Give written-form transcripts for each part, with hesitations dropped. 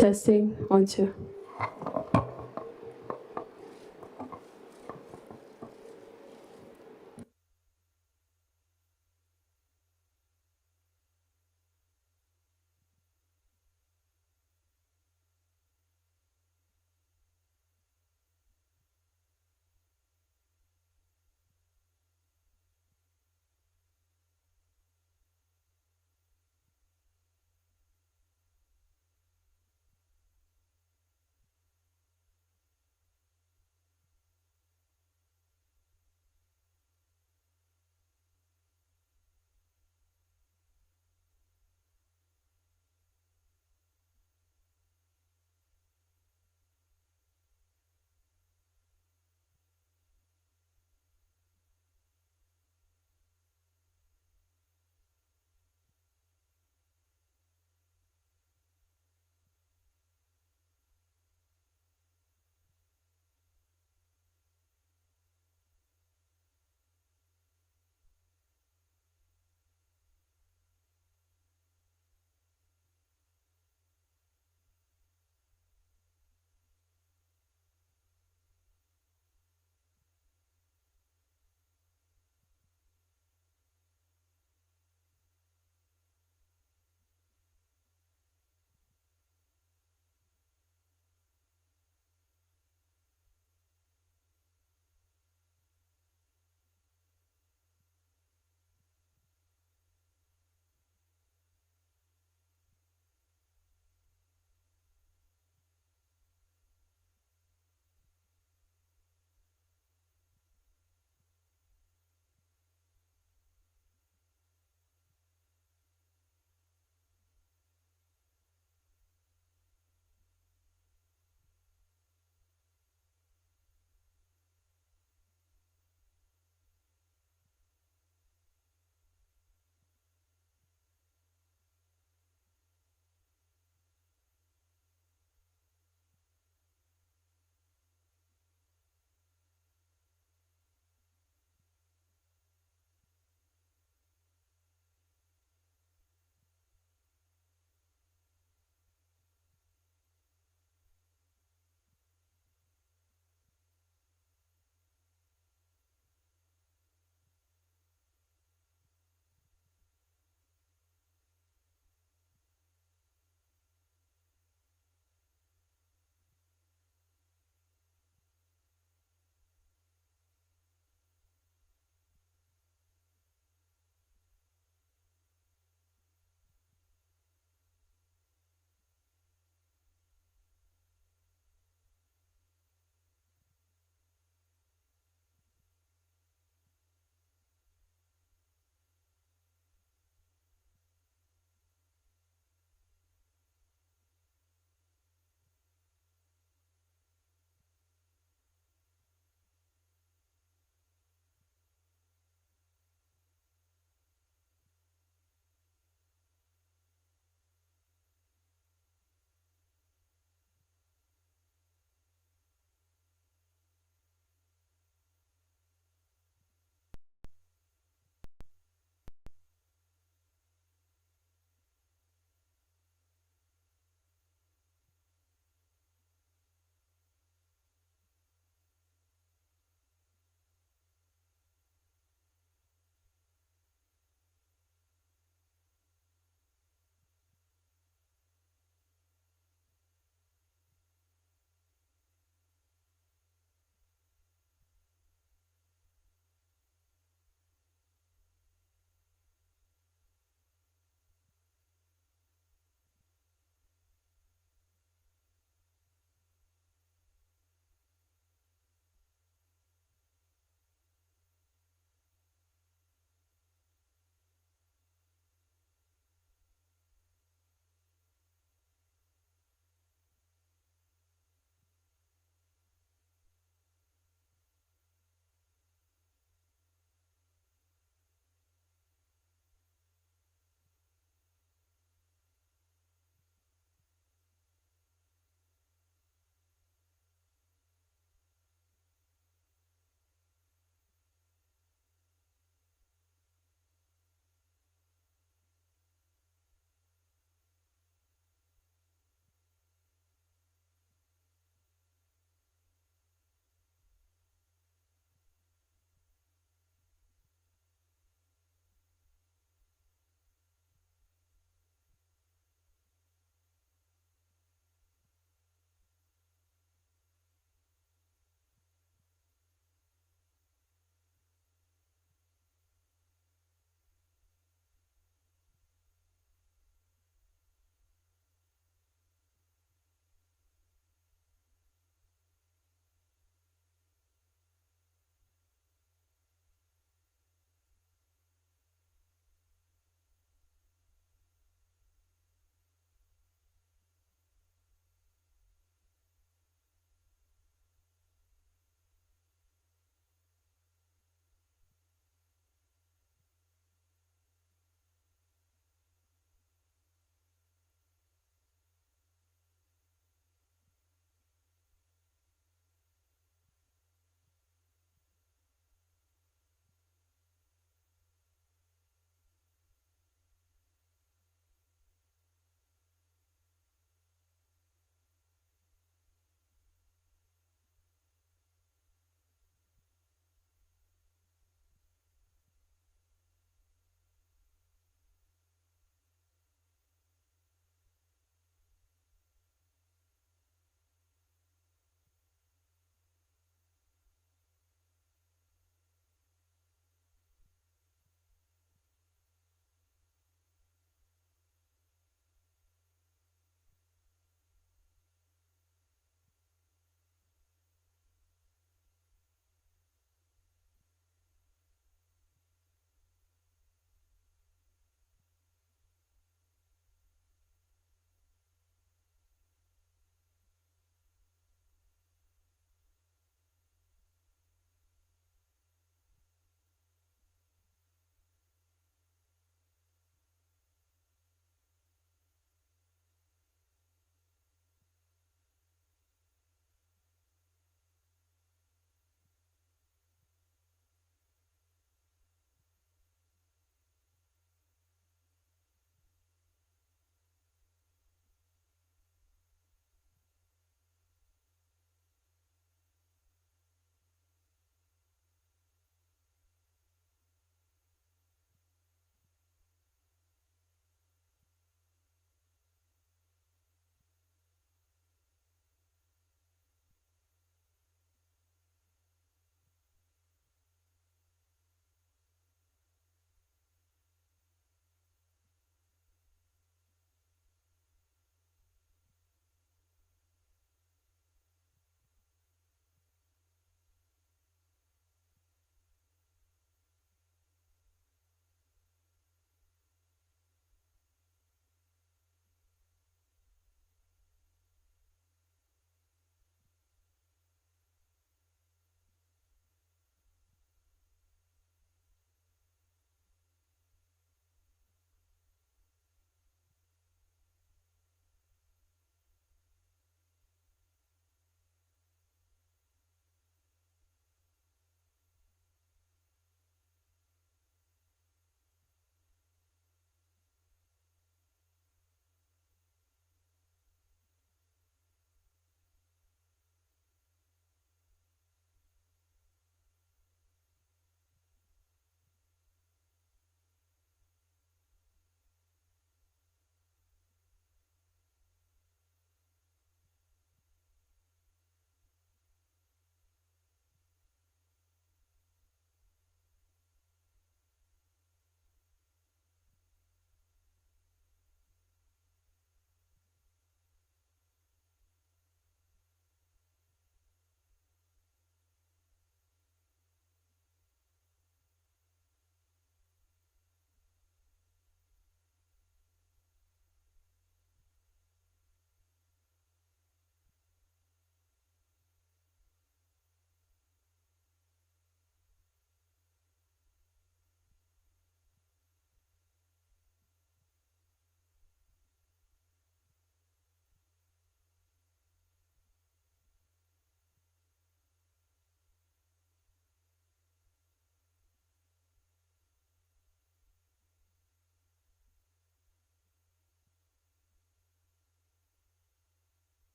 Testing, 1, 2.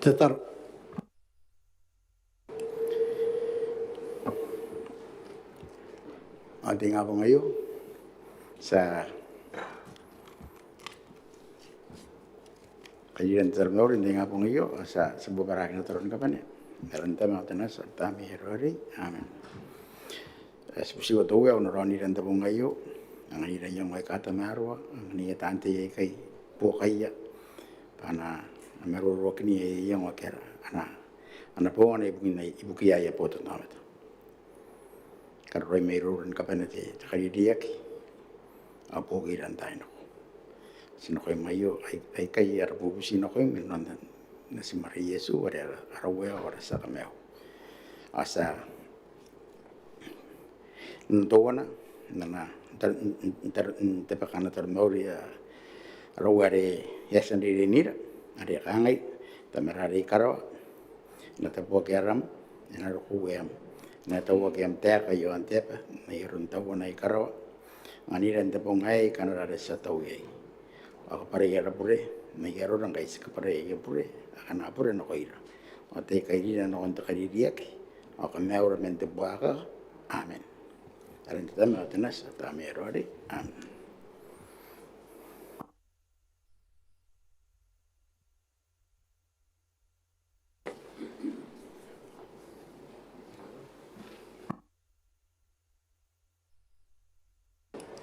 Tetar. Ating nga po ngayon sa kajian terbaru hindi nga po ngayon sa bubaraki na turun ka pa niya. Meron tayo mga tanas at tami herori. Amen. Sepusi ko tuwa unoroni randa po ngayon. Ang hira yung may katamarwa. Ang niya tante kay po kaya. Pana merurok niya yung wakera. Ana po ana ibu kiyaya po ito namin. Karoy may ruran ka pa na ti kalidiyak. Apo kiran tayo no. Sino ko'y mayo ay kay arabu sino ko'y minon na si Maria Yesu wala arawe wala sa kameo. Asa nuntawa na tapakana termauri arawe yasan diri nira ari kangay tamerari karo na tapo keram na rukuem na tawo kem ter kayo antep mayroon tawo na ikaro maniran tapong ay kanara sa tawi. Ako pare yara pure, mayroon ang guys kapare yara pure, akan apure no koira. O te kairi na konta karidiak, ako mayroon mente buaka, amen. Alam kita matanas at amerori, amen.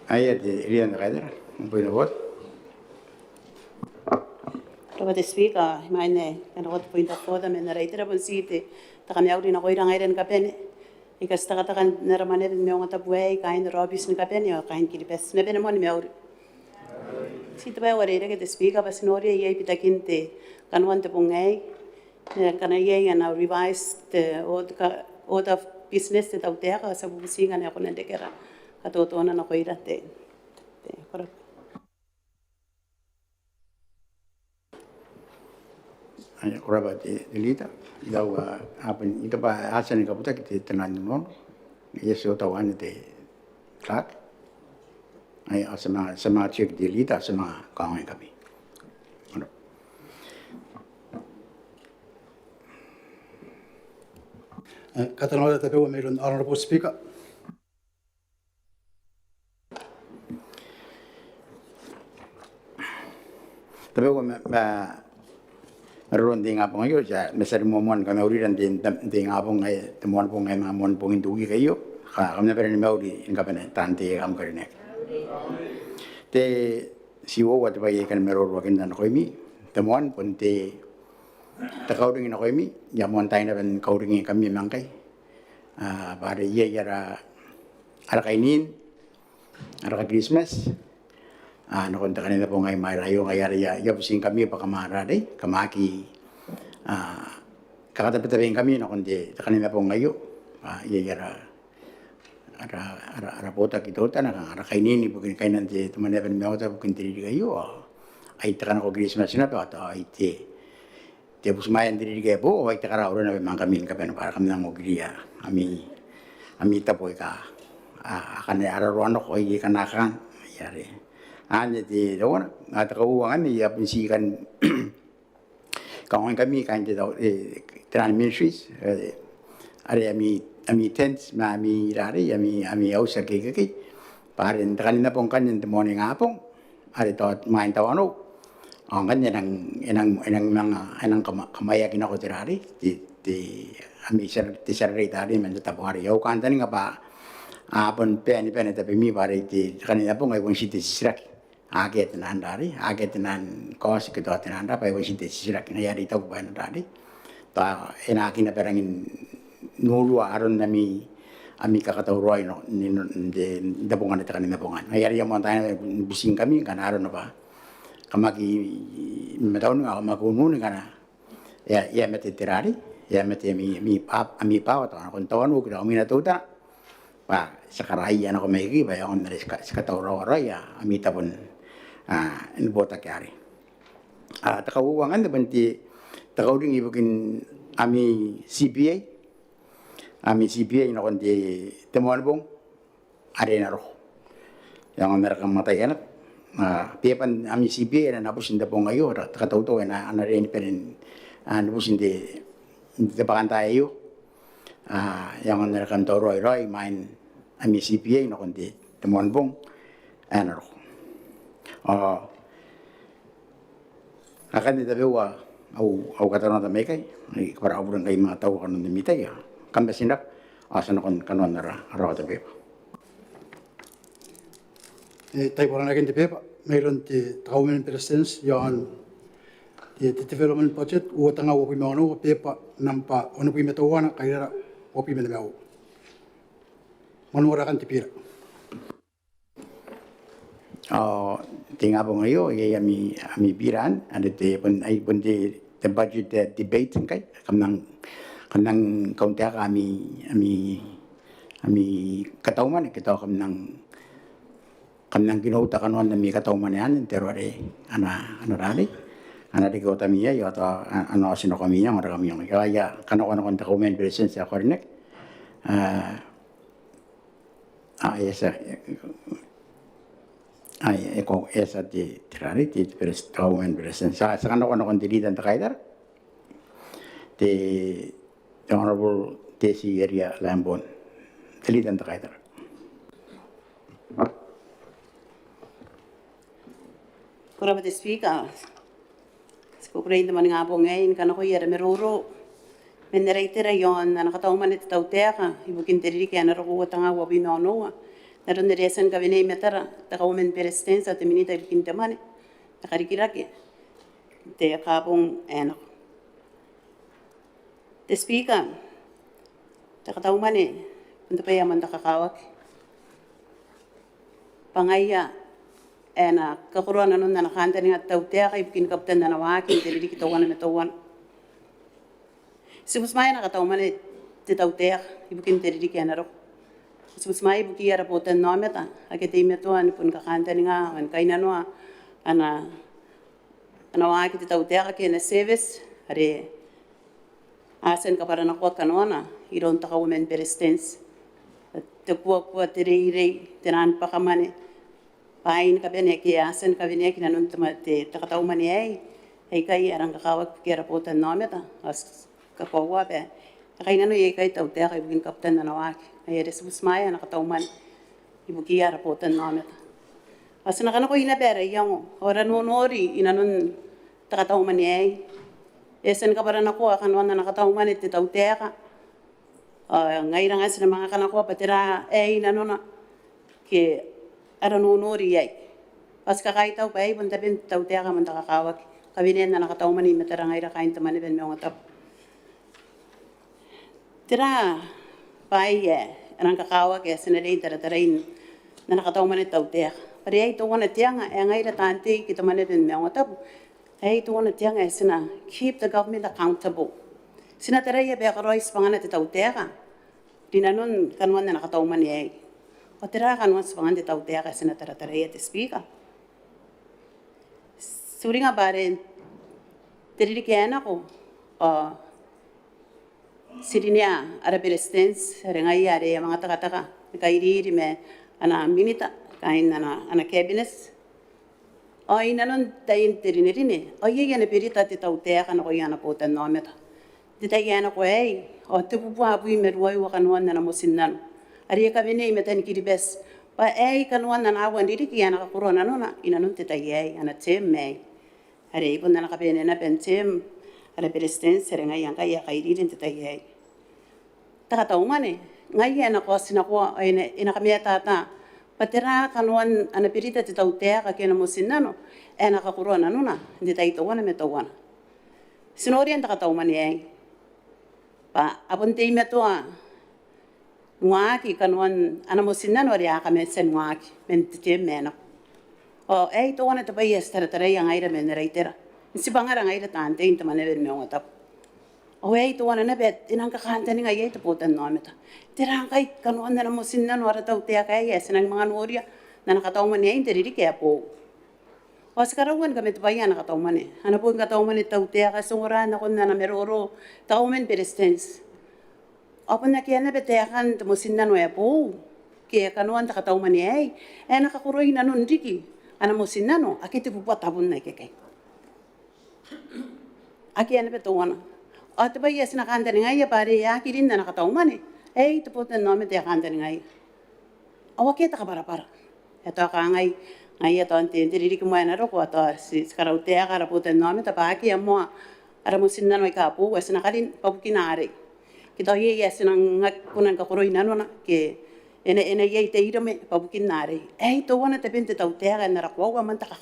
Ayat irian kader, umpay na bot. Rova te speaker, meine, kan rot point of order men reitera bon site, ta kan yaudi na koira ngairen kapene. Ikas ta kan naramane ben Maungatabu ai kain robis ni kapene o kain kilipes. Ne ben mon meauri. Site ba ware ke te speaker bas nori ye pitakinte kan wante pungai. Ne kan ye na revise the order of business te tau tera sa businga ne akona dekera. Katotona na koira te. Korok. Ay kuraba dilita daw apan ito pa asan ni kaputa kita tanan non yeso tawan de klak ay sama check dilita sama kawan kami ano Katanawada tapewa mayroon honorable speaker. tapi ko meron din nga po ngayon sa mesari momuan kami uriran din nga po ngay temuan po ngay mga mon pong indugi kayo kami na pera ni mauri yung kapan tante kam karinek te siwo wat ba kan meror wakin na koimi temuan pun te takauding na koimi jamuan tayo na ben kauding kami mangkay para iya yara ara kainin ara ka Christmas nakonta kanina po ngay marayo ngayari yapusing kami pa kamarade kamaki kakatabi-tabihin kami nakonti kanina po ngayo yara ara pota kitota na ara kainin bukin kainan ti Maneaba ni Maungatabu bukin tiri kayo ay takan ko Christmas na pa ay ti busmayan tiri kayo po ay takara ora na mang kami kapen para kami nang ogriya ami tapo ka akan ara roano ko ay kanakan yari ane di doon at kauwangan ni apinsikan kawan kami kan di daw Trans Ministries ari ami tents ami rari ami ausa kiki parin kanina pong kanyan morning apong ari to main tawano ang kanya enang mga kamayakin ako tirari ti ami sarili tari man tapong ari yaw kantan nga pa apon peni tapi mi pare ti kanina pong ay kung siti sisrak aget nan kos kita tenan apa yang sih disirak na yari tahu bahan tadi ta enakin na perangin nulu aron nami ami kakataw roy no de dabungan ita kanina bungan yari yang montanya bising kami kan aron apa kamaki metahun nga makunun kana ya meti tirari ya meti mi pa atau kon tawon ug kami na tuta pa sakarai ana ko megi ba yon dari sakataw roy ya ami tapon ini bota kari. Takauwangan naman ti takauding ibukin ami CPA na kundi temuan bong ada na roh. Yang mereka matay anak. Piapan ami CPA na napos hindi po ngayon. Takatauto na anarin pa rin Nubusin de baganta iyo. Yang on kan toro roi main ami CPA no kon de temon bong anaro. Akan de bewa au kata no me kai ni para aburan kai ma tau kan de mitai ya. Kan besindak asan kon kanon ra de bewa. Tai porana again te pepa, meiron te government presidents, yon te development budget, uatanga wapi maono, pepa, nampa, ono pi metawana, kaira, wapi metamau. Manuara kan te pira. Tinga po ngayo, ami piran, ada te pun te budget debate kai, kamnang kauntia ami katauman kita kamnang kinauta kanuan na mi katauman yan terore ana rali ana de kota mia yo to ano sino kami yang ora kami yang kaya kan dokumen presence ya kornek esa di tirari di dokumen presence sa kan dilitan takaidar the honorable Tesi area Lambon dilitan takaidar. Kura ba speaker? Skuprain naman nga po ngayon, kana ko yara meruro. Menereitera yon, na nakataong man ito tauteka, ibukin teriri kaya narukuha tanga wabi nonoa. Naroon niresan ka vinay metara, takaumen perestensa, teminita ibukin tamane. Nakarikiraki. Te kapong enak. The speaker, takataong man punta pa yaman takakawak. Pangaya, kakuruan na nun na nakanta nga tautea kay bikin kapten na nawakin, dili kitawan na metawan. Subusmaya nakatauman ti tautea, ibukin dili kaya narok. Subusmaya ibuki yara poten nometa, akete imetuan pun kakanta nga, an kay nanua, nawakin ti tautea kaya na service, hari asen ka para nakuat kanuana, iron takawumen perestens. Takuwa tiri tinan pa kamane. Pain ka bene ki asen ka bene ki nanun te takataw mani ay kay arang kakawag kira po tan nometa as kapawa be kay nanu ay kay taw te kay bugin kapten na nawak ay resubus maya nakataw man ibuki ara po tan nometa as nakano ko inabere yang ora nonori inanun takataw mani ay esen ka para nako kanwan na nakataw man te taw te ka ngayon nga sa mga kanako patira ay nanuna ki ara nonori ay pas kakaitaw pa ay punta bin taw te ka man takakawag kabinen na nakataw man ni matarangay ra kain taman ben Maungatabu tira pai anang kakawag sinalay taratarain na nakataw man taw te pare ay to wana tiang ay ra tanti kita man ben Maungatabu ay to wana tiang ay sina keep the government accountable sina taray be karois pangana taw te ka dinanon kanwan na nakataw man ay o tira kanwan sa pangan taw te ka sina taratarain at speaker suri nga bare teriri kaya ko sirinya ara perestens rengai are mga taka kairiri me ana minita kain ana cabinets ay nanon tayin tirinirine ay yana perita ti taw te ka na ko yana po tan nometa ti tayana ko ay o te pupuabu imerway wa kanwan na namusinnan ari ka bine metan kiribes pa ay kanwan na nawan diri kiyana ka corona no na inanon ti tayay ana temme ari ipon na nakapene na pentem ara president serenga yang kaya kairirin titayay takataw man ngaya na ko sinako ay ina kami tata patira kanwan ana pirita titawte ka kena mosinano ena ka corona no na hindi tayo wana metawan sinorian takataw man ay pa apunte meto ngaki kanwan ana mosinano ari kami sen ngaki mentite mena o to wana to bayes tara yang aira meneraitera si bangara ngaira tante inta manebe Maungatabu o to wana na bet inang kakanta ni ngaye to putan nometa tira kay kanuan na mosin na nora taw te kay nang mga noria na nakataw man niya interiri kaya po o sikarawan kami to bayan nakataw man ano po kataw man taw te ka sungura na kun na meroro taw men perestens opo na kaya na betekan to mosin na noya po kaya kanuan takataw man niya nakakuroy na nun diki ana mosinano akiti pupa tabun na kekay Aki ane beto wana. O te pai asina kandani ngai ya pare ya kirinda na katau mane. Ei te poten nome te kandani ngai. Awa ke ta para. Ya to ka ngai ya to ante riri ki moana ro ko to si karau te kara poten nome ta pa ki amo ara musinna no ka pu asina kalin papukinare. Ki to ye asina ngak kunan ka koroina no na ke ene ye te irame papukinare. Ei to wana te pente tau te ga na ra ko wa man ta ka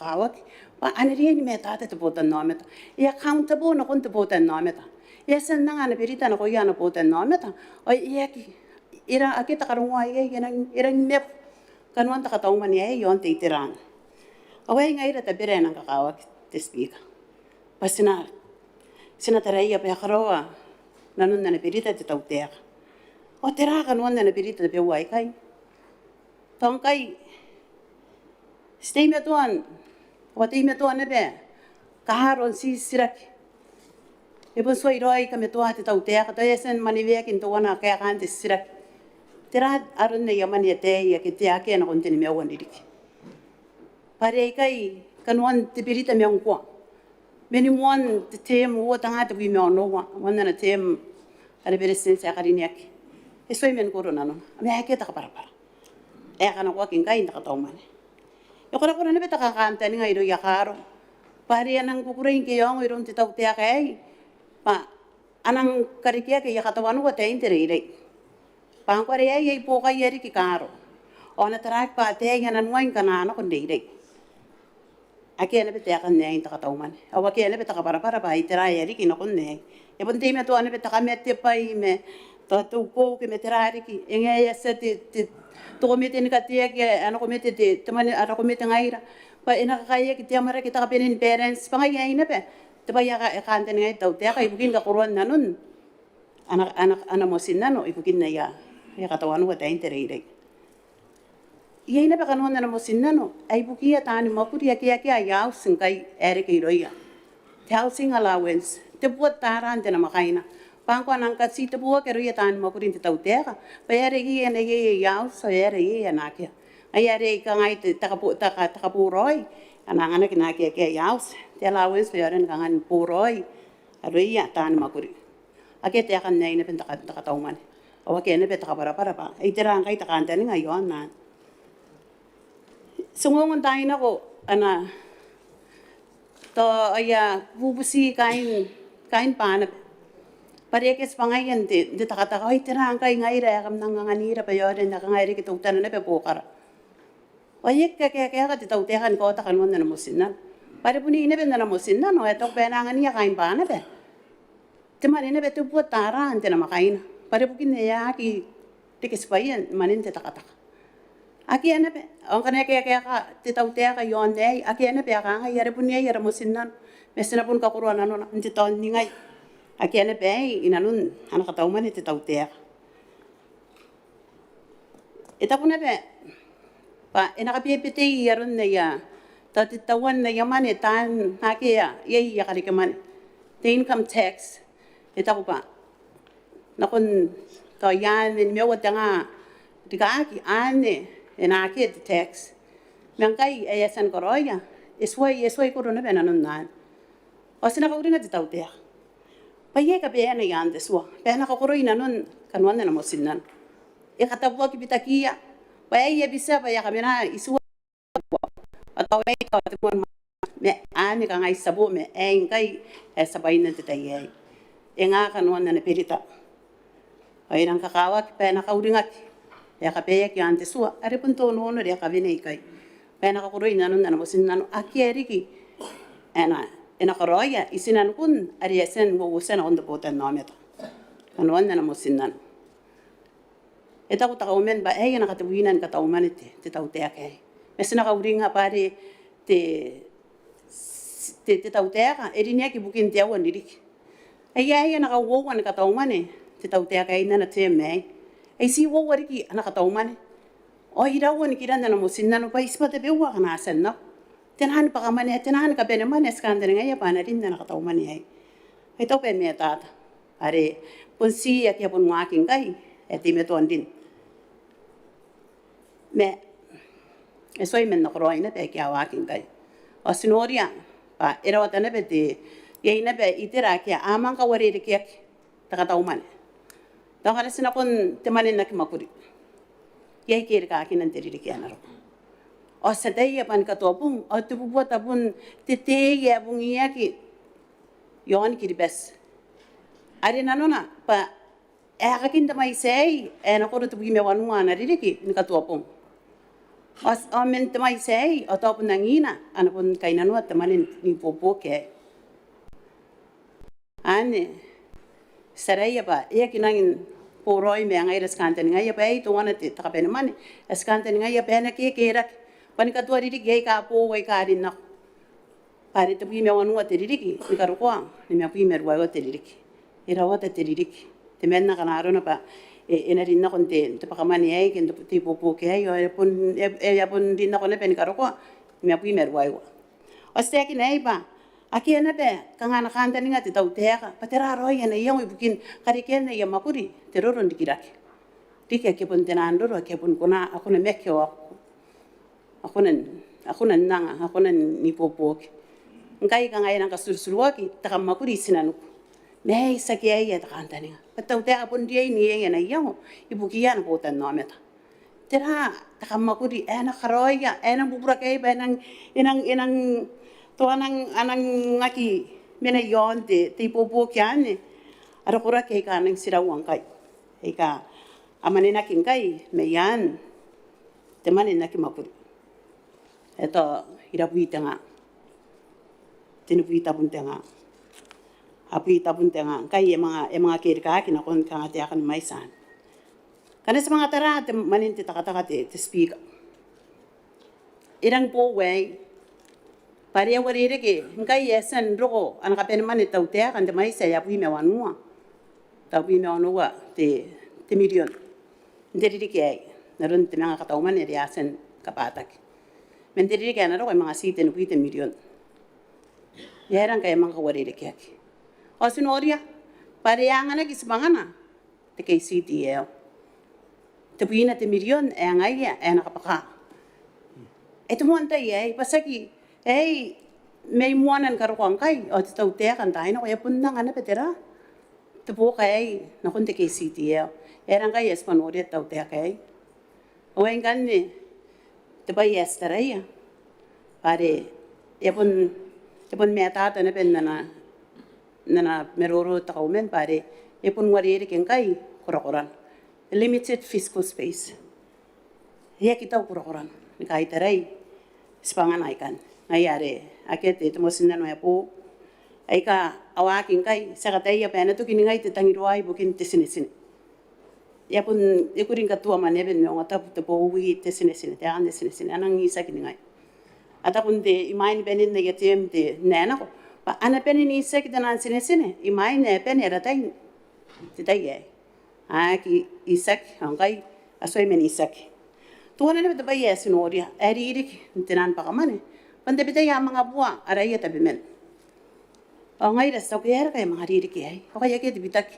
pa ane ri ni me ta te poten nome ta. I accountable na kon te poten nome ta. Ia sen nanga na perita na ko ia na poten nome ta. O ia ki ira ake ta karunga ia ira me kanuan ta katau mani ai yon te iterang. Awai ngai ra te bere na ka kawa te speaker. Pasina sina tarai pe karoa nanun na perita te tau te. O te ra kanuan na perita te wai kai. Tong kai stay me tuan. O te me tuan be. Kaharon si siraki. E pun soi roi ka me tuan te tau te ka to esen mani ve kin to wana ka kan te siraki. Tera arun ne yamani te ya ke te ake na kontini me wan diriki. Pare kai kanuan te perita me ngwa. Meni mon te tem o tanga te vi me no wa. Wana na tem ale beresin sa karini ake. E soi men korona no. Me ake ta para. E kana ko kin kai ta tau mane. Yo kora ne beta ka kanta ni ngai ro ya karo. Pare anang kukurein ke yong iron te tau te ake. Pa anang karikia ke ya katawanu wa te interei. Pangkore ai po kai eri ki karo. Ona tarak pa te ngana nuain kana no kon dei. Aki ene bete kan nei ta tau man. Awa ke ene bete ka para pa itera eri ki no kon nei. E bon te me to ane bete ka mete pai me to tu po ke metera eri ki enge ya se te to mete ni ka te ke ano ko mete te mane ara ko mete ngaira. Pa ena ka kai ki te amara ki ta penin parents pa ngai ai ne pe. Te pa ya ka ante ngai tau te ka ibukin ka koron nanun. Ana mosin nano ibukin na ya. Ya katawan wa tain terei. Ia ina pa kanon na mosin nano ai bukia tani mapuri ya ya singkai ere ke roia. Te housing allowance te buat taran te na makaina. Pangko nang ka si te buat ke roia tani mapuri te tau tera. Pa ere gi ene ye ya so ere ye na ke. Ai ere ka ngai te takapu roi. Anangana ke na ke ya te allowance pe ere ngangan puroi. Roia tani mapuri. Ake te kan nei ne pen takatau man. O ke ne beta para pa. Ai te rang kai ta kan tani ngai yon na. Sungongon tai na ko ana to aya bubusi kain pana. Pare ke spangai ente de takata ai te rang kai ngai ra kam nang ngani ra pa yore na ngai ri ke tu tan ne pe pokara. O ye ke ka te tau te kan ko ta kan mon na mosinna. Pare puni ne ben na mosinna no e to pe na ngani ya kain pana pe. Te mane ne be tu pu tara ante na makaina. Pare pukin ya ki te ke spaien manin te takata. Aki ane pe on kana ke te tau te ka yon nei aki ane pe ka ngai yare punia yare mosinnan. Mesina pun ka kurwana no nti ton ni ngai. Aki ane pe inanun ana ka tau mane te tau te. Eta puna pe pa ena ka pete yaron ne ya. Ta te tawan ne yamane tan aki ya ye ka ke mane. The income tax eta ko pa. Na kon to yan ni me wata nga digaki ane ena ke the tax. Mangkai esan koroya. Eswai korona bena nan. Osina ka uringa te tau te. Pa ye ka be ane yan deswa. Pena ka koroina non kanwan na mosinnan. E kata bo ki bitakia. Pa ye bisa pa ya kamera isu atau ka te mon me ane ka ngai sabo me engai sabaina te tai. Enga kanwan na perita. Ai nang kakawa ki pena ka uringa ki. Ya ka pe ki ante sua are pun to no ya ka bene kai. Pena ka koroina non na mosinnan aki eriki. Ena koroya isinan kun ari esen wo usen on the boat na meta. Kanwan na mosinnan. Eta ko ta omen ba na ka tuwinan ka ta umanite te tau te ake. Mesina ka uringa pare te tau te aka erinia ki bukin te awan dirik. Ai na ka wo wan ka ta umane te tau te aka ina na te me. Ai si wo wariki ana ka ta umane. O ira wan ki randa na mosinnan pa ispa te bewa kana sen no. Tenahan pa kamane tenahan ka bene mane skandere ngai pa na rinda na ka ta umane ai. Ai to pe me tata. Are pun si ya ki pun ngaking kai ti me to andin. Me esoi men no kroina pe ki awaking kai. O sinoria pa era watane pe Yay na be itira kia amang ka wari kia takatau man. Dong kana sina kon temanin nak makuri. Yay kiri ka kinan teri kia naro. O sadai ya pan katopung o tu buat apun tete ya bung iya ki yon kiri bes. Ari nanona pa kakin tamai sei na ko tu bime wanua na ririki ni katopung. Os men tamai sei o topun nangina anapun kainanua temanin ni popo ke. Ane saraya ba iya kinangin poroi me ngai reskanten ngai ya bai to wana te takapene mani eskanten ngai ya pena ke kerak pani katua riri ge ka po wai ka rin na pare te bi me wanu te riri ki ni karu kwa ni me bi me ruwa te riri ki ira wata te riri ki te menna kana arona pa ena rin na konte te pakamani ai ken te popo ke ai ya pun rin na kone pen karu kwa me bi me ruwa o steki nei ba Aki na be kangana kanta ninga te tau teka patera roi na yang ibukin kariken na yang makuri teroron dikiraki dike ke pun tenandoro ke pun kuna aku na mekyo aku na nanga aku na ni popo ngai kangai nang kasursuruaki takam makuri sinanu nei saki ai ya kanta ninga patau teka pun dia ni yang na yang ibukian ko tan no meta tera takam makuri na karoya na bubura kai ba inang to anang ngaki mena yon te popo kiane ara kura ke ka nang sirawang kai eka amane na kinkai me yan te mane na kimapuri eto irapi tanga tinupi tapun tanga api tapun tanga kai emanga ke ka kina kon ka te akan maisan kana sa mga tara te manin te takataka te speak irang po way Paria warire ke ngai esen roko an kapen mani tau te kan te mai saya pui me wanua tau pui me wanua te million nderi ke ai naron te nga katau mani ri asen kapatak men nderi ke na roko mga si te pui te million yaran kai mga warire ke aki osinoria paria ngana ki semangana te ke si te te pui na te million ngai ya na kapaka itu mo antai ai pasaki may muanan karo ko angkay o titaw te kan tayo no kaya punang ana petera te po kay na kunti kay city erang kay espanori taw te kay o en ganni te ba yesterday pare epon meta ta na pen na meroro ta komen pare epon wariri ken kay kurakuran limited fiscal space ya kita kurakuran ni kay taray spangan ikan ayare akete mo sinano ya po ay ka awakin kay sa katay ya pena to kiningay te tangiruay bukin te sinisini ya pun ikuring katua maneben no ngata te po wi te sinisini te ande sinisini anang isa kiningay ata pun te imain benin ne yatem te nena ko pa ana penin isa kita nan sinisini imain ne pen era tay te tay ki isak hangay asoy men isak tuwan na ba yes noria eririk tenan pa kamane Pande bita ya mga buwa araya tabi men. O ngay resto kaya kaya mga riri kaya. O kaya kaya dibitak.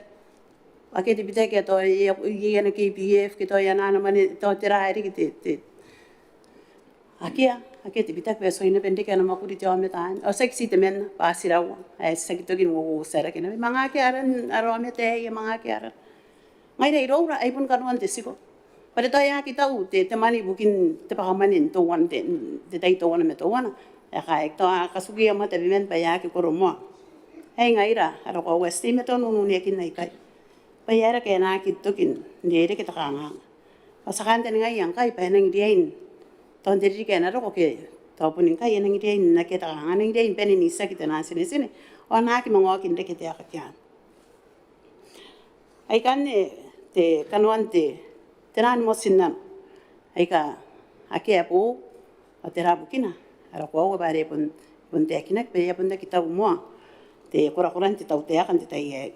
O kaya dibitak kaya to iyan na KPF kito yan na naman ito tirahari kiti. Akia dibitak beso ina pende kaya naman kuri tiyo ametaan. O sa kisita men pasiraw. Ay sa kito ginuusara kina. Mga kaya arome te mga kaya. Ngay na iro ay pun kanuan tesiko. Pada toya kita te mani bukin te pakamanin to wan te tay to wan me to wan ya kai to kasugi ama te bimen pa ya ki koromo ai ngaira aro ko westi me to nunu ne kin nai kai pa ya ra ke na ki to kin ne re ke ta kanga pasakan te ngai yang kai pa nang diain to nderi ke na ro ko ke to punin kai nang diain na ke ta kanga nang diain pe ni sa ki te na sine o na ki mango kin de ke te akyan ai kan te kanuan tenan mo sinan ay ka aki apo o tera bukina ara ko bare pun te kinak pe pun te kita mo te kura-kuran te tau te akan te tai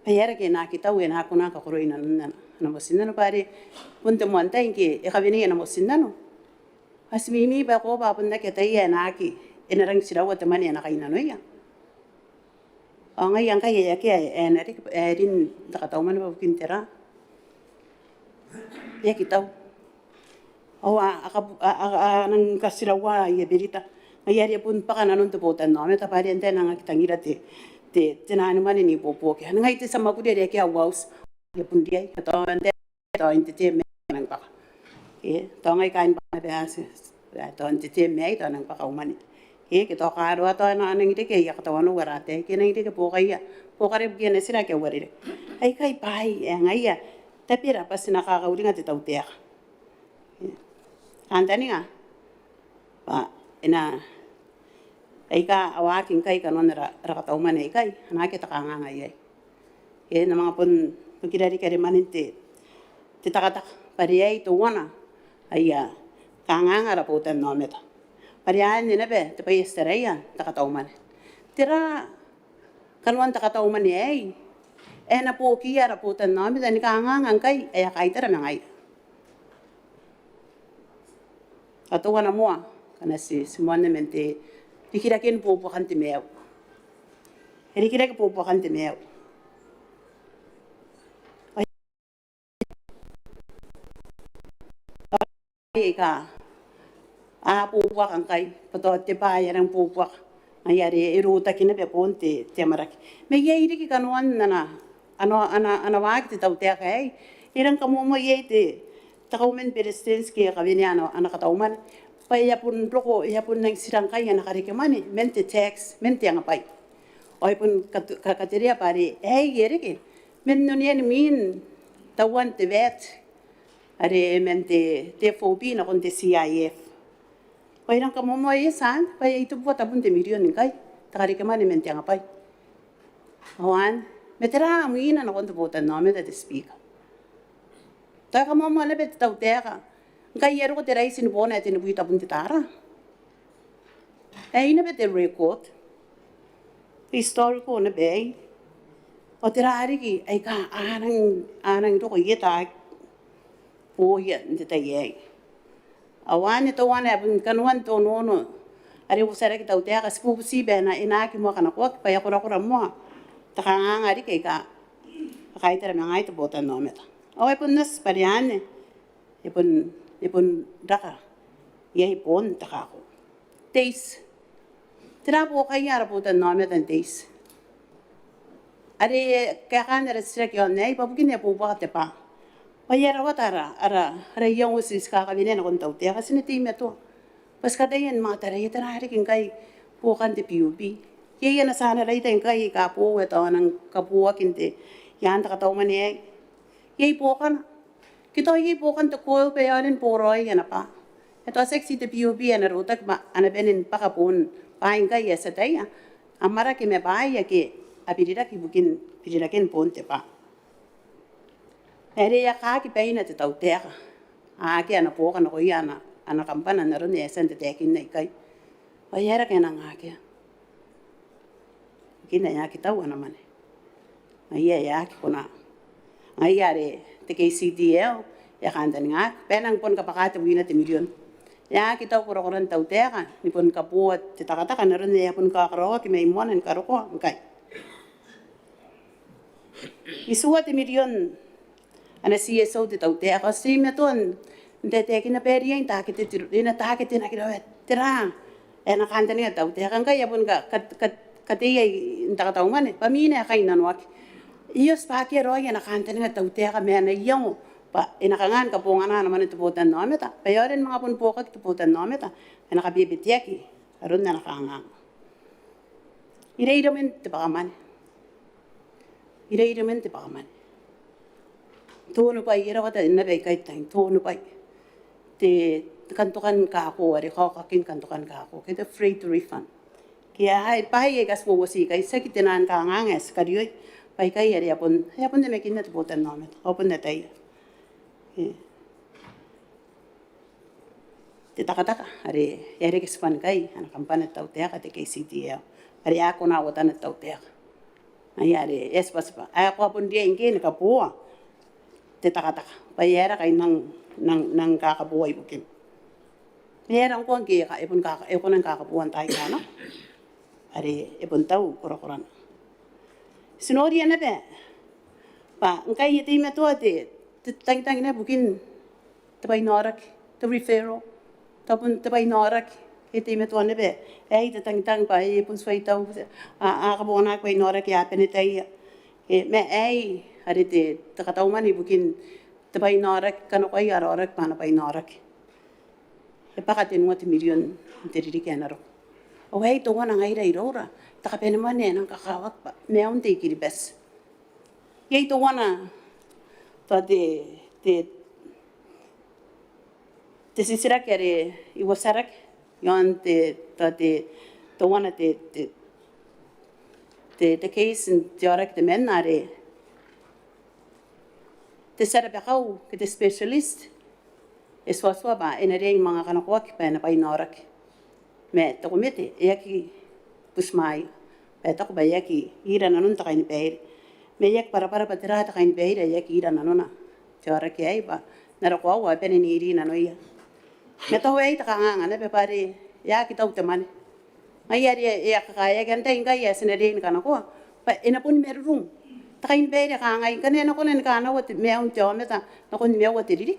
payara ke na kita we na kuna ka kuroina na mo sinan bare pun te mo antai ke ka bini na mo sinan asmimi ba ko ba pun te tai na ki enarang sirawa te mani na kaina no ya ang yang kaya ke na rin takataw man ba bukin tera ya kita nang kasirawa ya berita Ayari pun pakan anun tu botan no me tapari ente nang kitangira te na anu mani ni popo ke nang ite sama ku dia ke awaus ya pun dia to ente to inte te me nang pa ke to ngai kain pa be as to inte te me to nang pa ka umani ke to ka ro to na nang ite ke ya to anu warate ke nang ite ke po kai po kare ke ne sira ke warire ai kai pai ngai ya tapi ra pas na ka ka uringa te tau te antani nga pa ina ai ka awakin kai ka non ra ka tau mane kai na ke ta ka nga ngai ai na mga pun pagkirari ka rin maninte te takata pari ai to wana ai ka nga ra putan no meta pari ai ni nebe te pai estereia ta ka tau mane tira kanwan ta ka tau mane ai na po kia ra putan no meta ni ka nga kai ai kai tara ngai ato wana moa kana si simone mente dikira ken po kan te meu dikira ke po kan te meu ai ka po kan kai pato te pa yarang po ai are iruta kina be ponte te maraki me ye iri ki kanuan nana ana wag te tau te kai irang kamo mo ye te takaumen pedestrians ki ka vini ana ka tauman pa ya pun roko ya pun nang sirang kai ana kare ke mani mente tax mente ang pai oi pun kateria pare yere ke men no ni min tawan te vet are mente te fobi na kon te CIF oi rang kamo mo ye san pa itu buat abun te milion kai takare ke mani mente ang pai awan metera amina na kon te botan no me te speaker ta kamo mo le bet tau tera ngai yero ko te rai sin bona te ni buita bunti tara ina bet record historical na be o te rari ki ai ka anang to ko yeta po ya te te ye awan to wana bun kanwan to no ari usara ki tau tera spu si be na ina ki mo kana ko pa ya ko mo ta ka ngari ke ka kai tera ngai to botan no meta oi pun nas pariane ipun daka ia ipon taka ko teis tira po kaya ra po tan nome tan teis are ka kan ra sira ki on nei pabukin ya po ba te pa o ia ra watara ara yang usis ka ka vinen kon tau te ka sine ti meto pas ka dayen ma tara ia tara ri kin kai po kan te piubi ia na sana ra iten kai ka po we to nang ka po kin te yan ta ka tau mane ia po kan kita i bukan te koil pe anin poroi ana pa eto seksi te PUB ana rutak ma ana benin pakapun paing kai ya sataya amara ke me bai ya ke abirira ki bukin pirira ken ponte pa ere ya ka ki peina te tau tera ke ana po kana ko ana kampana na rone sente te kin nei kai o yera ke na ke kina ya ki tau ana mane ai ya ki kona ai are te KCDL ya kan tan nga penang pon kapakata wina te milyon ya kita kuro-kuron tau teka ni pon kapuat te takataka na ron ya pon kakaro ki may monan karoko kai isuwa te milyon ana CSO te tau teka si meton te kina periang ta kite ina ta kite na kira tera ena kan tan nga tau teka kai ya pon kateya takatau mane pamina kai nanwak ios pa ke roya na kan tan nga tau teka me na yang pa inakangan kapungana naman ito putan no meta payorin mga punpokak ito putan no meta nakabibitiaki aron na nakangang iraidamen te pakaman tuno pa ira wata na bay kay tang tuno pa te kantukan ka ako ari ko kakin kantukan ka ako kaya free to refund kaya ay pahay gas po wasi kay sa kitinan kanganges kadiyoy pay kay ari apon de mekin na putan no meta open na tayo te takataka are yare ke span kai ana kampana tau te ka te KCTL are ako na wata na tau te ai are pas pa ako pun dia inge na kapua te takataka pa yara kai nang kakabuo ibukin yara ko ang ka ipon nang kakabuan tai kana are ipon tau koro-koran sinori ana be pa ngai yiti meto te tang na bukin tabay norak to referral tapon tabay norak Iti me tuan be te tang pa pun swai tau ka bona ko inora ki apene tai me hari te takatau mani bukin te pai nora kana ko ia ora pana pai nora pakate no te million te riri kenaro o to wana ngai rei rora taka pene mane nang kakawak pa me on te kiri bes to wana te sisira kere iwasarak yon te wana te case in diorek te menare te sara bakau ke te specialist e swaswa ba ina rei mga kanakuak pa na pai norak me to komete yaki pusmai pa to ba yaki ira nanun ta kain peir me yak para patira ta kain peir yaki ira nanuna diorek ai ba nara ko wa pene ni iri nanoia me to wei ta kanga ne pe pare ya ki tau te mane mai ya ka ya kan tai ngai ya sene rein kana ko pa ina pun merum ta kain peir ka ngai kan na ko nen kana wat me un to me ta na ko me wat ri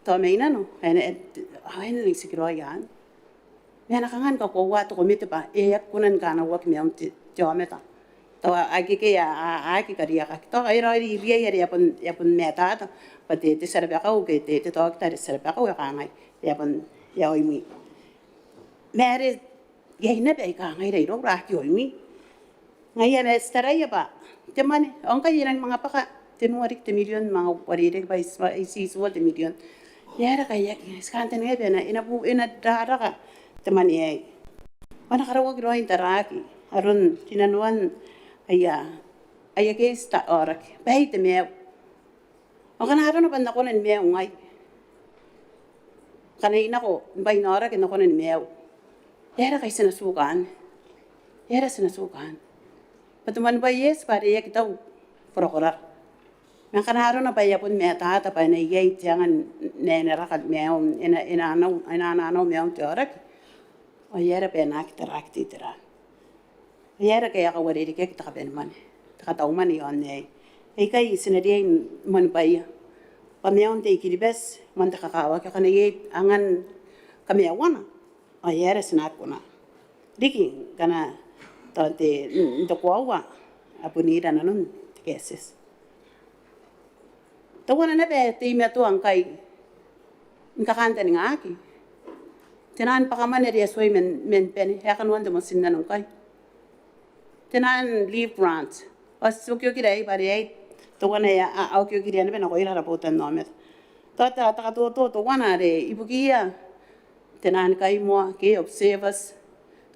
to me ina no ene ni sikiro ya me na kangan ka ko wa to ko me te pa ya kunen kana wa me un to me ta to aki ke ya aki karia ka to ai ri ya pun me ta pati te sara ba ka ke te to ta sara ba ka ka ngai ya pun ya oi mi mere ya ina be ka ngai rei ro ra ki oi mi ngai ya me stara ya ba te mane on ka irang mga paka te nuarik te million mga warire ba isi suwa te million ya ra ka ya skan te ngai be na ina dara ka te mane ai wana karawa ki ro interaki arun tinanuan aya ke sta orak bai te me o kana aro na banda ko nen me ngai kana ina ko bai na orak na ko nen me era kai sena sukan patuman bai yes pare ya kita prokurar na kana aro na bai pun me ta pai na yei jangan ne ra ka me ina na me te orak o era pe na kita rakti tera era ke ya ka wari ke kita ben man ta ta umani on nei kai sinadie man bai pa me on te kiribes man ta ka wa ka kana ye angan kami awana o era sina kuna diki kana ta te to kwa apuni ra nanun keses to wana na be te me to an kai nka kanta ni ngaki tenan pa kamane ria soi men pen ya kan wanda mo sinna kai tenan leave grant as sukyo kirai pare to wana ya au kyo kirai na ko ira rapotan no met ta to wana re ibukia tenan kai mo ke observers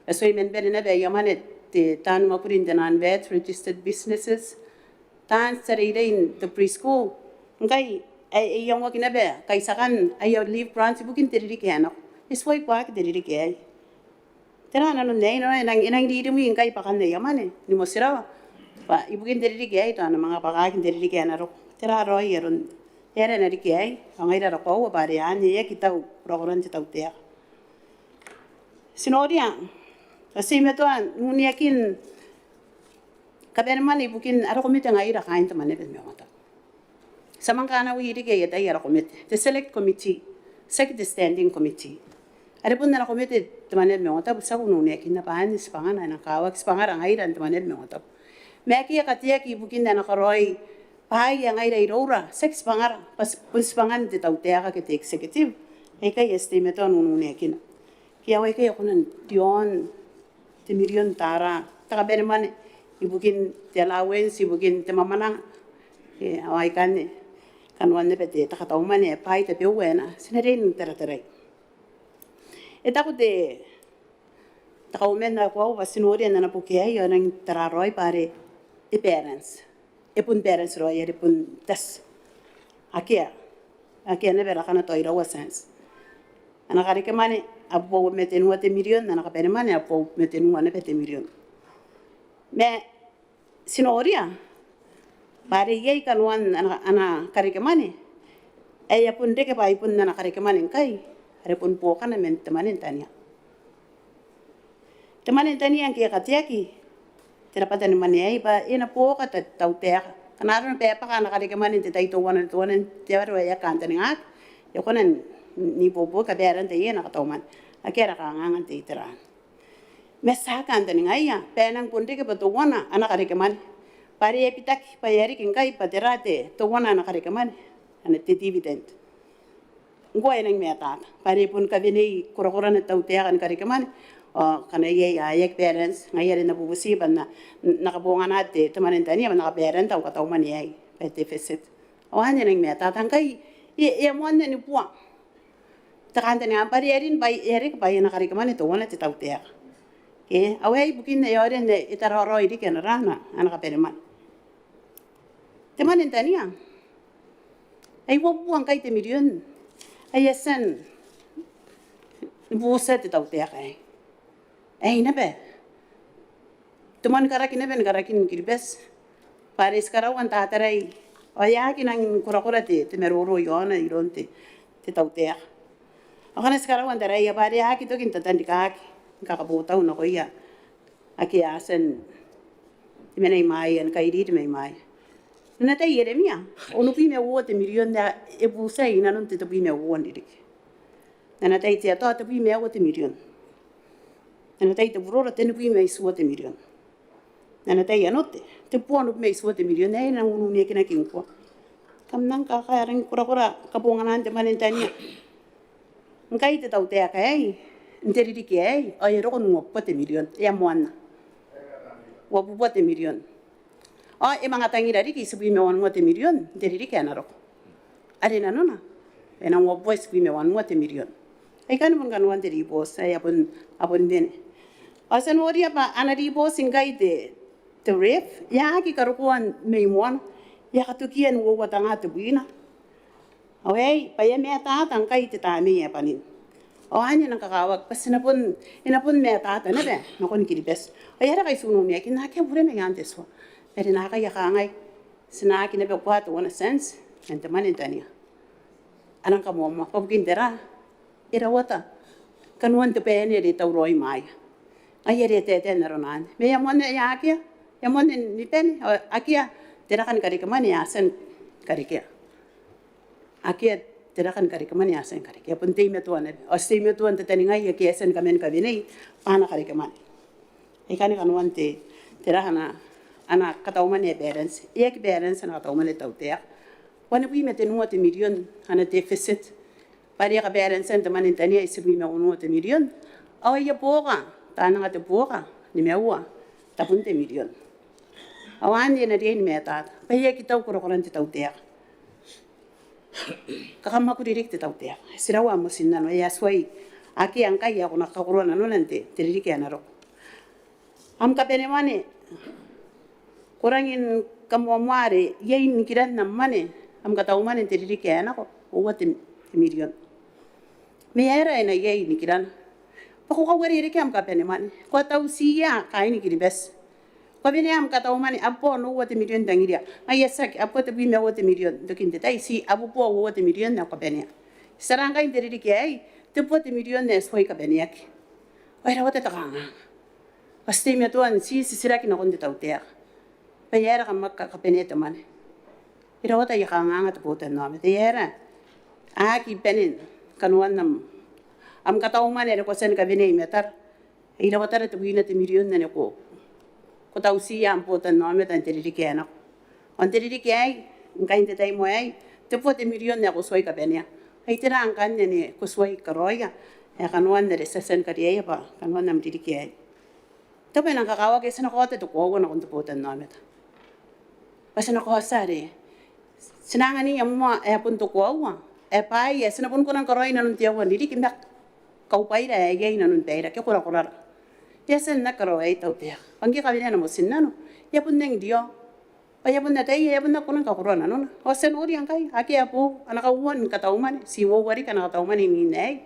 asoi men ben na be yamane te tan mo purin tenan vet registered businesses tan sarire in the preschool ngai ai yang wa kinabe kai sakan ai leave grant ibukin teriri ke ano iswai kwa ke teriri ke tenan anu nei no inang di mi ngai pakan ne yamane ni mo sira pa ibukin teriri ke ai to ana mga pakakin teriri ke ana ro tera ro yeron era na ri ke ai ngai ra ko wa bare ani ye kita program ta te sinoria kasi me to nuni yakin kaben mani bukin aro komite ngai ra kain to mane ben me mata samangkana wi ri ke ya dai aro komite the select committee second standing committee are pun na komite to mane me mata sa nuni yakin na pan spangana na kawak spangara ngai ran to mane me mata me ki ya katia ki bukin na karoi pai ya ngai rai rora sex spangara pas pun spangan te tau te ka ke te executive e kai estimate to nuni yakin ki awai ke kunan dion te million tara taka bere mane ibukin te allowance ibukin te mamana e awai kan wanne pete taka tau mane pai te pewena sinerin tera e taku te taka umena ko vasinori na puke ai nang teraroi pare e parents e pun parents roi e pun tas akia ne bera kana toira wasens ana kare ke mane apo metenu te million na ka pere mane apo metenu ane pete million me sinoria bare ye kanwan ana kare ke mane e ya pun de ke pai pun na kare ke mane kai are pun po kana men temane tania ke katiaki terapata ni mane ai ba ina po ka tau te kana ron pe pa kana kare ke mane te tai to wana te aro ya kanta ni ngak yo konen ni bobo ka beran te yena ka tauman akera ka ngangan te iteran mesakan te ngaya penang punti ke betuwana anak areke man pare epitak payari kingai paterate to wana anak areke man ane te dividend ngwa enang meta pare pun ka bini kura-kura na tau te akan kareke man o kana ye ayek parents ngaya na bubusi ban na nakabunga nate temanin tani ban nakaparent tau ka tauman ye pete fesit o ane nang meta tangkai ye mo ne ni puang takante ni ampari erin bai erik bai na kareke man to wana te tau te ke awai bukin ne yore ne itaroro idi ken rana ana ka pereman teman entania ai wo buang kai te milion ai esen busa te tau te ai na be teman karakin ne ben karakin kirbes paris karawan ta tarai o ya kinang kura-kura te meroro yona ironte te tau te akana karawan tarai ya pare ha kito kin tatandika kakabutaw na ko iya aki asen menay mai an kairi de mai na tay yeremia onu pi me wote milion da e busa ina non te to pi me won dik na tay te to pi me wote milion na tay te burora te pi me wote milion na tay anote te puano me wote milion na unu ne kina kinko kam nang ka ring kura-kura kapunganan te manentania ngai te tau te kai Nderi di kiai, ay roko ngopote milion, ya muana. Wabupote milion. Oh, emang atangi dari ki sebi mewan ngote milion, nderi di kiai naroko. Ada nana, enang wabupote sebi mewan ngote milion. Ay kan pun kan wan dari bos, ay apun bene. Asan wari apa ana di bos ingai te ref, ya ki karukuan meimuan, ya katukian wo watanga te buina. Awai, paya meta tangkai te tami ya panin. O anya nang kakawag pas inapun meta ta na be nakon kiribes ayara kay suno niya kinakya bure na yantes wa pero nakaya kangay sinaki na be kwato one sense ente manin tania anang kamo mo pabgin dera irawata kanwan te pene de tawroy mai ayere te naronan me yamon yakya yamon ni pen akia dera kan kari kamani asen karikia akia terakan kari kamani asen kari ya penting metuan o stay metuan te teningai ya kiasen kamen kabinei pana kari kamani ikani kan wante terahana ana katauman e parents ya ki parents ana katauman e tautea wana bui meten nuote milion ana deficit pari ka parents ente manin tania isibi me nuote milion o ya boga tana ngate boga ni mewa tapunte milion awani na dia ni meta pa ya ki tau koro-koran te tautea kakama ku dirik te tau te sirawa mo sinano ya swai aki angkai ya kuna kakurona no nante dirik ya naro am ka bene mane kurangin kamwamare yain kiran nam mane am ka tau mane dirik ya nako uwate milion me era ina yain kiran pako ka wari dirik am ka bene mane ko tau siya kaini kiribes ko bene am kata umani apo no wote milion dangiria ay sak apo te bi me wote milion dokin te tai si apo po wote milion na ko bene saranga inderi ki ay te wote milion ne soi ka bene yak ay ra wote takanga pasti me tuan si sira ki na konde tautea pa yara ka makka ka bene te mane ira wote ya kanga te pote no me te yara a ki bene kanwan nam am kata umani re ko sen ka bene metar ira wote te buina te milion ne ko ko tau si am potan no me tan teriri ke na on teriri ke ai ngai te tai mo ai te pote milion ne ko soi ka benia ai te ran kan ne ko soi ka roya e kan wan ne sesen ka rie pa kan wan nam teriri ke ai to pe na ka kawa ke sena ko te to ko na kon te potan no me ta pas na ko sare senanga ni ammo e pun to ko wa e pai e sena pun ko na ka roya na nun te wa ni ki mak kau pai ra e ge na nun te ra ke ko ra ya sen na karo ay tau te pangi ka bina mo sinano ya pun neng dio pa ya pun na tai ya pun na kunan ka corona no o sen ori ang kai aki apo ana ka uwan ka tau man si wo wari ka na tau man ni nei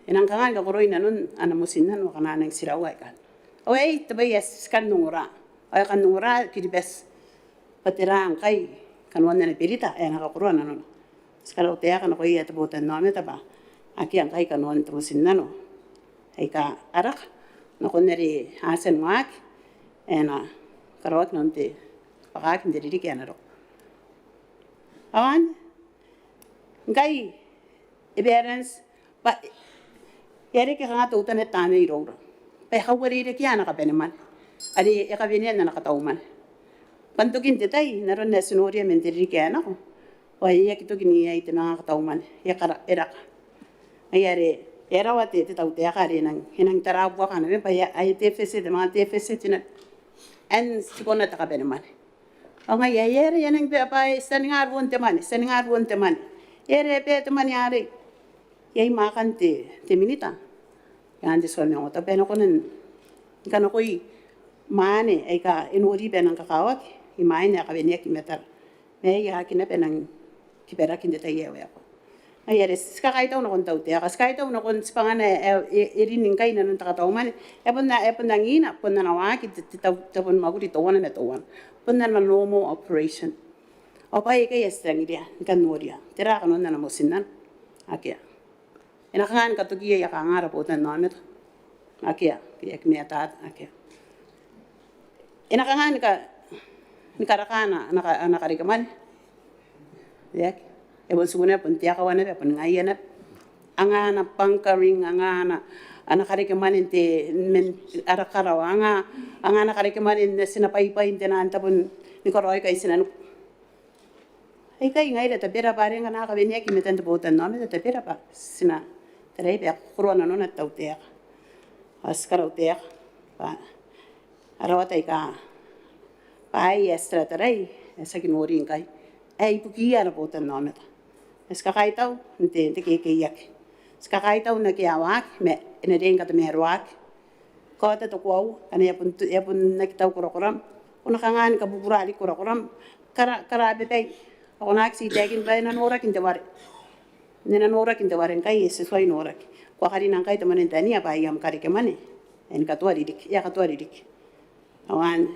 enang ka ka corona nun ana mo sinano kana nang sirawa ka o ay tabai yes kan nungura ay kan nungura ki bes patirang kai kan wan na perita ay na ka corona no skalo te ka na ko iya tabutan no me taba aki ang kai kan wan to sinano ay ka arak na koneri hasen mak ena karot nonte pakak ndiri di kenaro awan ngai parents pa yare ke nga to tane tane iro pa hawari re kya na ka beneman ali e ka venia na ka tauman pantukin detai naron na sinoria menteri kya na ko o ya kito kini ai te mga ka tauman ya kara era ayare era wate te tau te akare nang hinang tarabwa kana me pa ya ai te fese de mga te fese tina en sikona ta ka beneman o nga yere yanang pe pa saningar won te man yere pe te man yare yai makan te minita yan de so no ta peno konen kana koi mane ai ka inori benang ka kawak I maine ka venia ki metar me ya ki na penang ki pera ki deta yewe ako ai eres ska kaita no konta utea ka skaita no kon spangana eri ninkai na nta ka tauman e ponna ngina ponna na wa ki te pon maguri to wana to wan ponna na normal operation o pai ke yestrangiria kan noria tera ka no na mo sinan akia ena kan ka to ki ya ka ngara potan no met akia ki ek me ata akia ena kan ka ni karakana na karikaman yak e bon suguna pon tia kawana be pon ngayana angana pankering angana ana karikaman inte men arakara angana karikaman in sina pai inte na antapon ni koroi kai sinan ai kai ngai da tabera bare ngana ka venia ki metan botan no me da tabera pa sina tere be krona no na tautea askara utea pa arawata ka pai extra tarai esa ki nori ngai ai puki ara botan no meta eska kai tau inte ke yak ska kai tau na ke awak me ene renga te me roak ko ta to ko ane ya pun na ki tau korokoram una kangan ka bubura di korokoram kara be tai ona si tegin bai na nora kin te war nena nora kin te war ngai ese soi nora ko hari nang kai te manen tani apa yam kari ke mane en ka tuari dik ya ka tuari dik awan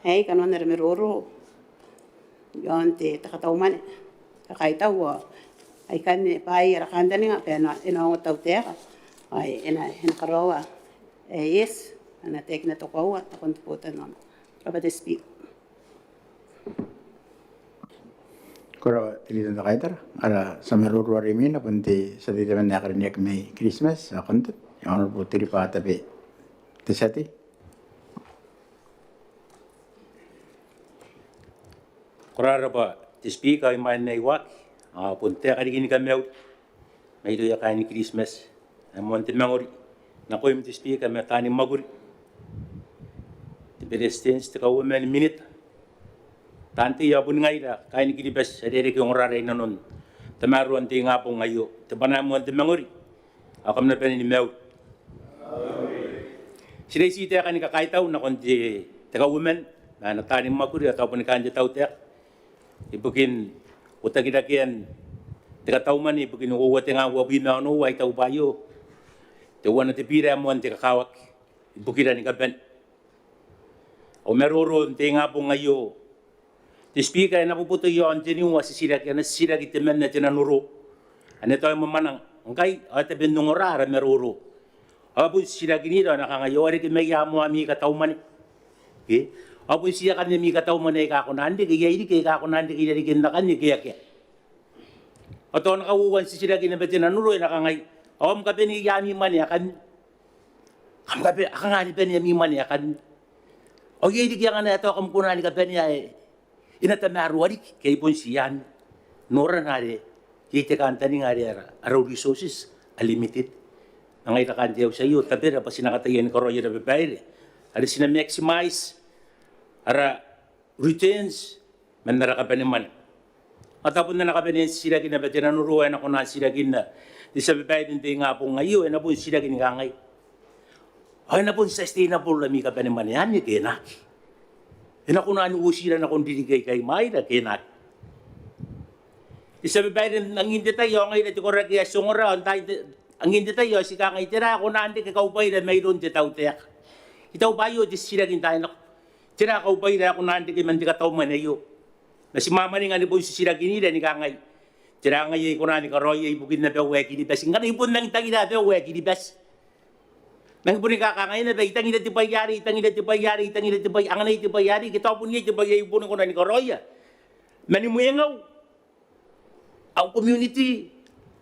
hey kanon na meroro yon te takataw man kakaitaw ay kan pai ra kan dani nga pena ina ngo taw te ay ina karawa yes ana tek na to ko at kon putan no para de speak Kora tilitan na kaitar ara sa meroro rimin na punti sa dito man nakarinig may Christmas akonto yung po tiripata be tesati Korara ba speak ay man nei wak punte ka digini kameu may do ya kain Christmas amon te mangori na ko im te speak am tani maguri te bedestens te ka women minute tanti ya bun ngai da kain Christmas adere ke ngorara inanon te maru anti ngapo ngayo te bana mon te mangori akam na pen ni meu sirei si te ka ni ka kaitau na kon te ka women na tani maguri ka pun kan je tau te ibukin utakidakian teka tauman ibukin uwa tenga uwa bina no wa itau bayo te wana te pira mo ante kakawak ibukira ni kaben o meroro tenga po ngayo te speaker na puputo yo ante ni wa sisira kana sisira ki temen na tena nuro ane to mamanang ngai ate ben ngora meroro abu sisira kini do na kangayo ari ki meya mo ami ka tauman Apo siya kan mi kataw mo na ka ko nandi kaya ini kaya ko nandi kaya rin na kanya kaya. Ato nakauwan si sila kinabati na nuloy na kangay. Om kape ni yami man yakan. Kam kape akangani pe ni yami man yakan. O yedi kaya nga na ato kam kunani kape niya inatamaruari kay pon siyan. Nora na re. Yite kanta ni nga re araw resources limited. Nangay kakantiyaw sa iyo tabira pa sinakatayan ko roya na babayre. Ari sina maximize ara returns man narakapan naman. At tapon na nakapanin sila kinabati na nuruan ako na sila kina. Di sabi pa ito nga po ngayon, na po sila kinangay. Ay na po sustainable na mi kapanin man yan, ni kena. Ina ko na usiran na kung diligay kay may na kena. Di sabi pa ito, ang hindi tayo, ngayon ito ko ragyas, sungura, ang hindi tayo, si kakay tira, kung naandi kakaupay na mayroon titaw tiyak. Itaw bayo, di sila kintayin ako. Tira kaupay na kung naandi kay mandi kataw manayo. Na si mama ni nga ni po si sila ginida ni kangay. Tira ngay ko na ni karoy ay bukid na beweki di bes. Nga ipon nang tangi na beweki di bes. Nang po ni kakangay na bay tangi na ti bayari, tangi na ti bayari, tangi na ti bay, ang na ti bayari, kita po niya ti bayay po ko na ni karoy. Manimuyangaw. Ang community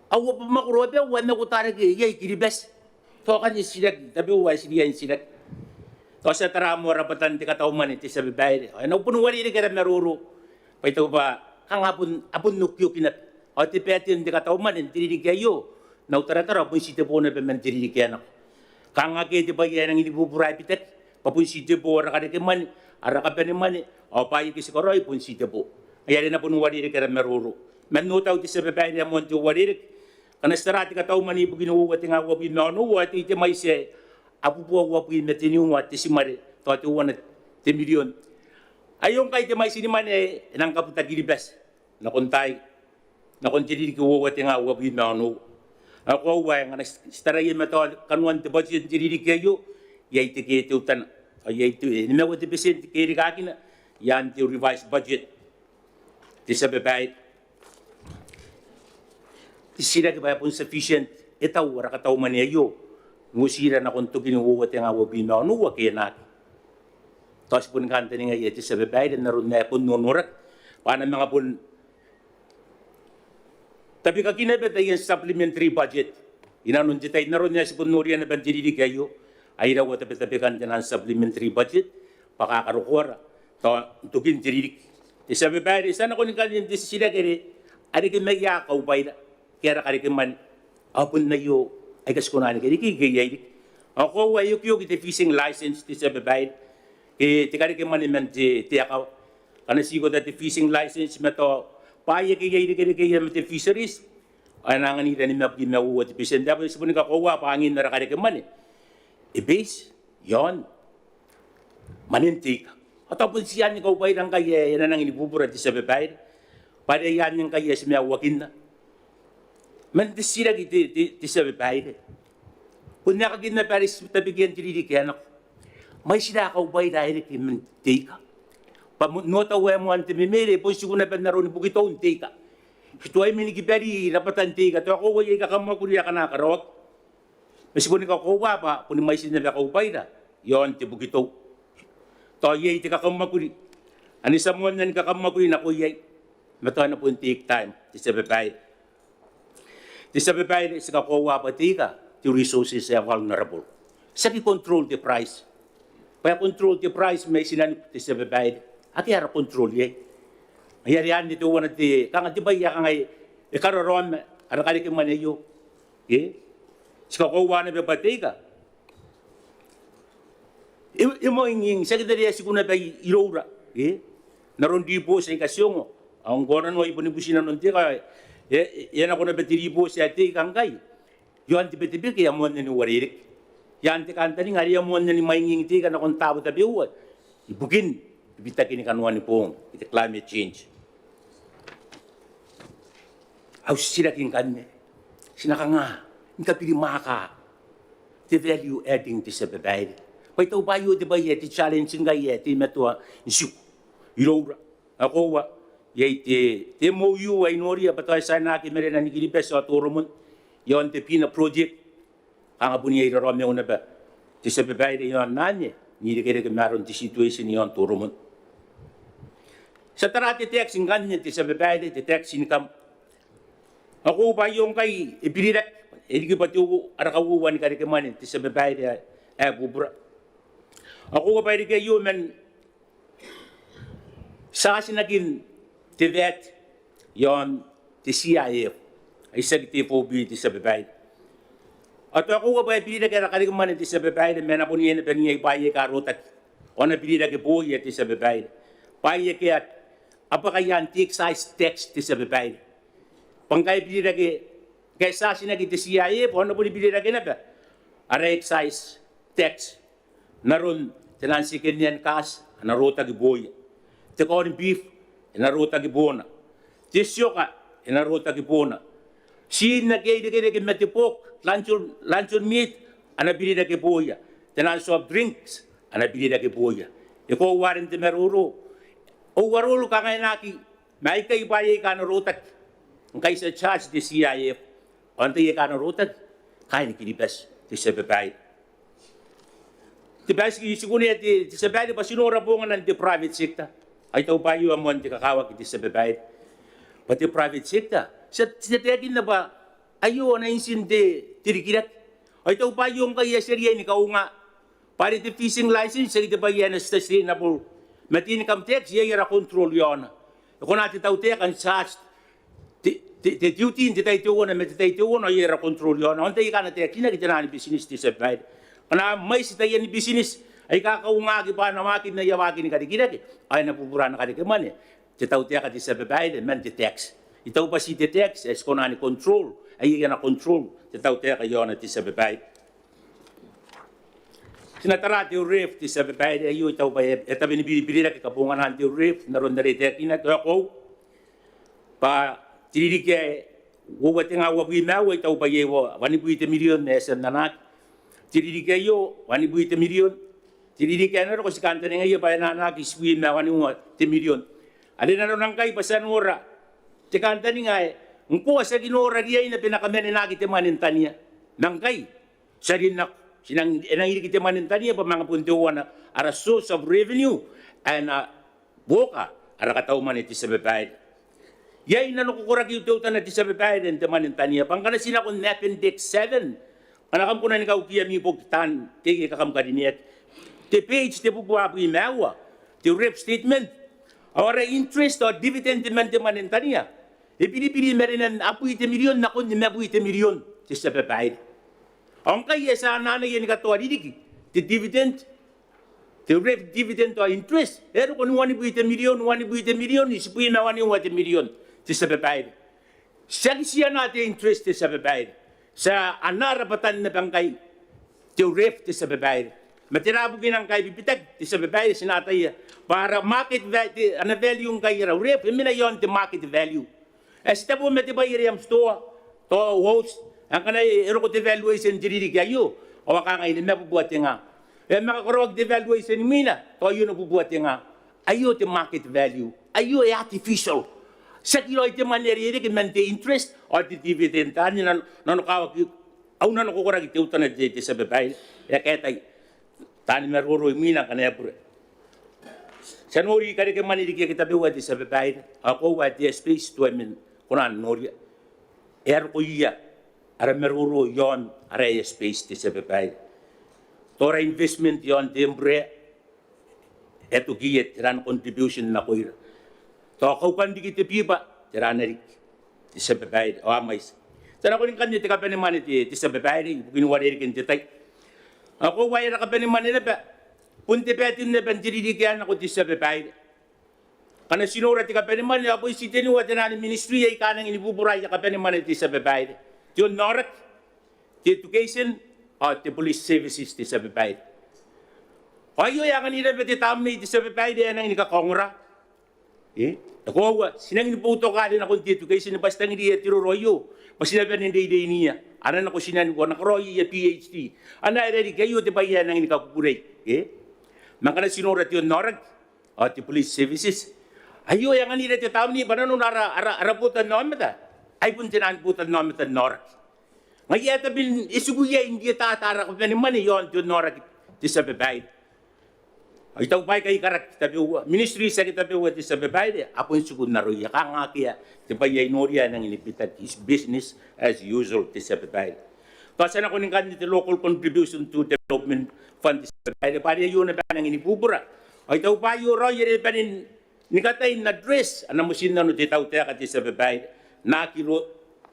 Awa pa makuro pe wan na kutara ke yai kiribes. To kan sidak tapi wa sidian sidak. To sa tara mo rapatan ti kataw man ti sa bibay. Ay no puno wali ni kera meruro. Pa ito ba kang apun nukyo kinat. O ti petin ti kataw man ti di kayo. Na utara-tara pun si te po na pe men ti di kaya na. Kang ake ti ba yan ang inibuburay pitet. Papun si te po ara ka man ara ka pe man. O pa iki si koroy pun si te po. Ayan na puno wali ni kera meruro. Men no taw ti sa bibay ni amon ti wali. Karena setelah tiga tahun mani begini uwa tengah uwa bina no uwa ti mai se apu uwa uwa bina meteni uwa ti simare to ti uwa ti million ayong kay ti mai sini mane nang kaputa giribes na kontay na kontiri ki uwa tengah uwa bina no ako uwa nga setelah ye meto kanuan ti budget diri kayo yai ti ke ti utan yai ti ni me ti percent ke ri kakina yan ti revised budget ti sabay sila kaya pun sufficient itaw wala kataw man niyo ngusira na kung tugin uwat yung awa bina no wa kaya na tapos pun kanta nga iti sa bebay na naroon na pun nunurat paano mga pun tapi kakinabit ay yung supplementary budget inanun ditay naroon niya si pun nuriyan na bandiri kayo ay raw tapi kanta ng supplementary budget pakakarukuara tugin diririk sa bebay sana kung kanya sila kaya ari kimaya kaubay na kaya kari man apun na yo ay kas kunani kaya kigayay ako wa yuk iti fishing license ti sa babayad ti kari man man ti akaw kana sigo dati fishing license meto paya kigay kaya ti fisheries ay nangan ni ni map ginawa ti fishing dapat sabon ka kowa pangin na kari man base yon manintik atapon siya ni kaubay lang kaya yan nang inibubura ti sa babayad para yan yung kaya siya wakin na man di sila ti sa babae. Kung nakagin na paris tabigyan diri kaya nak may sila ka ubay dahil kay mantika. Nota wa mo ante mimere po siguro na naroon bukito untika. Ito ay minigibari napatan tika to ako way ka kamakuriya ka nakarot. Mas kung ka kuwa pa kung may sila ka ubay na yon ti bukito. To yey ti ka kamakuri. Ani sa mo nan ka kamakuri na ko yey. Mato na po take time ti sa babae. Di sa babae sa kakuha pati ka, the resources are vulnerable. Sa control the price. Kaya control the price, may sinanip di sa babae. Aki ara control ye. Ayarihan dito wana di, kang di ba iya kang ay, ikaroron, ara kalik yung manayo. Sa kakuha na pati ka. Imo inging, sa kitariya siguna ba ilora. Naroon di po sa ikasyong, ang goran mo iponibusin na nun di ka, yan ako na betiribo sa ati kangkay. Yan ti betibir kaya mo na ni waririk. Yan ti kanta ni ngari mo na ni mainging ti kan akong tao tabi uwat. Ibugin, ibitakin ni kanuan ni pong, iti climate change. Aw sila king kanne. Sinaka nga, hindi ka pilimaka. Ti value adding ti sa babae. Paitaw bayo di ba ti challenge nga ti metua isip. Ilora. Ako wa. Yay ti MOU ay nori apatay sa naki mere na nigilipes sa turumon yon ti pina project ang abuni ay rome una ba ti sa bebay yon nanye ni kaya ke maron ti situation yon turumon sa tarati tax inganya ti sa bebay ti tax income ako ba yung kay ibiridak edi ba ti arakawuan ka ke man ti sa bebay bubra ako ba ri kay human sa sinagin ti vet yon ti CIA ay sagtipobi ti sa babae. At ako ba pinida kaya kaya man ti sa babae na po niya na niya ipaye karotat o na pinida kaya po ti sa babae. Paye kaya apakayan ti excise tax ti sa babae. Pangkaya pinida kaya sa sinagi ti CIA po na po ni pinida kaya na ba? Ara excise tax naroon tinansikin niyan kas narota giboy. Ti corned beef inaruta gibona. Tisyo ka, inaruta gibona. Si nagay matipok, luncheon meat, anabili na giboya. Tanan soft drinks, anabili na giboya. Iko warin ti meruro. O warulo ka ngayon naki, may kay bayay ka narutat. Ang kaysa charge di CIF, o antay ka narutat, kaya ni kinibas, di sa babae. Diba, siguro niya, di sa babae, pa sinura po nga ng private sector. Ay tao ba yung amon di kakawag iti sa babae. Pati private sector. Sa tiyagin na ba, ayo na insinde tirikirat. Ay tau pa yung kaya seriya ni kaunga. Pare the fishing license sa ita ba yan sustainable. Matin income tax yara control yon. Kung natin tau te kan sa te duty te tai tuon na te tai tuon ay yara control yon. Onta ikana te kina kita na ni business ti sa pay. Kana may sa tayan ni business ay kakaunga ki pa na makin na yawaki ni kadikira ay napupura na kadikaman eh. Te tau te ka ti sa pay man te tax. Itaw pa si te tax es kona ni control ay yana control te tau te ka yon ti sa pay. Sinatara ti ref ti sa pay ayo itaw pa eta binibili na kapungan han ti ref naron na rete kina ko pa tiririke wo tinga wo bi na wo itaw pa yewo wani buite million nesa nanak tiririke yo wani buite million tiririke na ko si kanta nga yo pa na nanak iswi na wani mo ti million ali na nang kay pasan ora ti kanta ni nga ngko sa ginora diay na pinakamen na nakite manin tanya nang kay sa din na sinang enang ikite manin tanya pa mga puntuan na ara source of revenue and boka ara kataw man iti sa babayad. Yay na nakukurag yung tuta na iti sa babayad and manin tanya pangkana sila kung appendix 7 kanakam ko na ikaw kiya mi pogtan kaya kakam kadiniet the page te pupuapo imawa the rep statement our interest or dividend demand manin tanya ipinipili merinan apu ite milyon na kun mapu ite milyon iti sa babayad. Ang kaya sa nanay yan katuwa didiki, the dividend, the rep dividend to interest. Pero kung 1.1 million, isipuin na 1.1 million sa babayad. Siya natin interest sa babayad. Sa anarapatan na bangkay, the rep sa babayad. Matirabugin ang kay bibitag sa babayad, sinatay para market value, ang value yung kay rep, yung yon the market value. As tabo matibay yung store, to host, ang kanay eroko devaluation diri kayo o ka ngayon na bubuhat nga e makakorog devaluation mina to yun bubuhat nga ayo the market value ayo artificial sa kilo ite maneri rin man the interest or the dividend ani na kawak au na ko korag ite utan de sa babay ya ketay tani meruro mina kanay pure sa nori kare ke maneri kita buhat sa babay ako wa the space to min kunan nori ko iya ara meruro yon ara space ti sa babayad. Tora investment yon timbre eto giyet tiran contribution na koira. To kau kan dikit pipa tiran rik ti sa babayad o amais. Sana ko rin kanya ti kapen man ti sa babayad ginuwari rin ti tay. Ako wai ra kapen man na ba punti petin na bandiri kyan ako ti sa babayad. Kana sinura ti kapen man apo isiteni wa tinan ministry ay kanang inibuburay ti kapen man ti sa babayad. Yung NORAC, the education, or the police services, the sabibayad. Ayo yang kanina pati tamay, the sabibayad, yan ang inikakongra. Ako, sinang iniputo ka rin ako the education, basta hindi tiruroyo. Masinabi hindi niya. Anan ako sinan ko, nakaroyo yung PhD. Ano ay kayo, di ba yan ang inikakukuray? Mangkana sinurat yung NORAC, or the police services. Ayo yang kanina pati tamay, bananong araputan naman ta. Ay pun tinanputan namin ito Norak. Ngayon ito bin isubuya hindi tatara ko naman yon to Norak ti sa babayad. Ay ito pa kay karak tabi ministry sa kitabi wa ti sa babayad apon sugod na roya ka nga kaya ti pa yay norya nang inipitan is business as usual ti sa babayad. Kasi na ko ning kanito local contribution to development fund ti sa babayad para yun na ba nang inipubura. Ay ito pa yung roya pa nin nikatay na dress anong musin na no ti tawte ka ti sa babayad. Nakiro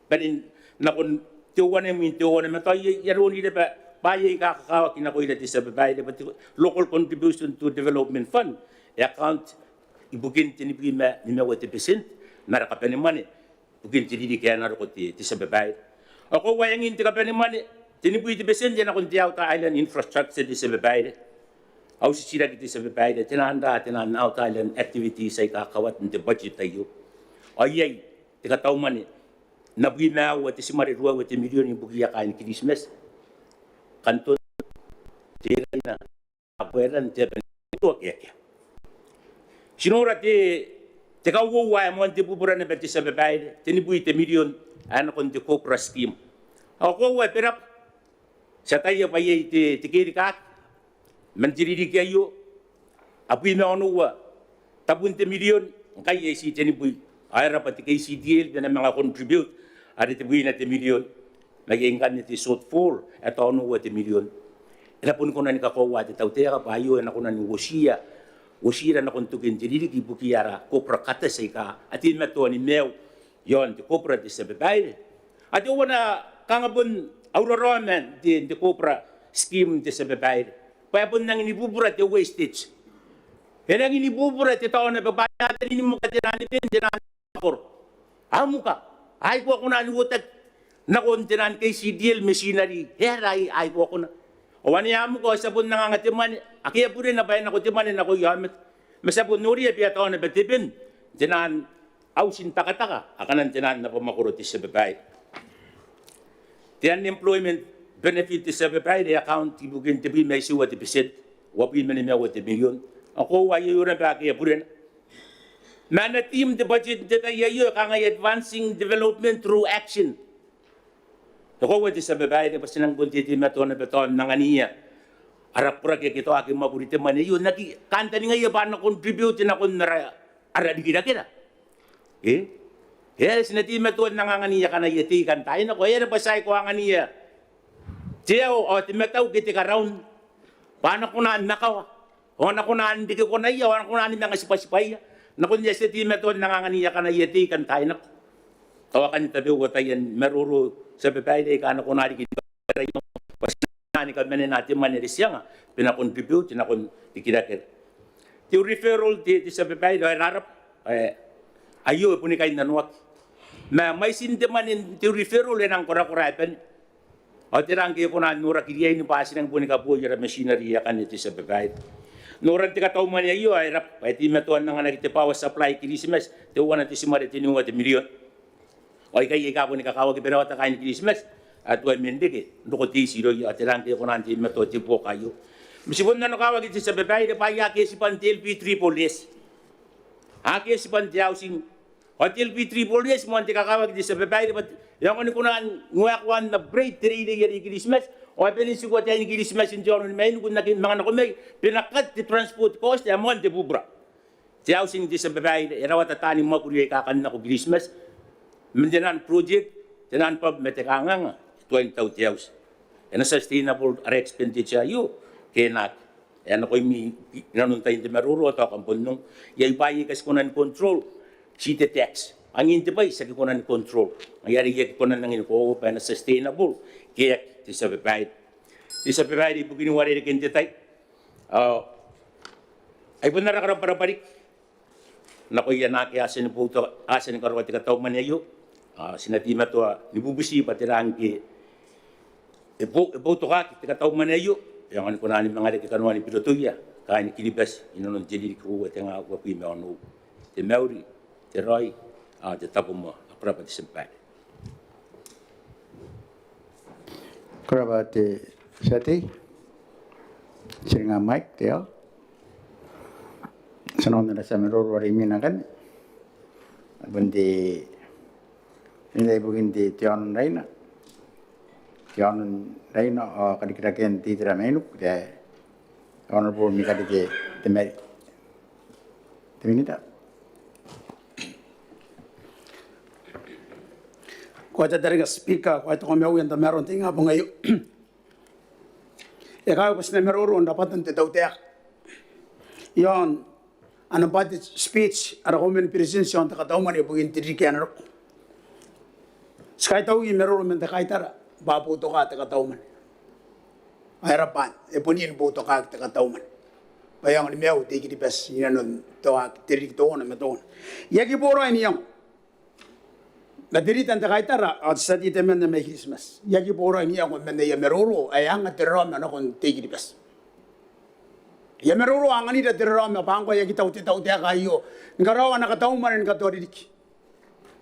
panin nakon tuwan na to yaro ni ba bayay kakakawa kinakoy dati sa babayad but local contribution to development fund account ibugin tinibigin ma ni 20% naraka pa ni money bugin tinidi kaya narako ti sa babayad ako wayang hindi ka pa ni money tinibigin 20% yan akong Outer Island infrastructure ti sa babayad au si sila kiti sa babayad tinanda Outer Island activities ay kakawat ng budget tayo ayay kataw man nabina wa ti simarirwa wa ti milyon yung bugiya kain Christmas kanton tira na apueran ti ito kaya sinura ti kawo wa mo ti bubura na beti sa babayad tinibuy ti milyon ano kon ti kokra scheme ako wa perap sa tayo pa yay ti kirikat mandiri kayo apuy na ano wa tabun ti milyon kaya si tinibuy ay rapat kay CDL na mga contribute at itibuhin natin milyon maging kan ti shortfall at ano wa ti milyon ina pun ko na ni kakowa ti tautera pa ayo na ko na ni wosira na kun tukin ti dili ki bukiara kopra kata sai ka ati meto ni meu yon ti kopra ti sebe baile ati wana kangabun auroromen ti kopra scheme ti sebe baile pa pun nang inibubura ti wastage enang inibubura ti taon na babayatan ni mo katirani din dinan por amuka ay ko na ni wotak na kontinan kay CDL machinery heray ay ko na o wani amu ko sabon nangangatiman akiya pure na bayan ako timan na ko yamit masabon nuri biya taon na betibin dinan ausin takataka akanan dinan na pamakuroti sa babae tiyan employment benefit sa babae the account ibugin tibi may siwa ti percent wapin man may wati milyon ako wayo rin ba akiya pure mana team the budget data yayo kang advancing development through action ako wati sa babae na pasinang bunti ti meton na beton nanganiya arap pura kaya kito aking maburite man yun naki kanta ni ngayon ba na contribute na kun nara ara di kira yes na ti meton nanganiya ka na yati kan tayo na ko yan pasay ko ang aniya tiyaw o ti metaw kiti ka round paano ko na nakawa o na ko na hindi ko na iya o na ko na mga sipasipaya na kun yes ti meton nanganiya ka na yati kan tayo na tawakan tabi ko tayo meruro sa babae ay kano ko na rin ni kami natin manirisya nga pinakontribute na kung ikinakir. Ti referral ti sa babae ay rarap ayo po ni kayo nanuak. May sindiman ti referral ay nang kura-kurapan. O tirang kayo ko na nura kiriya ni pasin ang po ni kapo yung machinery kan iti sa babae. Nuran ti kataw man iyo ay rap ay ti matuan nga nagitipawas supply kilisimes ti uwan ti simari tinuwa ti milyon. O ikay ikapo ni kakawag ipinawata kayo ni Christmas at huwag mindig nukot ti siro at ilang kayo kung nanti matoti po kayo. Masipon na nakawag iti sa babae na payaki si Pantilpi Tripolis. Haki si Pantiausing o Tilpi Tripolis mo ang kakawag iti sa babae na yung ano ko na nguwakwan na break tiri ni Christmas o pinin si ko tayo ni Christmas in John Main kung mga nakumay pinakat ti transport cost ya mo ang tibubra. Tiausing iti sa babae na irawat at tanim mo kung yung kakan na ko Christmas Menjenan project, jenan pub metekangang 20,000. And sustainable expenditure you kenak. Yan ako yung nanuntay di maruro at akong punong. Yung bayi kasi ko na control, city tax. Ang hindi ba, isa ko na control. Ang yari ko na nang inuko pa na sustainable. Kaya, di sa babae. Di sa babae, di po ginuwari na kintitay. Ay po narakarang para balik. Naku yan na kaya asin po ito, asin ng karwati kataw man yayo. Sinatima to, nibubusi pati lang ki. Ipo to ka, kataw man yayo. Yang ano ko na ni mga kanuan ni pilotuya. Kaya ni kilibas, inunon jili ko at nga ako may ano. Ti Mauri, ti Roy, ti tapo mo, aprapa ti Sempay. Kurabati Sati, Siringa Mike, Teo. Sanon na sa meror warimin kan. Bundi ini bugin di Tianon Reina. Tianon Reina o kadikiraken ti Tramenuk de honorable mikadike temeri. Teminita. Kuata dari ka speaker, kuata ko meron da meron tinga po ngayon. Ikaw pas na meron dapat nang titaw-tiyak. Yon, ano ba speech, ara ko men presence yon takataw man ibugin tiri kaya naro. Skay taw yung meron men takay tara, baputo ka takataw man. Ay rapan, punin buto ka takataw man. Bayang ni mew, tiki di pes, yun to tiri to na meton. Yagi poro ay niyang. Nadiritan takay tara, at sa tita men na may Christmas. Yagi poro ay niyang, men na yameruro, ay ang atiram na kung tiki di pes. Yameruro ang anita atiram na pangko yagi taw tiya kayo. Ngarawa nakataw man ang katorik.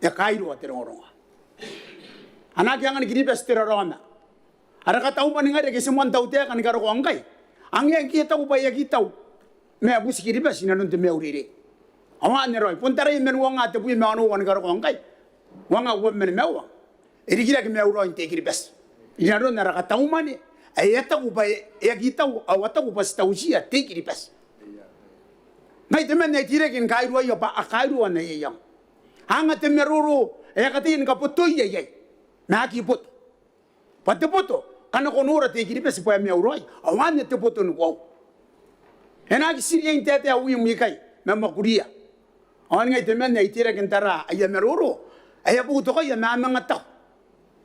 Ya kairo atirong anak yang gini pes tirarona. Ada kata upan ngare kasi semua tahu tiak kan karo ko angkai. Ang yang kita upaya kita. Me abus kiri pes inanun te me urire. Awa ne roy pun tarai men wanga te pu me anu wan karo ko angkai. Wanga wo men mewa. Iri kira ke me uro inte kiri pes. Inanun nara kata umane. Ayata upaya ya kita awata upas tausia te kiri pes. Nai temen ne tire kin kairu ayo pa akairu wan ne yang. Hanga te meruru ya katin kaputoy ye. Nakipot. Patupoto, Kanakonora take it best by me, right? I want the Tupoto and go. And I see in Tata Wimikai, Mamakuria. On it, the men I take and Tara, I am a Roro. I have put away a Mamata.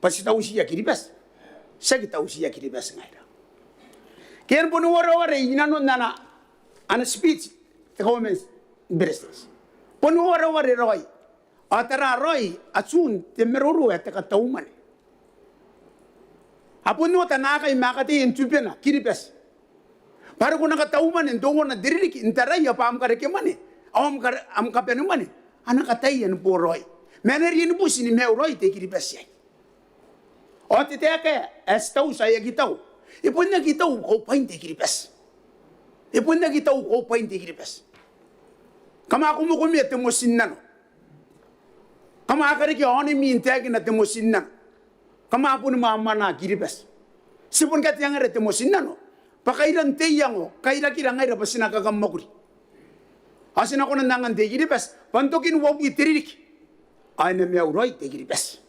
Pasitausia Kiribes. Sagitausia Kiribes. Can Ponuara in Nana and a speech, the woman's business. Ponuara Roy. Atara Roy, Atsun, the Meruru at the Katauman. Upon what an aka in Makati in Tupena, Kiribes. Paragonaka Tauman and don't want a Dirik in Taraya Pamkareke money. Am Kapenumani, Anakatai and poor Roy. Mannery in Bush in Melroy take Kiribes. Or the take as Tausa Yagitau. If when the Gitau go point the Kiribes. If when the Gitau go point the Kiribes. Kamakumukumi at the Mosinano. Kamakariki only mean tagging at the Mosinano. Kamapun mana Kiribes. Sipun kat yang at the Mosinano. Pakailan te yango, kaira kirangay rapasinaka kamokuri. Asin ako nandangan te Kiribes, pantokin wabu itirik. Ay na miyaw roy te Kiribes.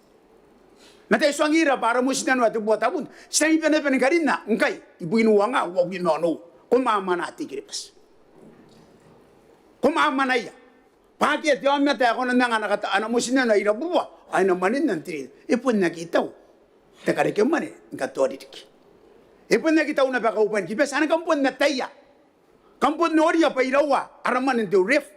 Matay suangira para Mosinano at Maungatabu. Siyang ipanepan ka rin na, ngkay, ibuinuwa nga, wabu inono. Kumama na te Kiribes. Kumama na iya. Bakit yung mata ako nandangan nakataan mo Mosinano ay irabuwa. Ay namanin ng tiri. Ipon nakitaw. Takarike mani, ngkatodirik. Ipon nakitaw na pakaupan Kiribes. Ano kampon na taya? Kampon Noria pa irawa, araman ng ref.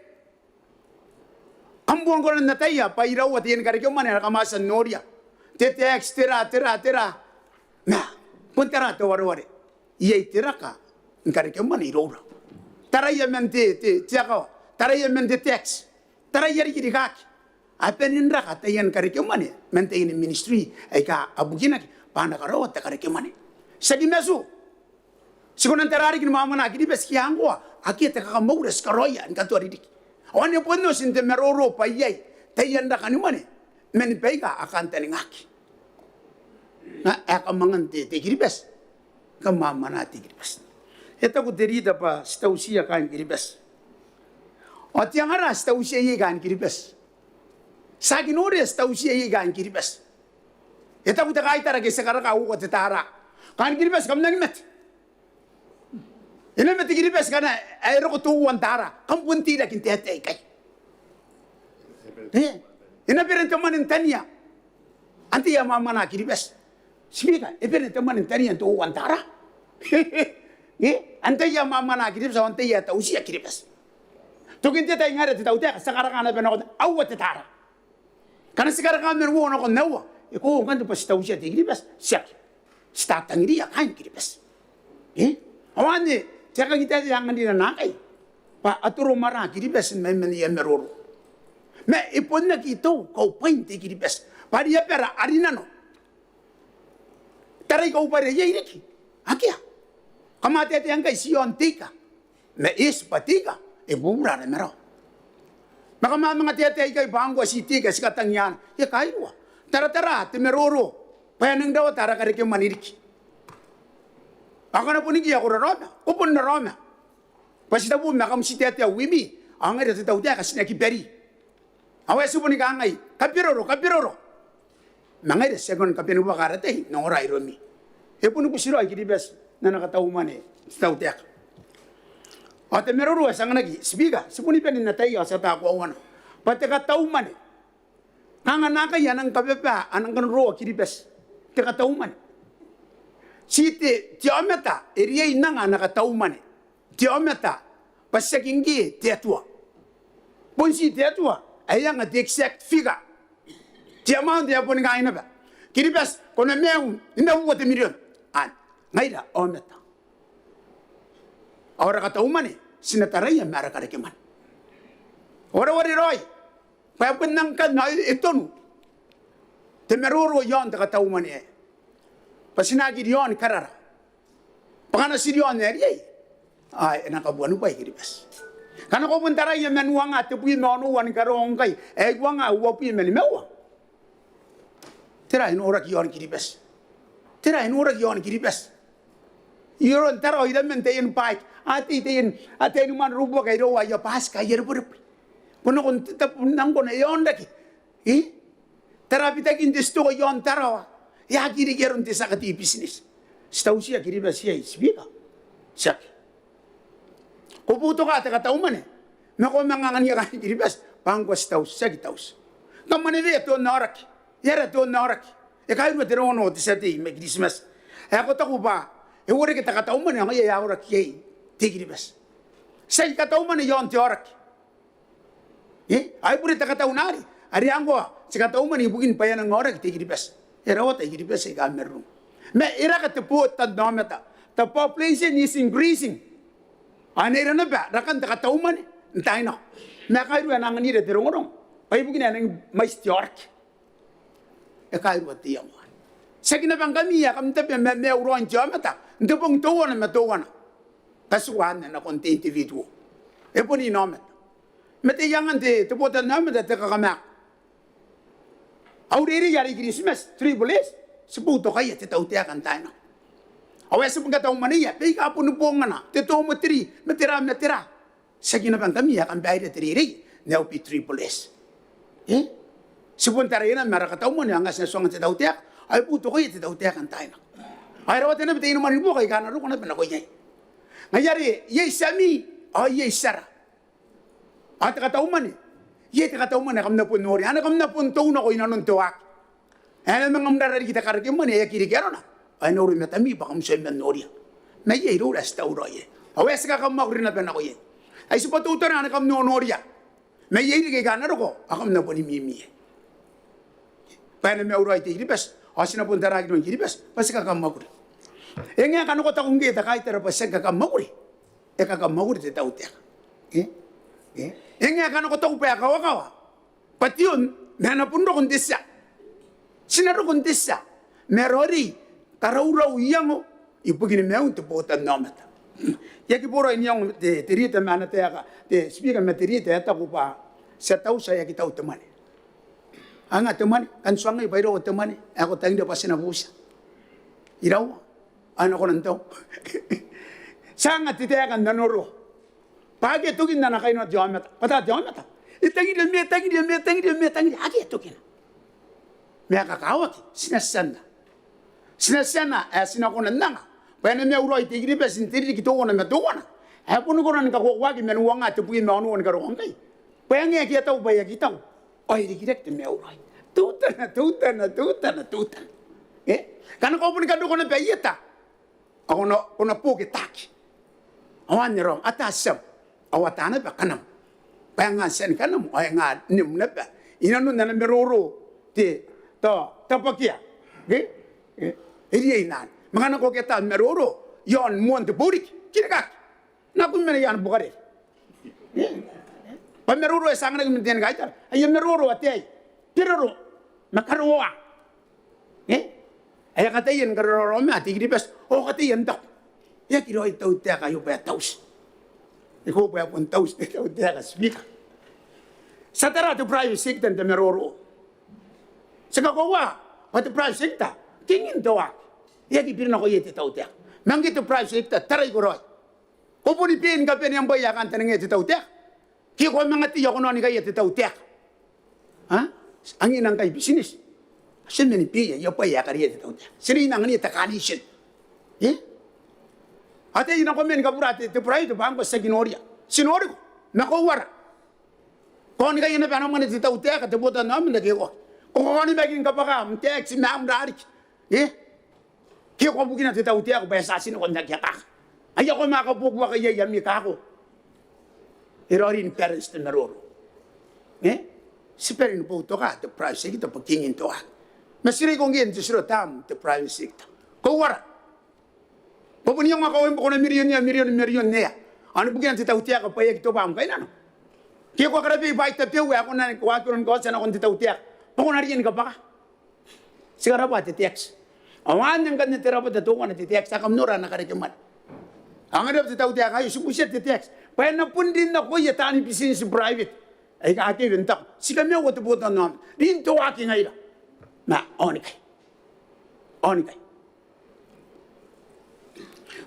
Kampon ko na taya, pa irawa, tiyan karike mani, nakamasan Noria. Tetex, tira. Na, puntara to warware. Iyay tira ka, karike mani iraura. Taraya mente, tiyakaw. Taraya mente text. Taraya rikirikaki. Apenin raka tayan karike mani. Mente in ministry, ay ka abuginaki. Panakarawat ta karike mani. Sagi mesu. Sikunan terari kin mama na Kiribes kiangwa. Aki ta kakamures karoya in katuaridik. Oni ponno sinte meroro payay. Tayan raka ni mani. Meni pega akan teningaki. Na akamangan te Kiribes. Kamama na te Kiribes. Ito ko derida pa stausia kan Kiribes. O tiang ara stausia ye kan Kiribes. Saginore stausia ye kan Kiribes. Ito ko takay tara kesa karaka ko tetara. Kan Kiribes kam nangmet. Ina met Kiribes kana ayro ko tuwan tara. Kam punti da kinte ate kay. Ina peren teman tania. Anti ya mama na Kiribes. Sibika, peren teman tania tuwan tara. Ante ya mama na Kiribes ante ya tausia Kiribes. Tukin teta ingare teta utek sekarang ana beno awat tetara. Karena sekarang kami wono kon nawa. Iko kan pas tausia Kiribes siap. Start tangiri ya kan Kiribes. Awani caka kita jangan dina nakai. Pa aturo mara Kiribes men ya meroro. Me ipon na kito kau pointe Kiribes. Pa dia pera arinano. Tarai kau pare ye iriki. Akia. Kamate ate yang kai sion tika. Me is patika. Bubura na mero. Maka mga tiyatay kay bangwa si tika sikatang yan. Ya kairwa. Tara te meroro. Payanang daw tara karike maniriki. Ako na punigi ako raroma. Kupon na roma. Pasita po nakam si tiyatay wibi. Ang nga rata tawtaya kasi nakiperi. Away supuni ka ngay. Kapiroro. Mga ito second kapinuwa karatay. Nang oray romi. Puno po siro ay Kiribes na nakatauman tawtaya ka. At meroro sang nagi sibiga sipuni penin na tayo sa tako awan. Pati katauman. Kanga naka yan ang kapepa anang kanro Kiribes. Te katauman. Site tiometa eriya inanga nakatauman. Tiometa pasakingi tetua. Ponsi tetua ayang at exact figure. Tiamount ya pon ngaina ba. Kiribes kono meung ina wote million. An ngaida ometa. Ora katauman sinataraya mara karekeman. Ora roy. Payapun nang kan na iton. Temeroro yon ta katauman Pasinagi yon karara. Pangana si yon ay nakabuan pa Kiribes. Kana ko puntara ya menuang at puy nono wan karong kay wang wapi melimewa. Tira in ora yon Kiribes. Tira in ora yon Kiribes. Iron taro ida mentayin pike. Ati man rubo kay do ya pas kay yerbo. Kuno kun tap nang ko na yon daki. Tara pitak indisto ko yon taro. Ya kiri geron te sakati business. Stausia kiri basia speaker. Sak. Ko puto ka ta umane. Na ko mangangan ya kiri bas bangko staus sagitaus. Kamane ve to narak. Yara to narak. E kai ru te rono te sati me Christmas. E ko ta kuba. E wore ke ta umane ngai ya ora ki te kiri bas. Sai kata umane yon te orak. Ai pure ta kata unari. Ari anggo sekata umane bugin payana ngorak te kiri bas. Era what te kiri bas e gameru. Me era ka te po ta dometa. The population is increasing. Anera na ba rakan ta kata umane. Ntai no. Na kai ru nang ni re te rongorong. Pai bugin nang mais te orak. E kai ru te yamo. Sekina bangami ya kam te me uron jamata. Ndepong towana me towana. Kasuan na konti individuo. E poni nomet. Mete yangan te pota nomet te kakamak. Auriri yari Christmas tribules. Seputo kaya te tau te akan tayo. Awes pun kata umania. Pei ka pun pongana. Te to metri metera. Sakina bang kami akan bayar teriri. Nau pi tribules. Sepuntara ina mara kata umania angas na songan te tau te ak. Ay puto kaya te tau te akan tayo. Ay rawat na bete ino manibo kay kana ro kana pena ko nyai. Ngayari, ye sami, ye sara. At kata umane, ye te kata umane kam na pun nori, ana kam na pun tau na ko inanon tuak. Ana mga mdarari kita karake umane ya kiri kero na. Ay nori metami pa kam semben nori. Na ye ro resta uro ye. Awes ka kam makuri na pena ko ye. Ay supato utar ana kam no nori ya. Na ye ke kana ro ko, akam na pun mimi ye. Pa na me uro ay te iribas, asina pun daragi no iribas, pas ka kam makuri. Enga kanu ko takung kita kai tera paseng kakam maguri. E kakam maguri te tau te. Enga kanu ko takung pa kawa. Pation na pundo kon desa. Sinaro kon desa. Merori karaura uyango ipugini meu te pota nomata. Yaki poro inyong te rita mana te aka te speaker me te rita ta ko pa sa tau sa yaki tau temane. Anga temane kan suangai bairo temane ako tangde pasina busa. Iraw ano ko nanto. Sanga tite akan nanoro. Pagi tukin na kayo na jamata. Pata jamata. Itangi dia agi tukin. Me kakawat sinasana. Sinasana sinakona nanga. Pwene me uro ite giri besin tiri ki to na me to na. Ha pun ko nan ka ko wagi men wanga te puin me onu on ka ro ngai. Pwenge ki ta ubaya ki ta. Oi direct me uro. Tutana. Kana ko pun ka do ko na bayeta. Ako na po kitaki. Awan ni rom atasam. Awatana ba kanam. Payangan sen kanam ay nga nim na ba. Inano na meroro ti to tapakia. Iri inan. Mga nako kita meroro yon mon te burik. Kinaga. Na kun mena yan bukare. Pa meroro ay sangna kun den gaitar. Ay meroro atay. Piroro makaruwa. Ay katayin karoro me ati gripes o katayin tak ya kiro ito te kayo pa taus iko pa pun taus te tau te speak sa tara to private sector te meroro sa ko wa what private sector kingin to wa ya ki pirna ko yete tau te mangi to private sector taray ko roy ko puni pin ka pen yang baya kan tanenge te tau te ki ko mangati yo ko no ni ka yete tau te ha angin ang kay business Sini piye yo pa ya kariye te tau. Sini nang ni takalishin. Ate ina ko men kapura te purai to bangko saginoria. Sinori ko na ko wara. Ko ni ka ina pa naman te tau te ka te bota na men ke ko. Ko ni bagin kapaka mtek si mam dari. Ki ko bugina te tau te ko ba sa sino ko na kya ka. Ay ko makabugo ka ya mi ka ko. Irorin parents te naroro. Si perin po to ka te price kita pagkingin to. Masiri kong yan, sisiro tam, the private sector. Kawara. Papun yung makawin po ko na milyon niya. Ano po ganyan titaw-tiyak, kapayag ito ba ang kailan? Kaya ko karabi, bait na piyaw, ako na kuwakiron ko, sana akong titaw-tiyak. Pako na riyan ka pa ka. Sigara pa, titiyaks. Awan yung ganyan tira pa, tatuwa na titiyaks, akam nura na karikiman. Ang harap titaw-tiyak, ayo, subusya titiyaks. Paya na pun din ako, yatani business private. Ay kakaki rin tako. Si kami ako tuputan namin. Rin to aking ngayon. Na, onikay.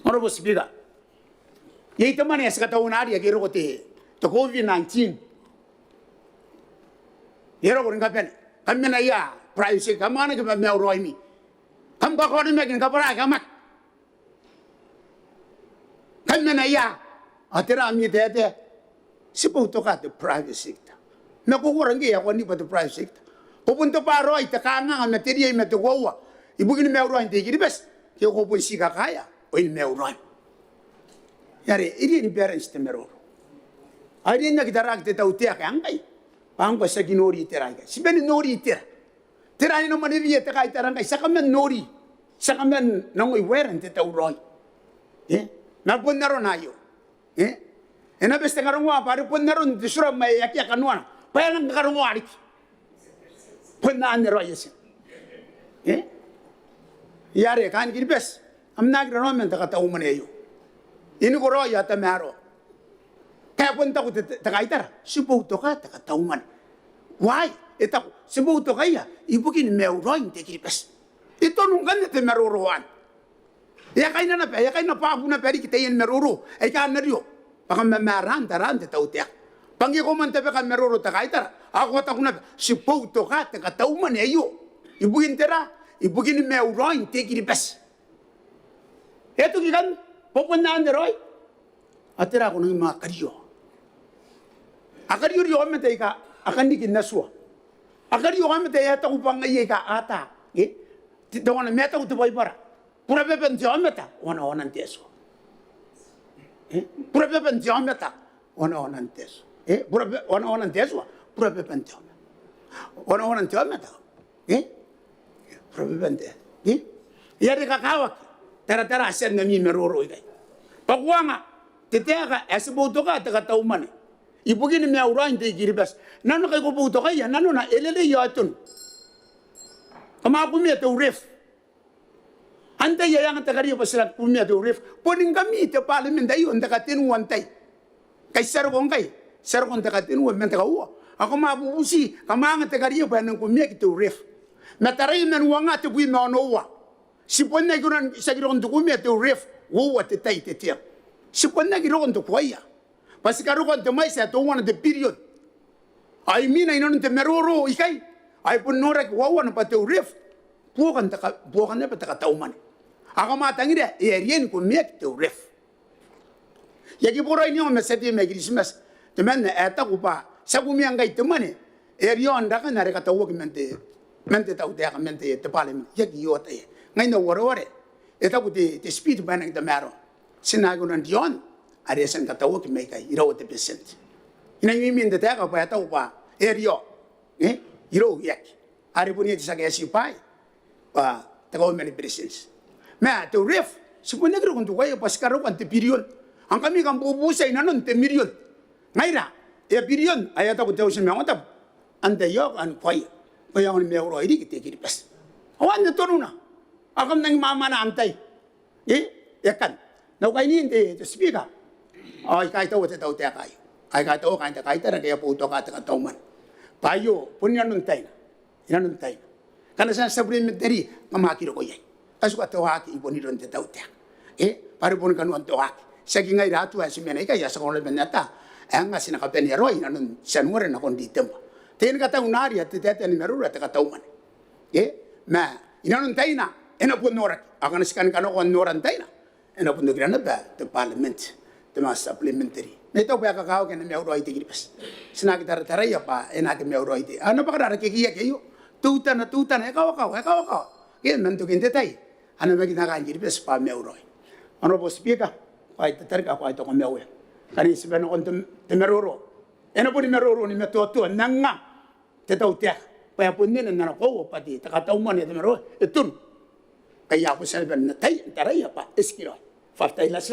Honorable Speaker, yay teman ya sekataunari ya kiro kote to COVID-19. Yero ko ngapen. Kami na ya privacy kamana ke me uroi mi. Hamba ko ni megin kapara kamak. Kamena ya. Atira mi tete. Sipo to ka the private sector. Nakukurang ya ko ni pa the private sector. Pupunta pa ro ay takanga ang materiya ay matugawa. Ibugin me ro hindi gidi bes. Kaya ko po siga kaya. O in me ro. Yari iri ni parents te mero. Ari na kitarag te tautia ka angay. Pangko sa ginori tira ka. Si ben nori tira. Tira ni no maniya te kay tarang kay sa kamen nori. Sa kamen nangoy weren te tauroy. Nagpun na ron ayo. Ena beste karungwa pare pun na ron disura may yakya kanwana. Paya nang karungwa rik. Pun na ane roy yesi. Yare kan gidi bes. Am nagra no men ta kata umane ayo. Ini ko roy ata maro. Kaya punta ko takaitar. Sibuto ka takatauman. Why? Ita sibuto kaya ibukin meuroy te gidi bes. Ito nung ganda te meruruan. Ya kay na pa na peri kita yen meruru. Ay ka na rio. Baka mamaran taran te tautia. Pangi ko man tabe kan meruru takaitar. Ako ta kuna sibuto ka takatauman ayo. Ibukin tera, ibukin meuroy te gidi bes. Ito gigan popunan de roy. Atira ko ng mga karyo. Akaryo rio kami tayo ka, akan di kinaswa. Akaryo kami tayo ata ko pang ngayon ka ata. Tito ko na meta ko tibay para. Pura pepen tiyo meta, wana-wanan teso. Pura pepen tiyo meta, wana-wanan teso. Wana-wanan teso, pura pepen tiyo meta. Wana-wanan tiyo meta. Pura pepen tiyo. Yari kakawak, tara-tara asen na mi meruro ikay. Pakuwa nga, titia ka, esibuto ka, takatauman. Ibugin ni miyawurain tayo giribas. Nano kay kubuto kaya, nano na, elele yatun. Kamakumya tayo ref. Antay yang tagariyo pa sila kumya tayo ref. Puning kami, tayo palimin tayo, ang takatinuan tayo. Kay sarukong kay, sarukong takatinuan, men takauwa. Ako mabubusi, kamanga tagariyo pa ng kumya tayo ref. Mataray na nuwa nga tayo buwi maonowa. Sipon na gano'n, isa gano'n kumya tayo ref. Wuwa tayo tayo. Sipon na gano'n kwaya. Pasikarukan tamay sa tuwan na period. Ay mina inon te meroro ikay. Ay punorek wawan pa te ref. Bukan na pa takatauman. Ako matangida erien ko mek te ref. Yagi pura inyo meseti megrismas. Temen eta ko pa sa kumiyang kay temane. Erion da kan areka tawag mente tau de mente te palem. Yagi yota e. Ngay na warore. Eta ko te speed banang de mero. Sinago nan dion. Aresan katawag may kay iraw te percent. Inangimin de teka pa ata pa erio. Iraw yak. Ari po niya sa kaya sipay. Pa tagaw many percent. Ma to ref. Sipo negro kung tuway pas karo kan te period. Ang kami kan bubusay na nun te million. Ngaira. E period ay ata ko tayo sa mga tab. Ante yok an kway. Kaya ang may uro hindi kita kiripas. Awan na tono na. Akam nang mama na antay. Yakan. Now kay ni te speaker. Ay kahit ako sa tao tayo kayo. Ay kahit ako kahit na kaya po ito katakatauman. Payo, punyan nun tayo na. Inan nun tayo na. Kana sa supplementary, mamakiro ko yan. Kaso ka tawaki, ipo nito ng tao tayo. Pari po kanuan tawaki. Sa kingay rato, si Menay kaya sa kong laban nata. Ang nga sinakapen ni Roy, nanon sanuwaran akong dito mo. Tayo na kataong nari at titete ni Merura at katauman. Ma, inan nun tayo na. Enapun norak. Ako na sikan kanoon noran tayo na. Enapun nagran na ba? The parliament. Tema supplementary. Nito pa kakao kaya na may uro ay tigripas. Sinagi taray pa, enake may uro ay tigripas. Ano pa kada nakikiya kayo? Tutan, ekaw. Kaya mantukin tetay. Ano ba kinakain tigripas pa may uro ay. Ano po speaker? Kahit tatarga ako ito kong may uwi. Kanina sabihin ako temeruro. Ano po ni meruro ni metuatuan nang nga. Tetaw tiyak. Kaya po nina nanakaw pati takatauman ni temeruro. Itun. Kaya po sabihin na taray pa. Eskiro. Faftay las.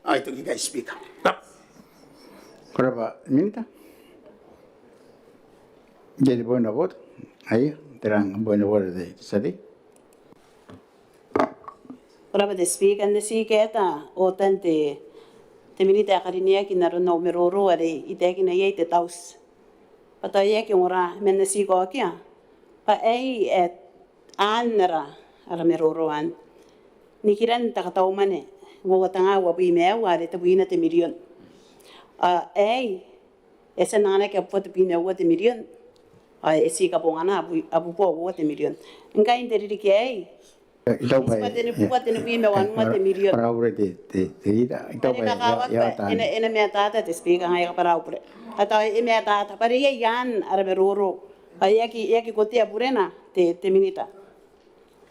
Ay, ito kaya speaker. Kurapa minta. Jadi buena voz. Ahí, terang buena voz de sadi. Kurapa de speaker na si keta otan te minita karinia kinaro no meroro are ite kinaya te taus. Pataya ki ora men si ko kia. Pa ai et anra ara meroroan. Nikiran takataw mane. Wawatanga wabimea wale tabuina te million. Esa nana ke apu te pina wa te million. Esi ka pongana abu po wa te million. Enga interi ke Ito pa Ispa din po din po mewan mo te milyon. para ure te ita ito Ani pa kakawat ya pa tan ina me tata te speak ang ay para upre. Ata ime tata pare yan arberuro. Ay yaki kotia burena te minita.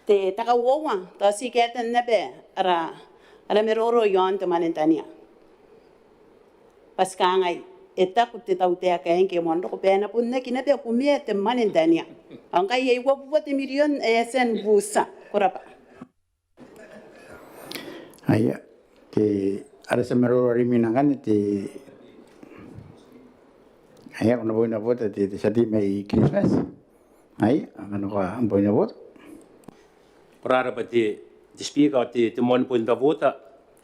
Te takawawa ta si keten nebe ara meroro yon te manentania. Paskangay eta kutte tautea kain ke mondo ko pena punne kinabe kumie te manentania. Ang kay iwa buat milyon esen busa kurapa. aya te ada semero riminangan te aya ono boina bota te sati mai Christmas ai ano ka boina bota Para pa ti speaker ti mon punta vota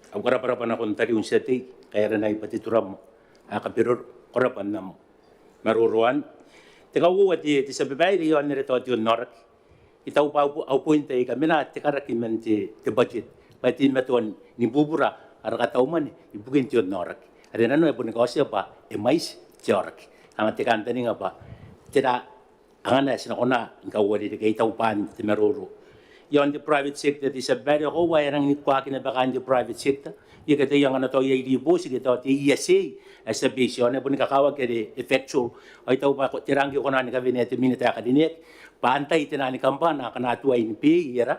ang para pa na kon tari un seti kaya na ipati turam akapiror korapan nam maruruan teka uwa ti sabibay ri yon nire to ti norak itaw pa au punta i kamina ti karakimen ti budget pa ti meton ni bubura ara kataw man ibugin ti norak ari nano e bun negosyo pa e mais ti orak ang ti kantani nga pa tira angana sinakona ngawali ti kay tawpan ti maruru yon the private sector is a very ho way rang ni kwa kina bakan the private sector ye kata yang ana to ye di bo sige to ti ESA as a vision bun ka kawa ke effectual ay taw ba ko tirang ko na ni kabinete minita ka dinet pantay tinani kampana kana tu ay ni yera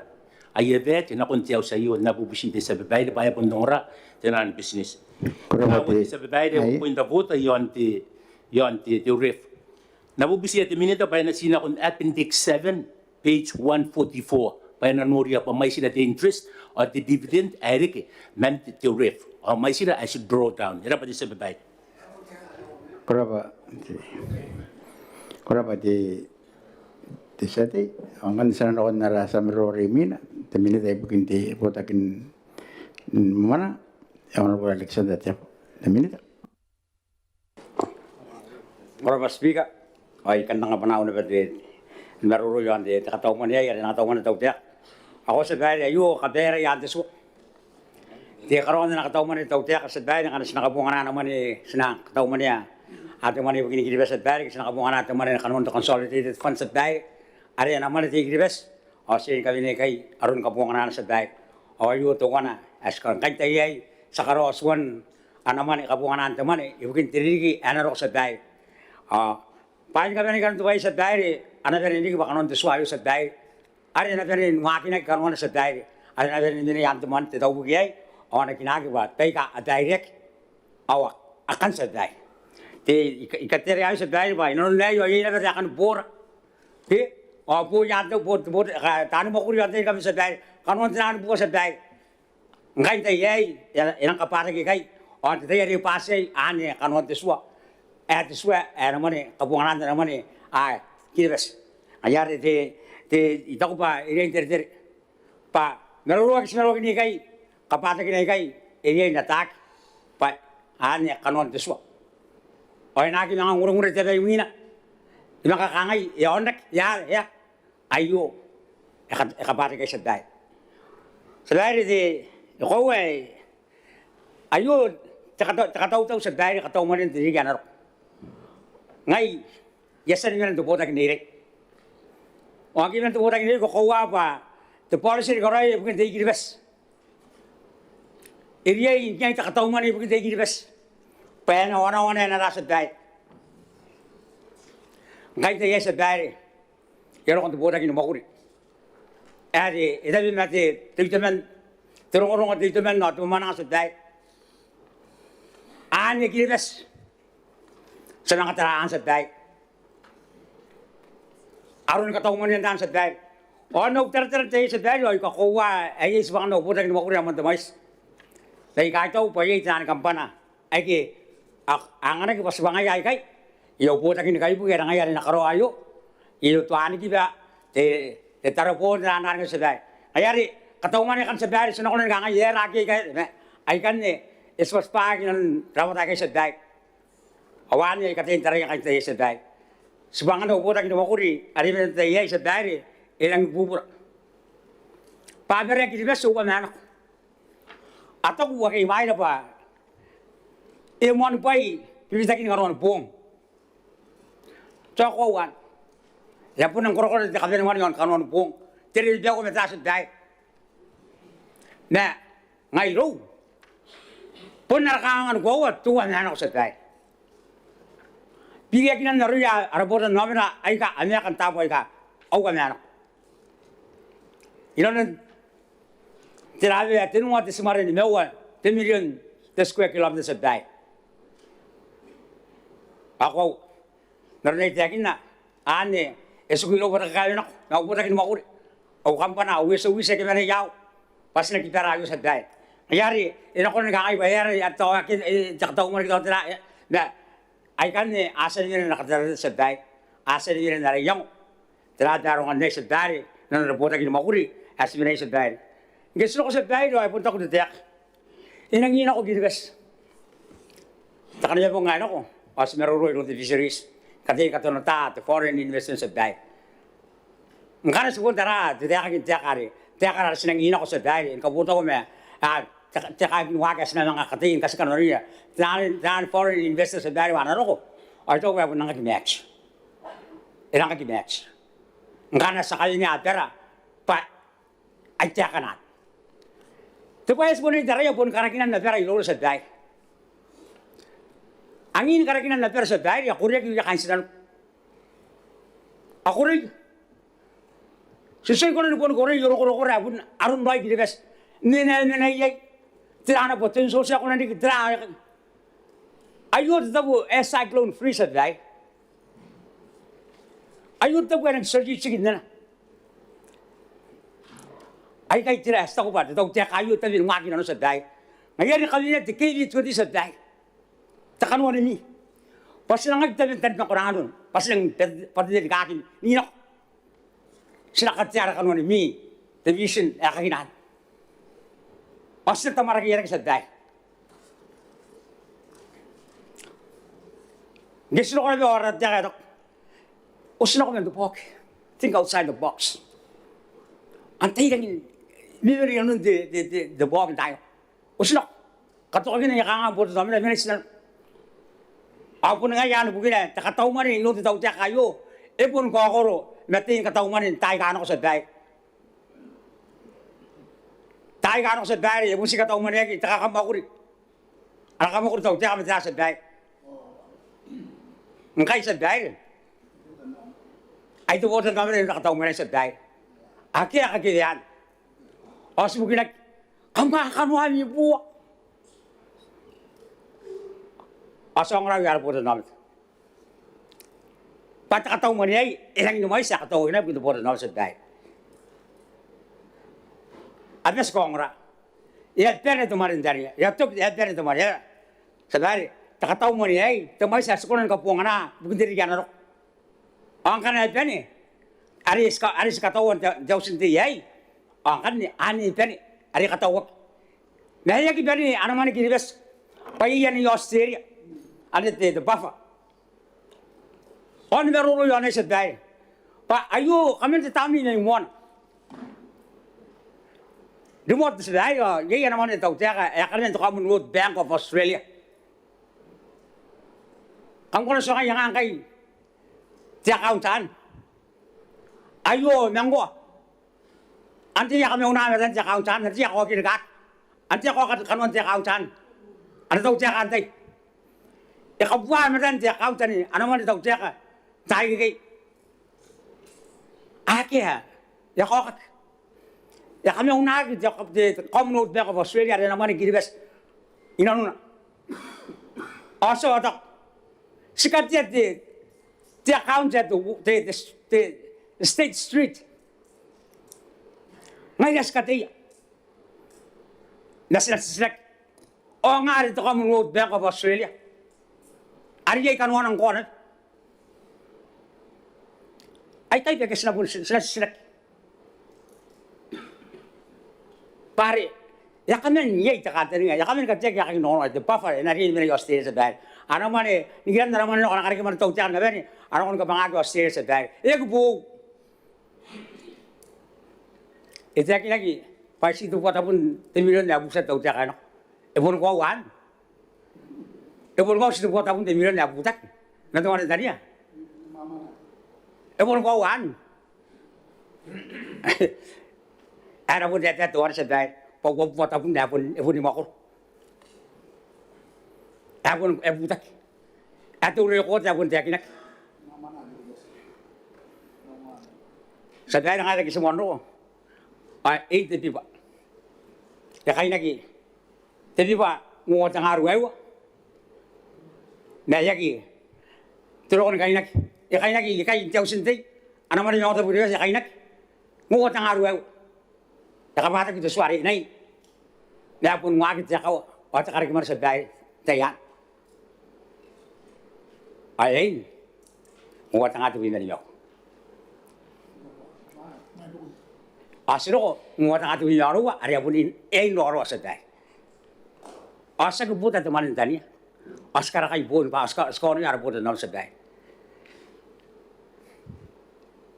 ay evet na kun tiyaw sa iyo na bubusin sa babay na baya bundongra tinan business Kurapati sa babay de point of vote yon ti ref na bubusin ti minita pa na sina kun appendix 7 page 144 Paya Noria pa may sila the interest or the dividend ay meant to ref. O may sila I should draw down. Yan pa di sa babay. kurapa te sati ang kan sana ko narasa mero rimina te minita ibukin te botakin mana yang ko election dati te minita Para speaker ay kandang panahon na pati naruruyan de kataw man ya nataw man taw tiyak ako sa gaya ayo kadera yan deso di karon na kataw man taw tiyak sa gaya na nakabunga na naman ni sinang kataw man ya ate man yung kinigilibes sa gaya kasi nakabunga na naman kanon to consolidated fund sa gaya ari naman ti gilibes o sin kami ni kay aron kabunga na sa gaya o ayo to wana as kan kay tay sa karos wan anaman kabunga na naman ibukin tirigi anaro sa gaya paling kami ni kan tuway sa gaya ana dari ini bakanon tu suayu sedai, ada na dari ngakin nak kanon sedai, ada na dari ini yang teman tidak bukai, orang kina kibat, tapi ka direct awak akan sedai. Ti ikateri ayu sedai ba, ino nai yo ini dari akan bor, ti, apu yang tu bor tanu makuri yang tu kami sedai, kanon tanu bor sedai, ngai tu yai, yang kapar lagi kai, orang tu yai pasai, ane kanon tu suah, namanya kabungan namanya, Kibes. Ayar te itaw pa ire pa naruruwag sinarog ni kay kapata kinay kay ire natak pa anya kanon deswa. Oy naki nang ngurung-ngurung te tayo mina. Nakakangay yonek ya ayo kapata kay saday. Saday te ko ay ayo takataw saday kataw mo rin diri ganaro. Ngay Yasan nga nang tuputak nire. O ang kinang tuputak nire ko kawa pa. The policy ko rin bukan tayo gilibes. Iriya yung takataw man bukan tayo gilibes. Paya na wana na nasa dahil. Ngayon tayo sa dahil. Kaya kung tuputak inumakuri. Edi, itabi natin, tiyutaman, turong-urong at tiyutaman na tumanang sa dahil. Ani gilibes. Sa nangataraan sa dahil. Aron kataw mo niyan sa dahil. O nagtartar tayo sa dahil, ay kakuha, ay is baka napuputak ni makuri naman tamais. Dahil kahit ito, pwede itahan kampana. Ay ki, ang anak ipas bangay ay kay, iyo putak ni kayo po, kaya ngayon nakaro ayo. Iyo tuhan ni kiba, te taro po na nanan sa dahil. Ayari, kataw mo niyan sa dahil, sino ko na ngangay, raki kay, ay kan ispas pa ng ramata kay sa dahil. Awan niya, katayin taray kay tayo sa dahil. Sebangan na uputak ni makuri, ari na tayo sa dahil, ilang bubura. Pagare kiti beso ko na ato ko kay mai na pa. Mon pai, pibita kini ngaron pong. Chokowan. Ya pun ang korokor de kaben man yon kanon pong. Tiri dia ko meta sa dai. Na ngai ro. Pun narakangan ko tuan na ako sa tay. Bigyan kinan na ruya arabotan namin na ay ka anya kan tapo ay ka. Au ka na. Ilan tirabe at tinunga tismarin ni mewa 10 million square kilometers sa tay. Ako narinay tiyakin na ane esukilo para kayo na ako para kin makuri. Au kampana uwis-uwis ka man yaw. Pas nakitara yo sa tay. Ayari, ina ko nagkakaibayari at tawakin, takataw mo nagkataw na ay kan asa nila nakatara sa day, asa nila na riyang, tinatarong na sa day, na nareporta kinamakuri, as minay sa day. Gusto ko sa day, ay punta ko na tiyak. Inangina ko ginigas. Taka niya po nga ano ko, as meron ng fisheries, kati katunata, foreign investment sa day. Ang kanas ko tara, tiyak ari, tiyak ari sinangina ko sa day, kaputa ko may, tsaka wagas na mga katingin kasi kanoriya. Dahil foreign investors sa dari wana ko. Or ito ko nang match. Ilang match. Nga na sa kanya niya pera pa ay tsaka na. Ito pa yes po ni Dario po karakinan na pera ilo sa dari. Ang ini karakinan na pera sa dari ako rin yung kain sila. Ako rin. Susoy ko na po ko rin yung ko rin aron ba gigas. Nina Tirana po, tinso siya ko na hindi tirana. Ayun tabo, cyclone free sa day. Ayun tabo, nag-surgery sigid na. Ay kay tiras, tako ba? Ito, tiyak ayun tabi ng makina sa day. Ngayon kami na, tikili ko di sa day. Takanwa na ni. Pas lang nagtabi-tabi na kurang nun. Pas lang pati ka akin. Ninok. Sinakatiyara kanwa ni mi. Division, kakinaan. Pasti tamaragiyara sa day. Gusto ko na ba orat niya kayo? Usin ako ng dupok. Think outside the box. Antay lang yun. Bibiri yun the box tayo. Usin ako. Katukagin na yakanga po ito namin. Minutes na. Ako po na nga yan. Takataw man rin. Inuti tayo tiyak kayo. Ipon ko ako ro. Mating kataw man rin. Tayo ka ano ko sa day. Tayo ka ano ko sa day, yung musika taong maniyagi, takakamakuri. Anak kamakuri taong, tiyak kami sa day. Ang kayo sa day. Ay tuwotan kami rin nakataong maniyagi sa day. Aki yan. O sumugin kamakanuhan niyo po. Aso ang rawi, po namin. Pati kataong maniyagi, ilang inumay sa kataong na, pinupunan namin sa day. Abis ko ngra. Ya pere tumarin dari. Ya tuk ya pere tumarin. Sadari. Takataw mo niya ay. Tumay sa sukunan ka po nga na. Bukong diri gana ro. Ang kanay pene. Aris katawan daw sinti ay. Ang kanay ani pene. Ari katawak. Nahaya ki pene ano man kinibes. Payiyan ni Australia. Ano the buffer. On meron yo sa day. Pa ayo kami tatami na yung one. Dumot sa dayo, gaya naman ito, kaya ka rin ito Commonwealth Bank of Australia. Ang kuna sa kanya nga kay, tiyak kauntaan. Ayo, manggo. Anti niya kami unahan natin tiyak kauntaan, nanti ako kinagat. Anti ako kanuan tiyak kauntaan. Ano ito tiyak antay? Ikabuhan mo rin tiyak kauntaan, ano man ito tiyak ka? Tayo kay. Aki ha, yakok. Ya kami ang nagit, the Commonwealth Bank of Australia, rin naman nagkilibes. Inano na. Also, sikat yan, the account at the State Street. Ngayon, sikat yan. Nasinak. O nga rin the Commonwealth Bank of Australia. Ariyay kanuhan ang konan. Ay tayo, kasi sinasinak. Pare, ya kami niya itakatan nga. Ya kami nagkatiyak ya kami noon. The buffer, narin mo na yung Australia sa dahil. Ano man nigilan na naman ako nakarikin man itong tiyak na ba ano kung kapangagawa Australia sa dahil. Ito po. Itiyak lagi. Pasi itu po tapon 10 million na buset itong tiyak ano. Ipon ko awan. Ipon ko situ po tapon 10 million na butak. Natuwa na taniya. Ipon ko awan. Ano po dito tuwar sa dahil. pagwapwa tapon dapon ebuni makor. Apun ebutak. Atu rekod apun tiakinak. Sa dai nga lagi semono. Ai te pipa. Ya kaina ki. Te pipa ngo tangaru ewa. Na yaki. Turun kaina ki. Ya kaina ki kai tau sinte. Ana mari nyota buri ya kaina ki. Ngo tangaru ewa. Ya kamata kita suari nai. Ya pun ngakit ya kau. Wata kari kemar sa dai tayan. Ai ngo tangatu bina niyo. Asiro ngo tangatu bina ro ari apun no ro sa dai. Asa ko buta teman tani. Askara kai bon pa askar ni ara buta nam sa dai.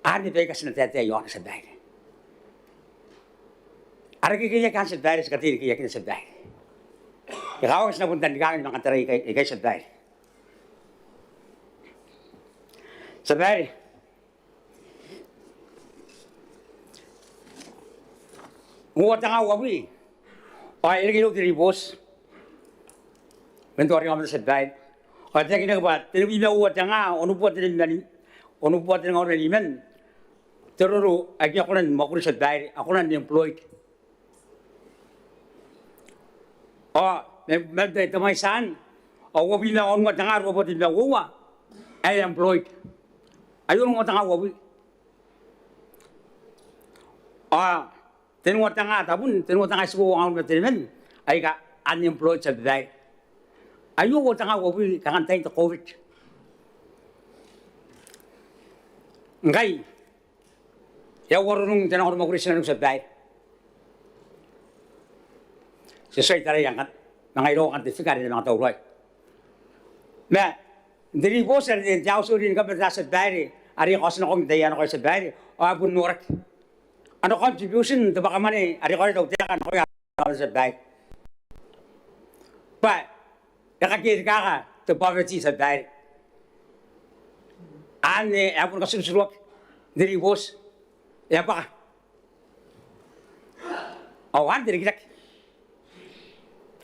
Ani bekas na tete yon sa dai. Ara kaya kan sa dai sa kati kaya kan sa dai. Ikaw sa punta ni kan mga taray kay sa dai. Sa dai. Ngo tanga wabi. Ay ilgi lo diri boss. Mentori kami sa dai. Ay tagi na ba? Tinabi na uwa tanga onu po tin nani. Onu po tin ngor ni men. Teruru ay ako nan makuri sa dai. Ako nan employed. May tamay saan. Wabi na onu tanga ro po tin na uwa. Ay employed. Ayun ngo tanga wabi. Tinwa tanga tapun tinwa tanga suwo ang betulmen ay ka unemployed sa dai. Ayo ko tanga wabi kakantay to COVID. Ngai. Ya warunung tinang ko magkuri sila sa dai. Sisay taray ang nangayro ang tifika rin mga tawag. Na diri po sa din jaw so din ka sa dai. Ari ko sa kong dayan ko sa dai. Abun nurak. Ano contribution to baka man ari ko daw tiyakan ko ya sa dai. Pa nakakita ka to poverty sa dai. Ane apun ka susulok diri boss. Ya pa. Awan diri kita.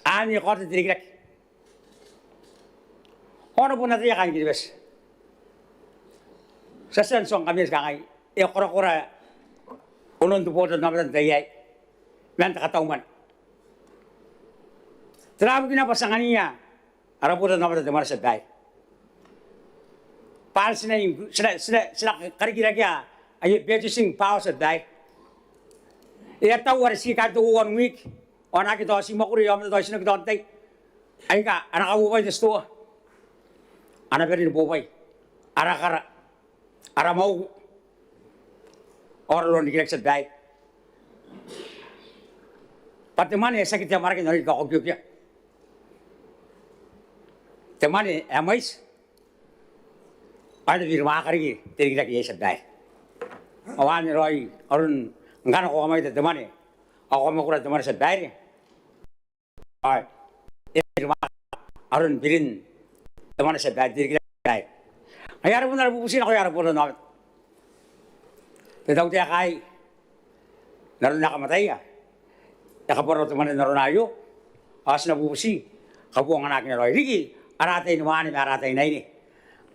Ane ko diri kita. Ono po na tiyakan gitu bes. Sa sensong kami kay e kora unon tu bodo naman dayay. Menta katauman. Trabaho kinapasangan niya. Ara bodo naman damar sa day. Para sila karikira kaya ay purchasing power sa day. Iya tahu ada si kartu 1 week. Anak kita si makuri yam to sino kita tay. Ay ka anak ako bay desto. Anak berin bobay. Ara mau orang di sa dai. Pati mana sakit yang marah kita kau kau temani amais. Ada di rumah kari teri kita kiai sa dai. Awan roi orang ngana kau amai temani. Aku mau kurang temani sa dai. Ay, di rumah orang birin temani sa dai teri kita dai. Ayar pun ada bubusin aku ayar pun ada. Tetaw tiya kay naroon nakamatay ya. Nakaparo teman naroon ayo. As na bubusi. Kabuang anak ni Roy. Riki, aratay naman ni aratay na ini.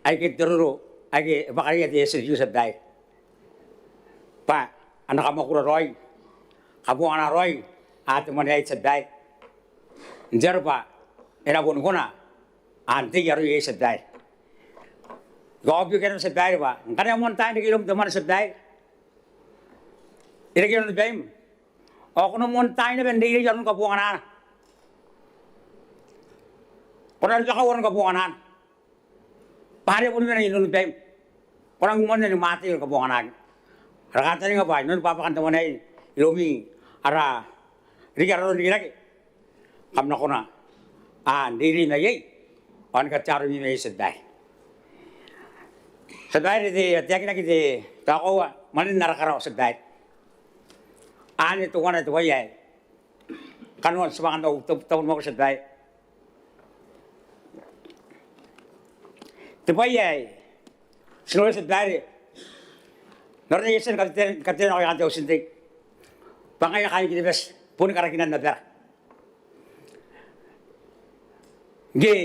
Ay kit tururo. Ay kit bakariya tiya sa Diyos at day. Pa, anak kamakura Roy. Kabuang anak Roy. At teman niya sa day. Njero pa, inabun ko na. Anti yaro yung sa day. Gawabyo ka naman sa day pa. Ang kanyang montahan na kilom teman sa day. Ilagyan ng bem. Ako nung montay na bendili yan ng kabuangan. Kurang lakaw ng kabuangan. Pare po nila yung bem. Kurang gumawa na mati yung kabuangan. Rakata nga ba, nung papakanta mo na yun, ilumi, ara, rigaro nilagi. Kam na ko na, hindi rin na yay. Ang katsaro niyo na yung saday. Saday, tiyakin na kita, tako, manin narakaraw saday. Ani tu wana tu wayai. Kanuan semangat tahun mau sedai. Tu wayai. Sinoy sedai. Norte yesen katen aku yang tahu sendiri. Pangai kain kita bes. pun karakinan na pera. Ge,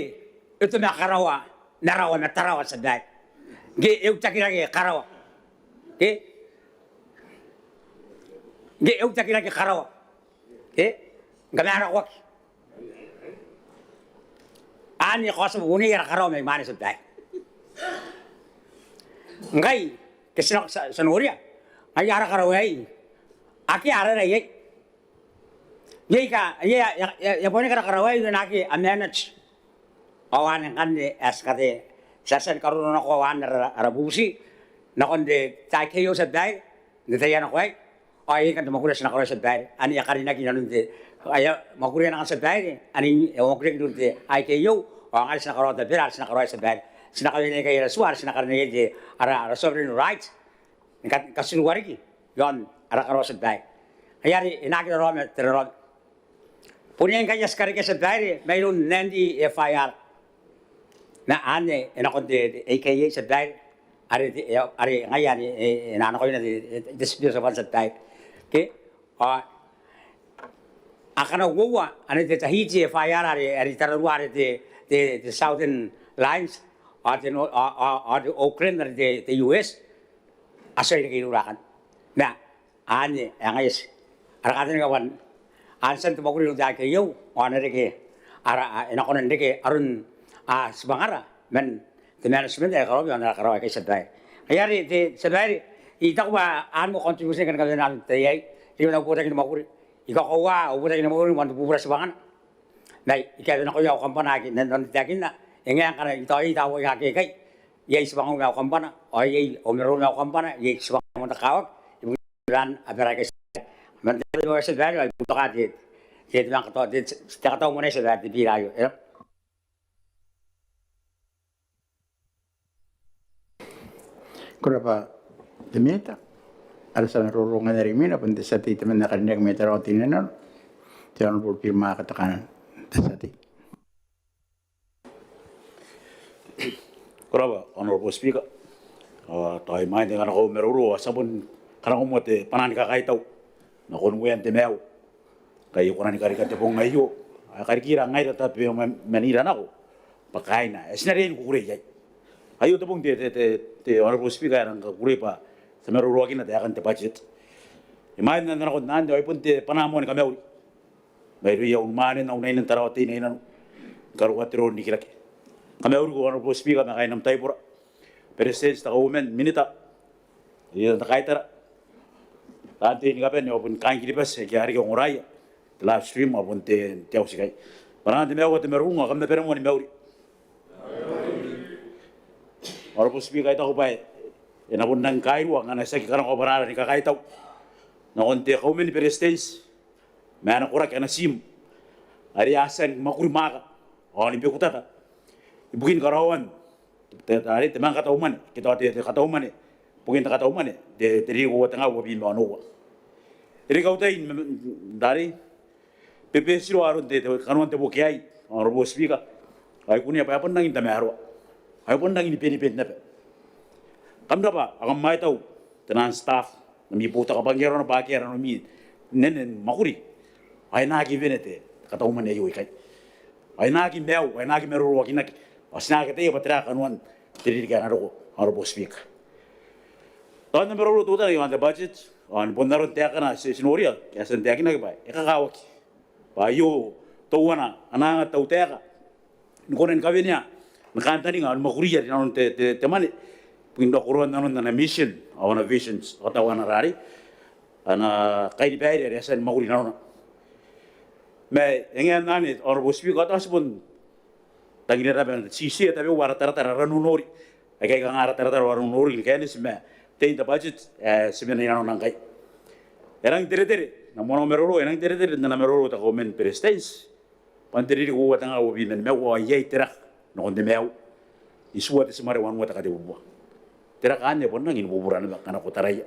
ito na karawa, narawa na tarawa sa dahil. Ge, yung takiragi karawa. Ge, yung takiragi karawa. Ge, gamara ko. Ani ko sa muni karawa may mani sa dahil. Ngay, kasi sa Nuria, ay ara karawa ay. Aki ara na yay. Yay ka, ya poni karawa ay naki amenage. Awan kan de askate sasan karon ako awan arabusi na konde tay kayo sa dai de tayan ako ay kan makura sa nakora sa dai ani yakari na kinanun de ay makura na sa dai ani makura kinun de ay kayo ang alis na karon de pero alis na karon sa dai sinakawin ni kayo suwar sinakarin ni de ara sovereign rights kasinuwari ki yon ara karon sa dai ayari inaki ro me teror punya kaya sekali ke sa dai mayroon nandi FIR na ane ena konde AKA sa dai ari ngayan ina ko yun dispute sa sa dai ke akana gowa ane te tahiji FIR ari tararu ari the southern lines at no at Oakland ari the US asay ni urakan na ane ngayes ara katen kawan ansan to maguri dai kayo onere ke ara ena konen ke arun sebangara men the management ay karo yon karo kay sadai ayari te sadai ita ko ba an mo contribution kan kan nan te ay ino na puta kin makuri ikaw ko wa puta kin makuri man pupura sebangan nai ikaw na ko yaw kampana kin nan takin na engang kan ita wo ya ke kai yai sebangan yaw kampana o yai omero yaw kampana yai sebangan mo takawak ibu dan abara kay man te wo sadai ay puta ka te te nang to te ta mo ne sadai te pirayo Kurapa demeta ada sana rorongan dari mina pun desati teman nak ndak meta roti nena jangan berfirma katakan desati Kuraba honorable speaker tai mai dengan ko meruru sabun kana ko mote panan ka kai tau na kon wen te meu kai ko nani kari ka te pong ayo kari kira ngai ta pe menira na ko pakaina esnare ko kure jai ayo te pong te honorable speaker ang kure pa sa meruru kina te akan te budget imai na ko nan de pun te panamon ka meu mai ru ya umane na unai nan tarawati ni nan karu watro ni kirake kami urut honorable speaker na kainam tayo pura president ta women minita iya ta kaitara tante ni kapen yo pun kain kiri pas ki hari ko ngorai live stream apun te tiau sikai para te mewa te merunga kam na peremo ni meuri honorable speaker ita ko pai ena pun nang kai ruang ana sa ki karang ko barara ni ka kaitau na onte ko men president mana kura kana sim ari asan makuri maka oni be kutata Bukin karawan, tadi teman kata uman, kita ada kata uman ni, bukin kata uman ni, dari gua tengah gua bin mana. Jadi kau tahu dari PPS itu arun te kanuan te bukiai, orang bos speaker, aku ni apa nang ini tamai aku nang ini peni nape. Kamu apa? Agam mai tahu, tenan staff, nami putar kapangeran pakeran nami, nenen makuri, ay nagi venete, kata uman ni ayuikai, ay nagi meu, ay nagi meru wakinak. Asna kita ya patra kanuan diri kan aro bos speak. Tahun number 2 tu tadi yang ada budget, an pondaron tiak kana sinoria, ya sen tiak na ba. Eka kawak. Bayo tuwana ananga tau tiak. Ngonen kawenya. Nakanta ni ngal makuriya nanon te temane. Pindo kuruan nanon na mission, awana visions, atawana rari. Ana kai bayar ya sen makuri nanon. Me engan nani aro bos speak atas pun tangina raben sisi tapi wara tara ranunori kai kang ara tara ranunori kene sime teinta budget sebenarnya nang kai erang tere na mono meroro erang tere na meroro ta komen prestes panteri ko watanga wo bin me wo yei tera no onde meu isuwa te semare wan wata kade bubu tera kanye ponna ngin buburan ba kana ko taraya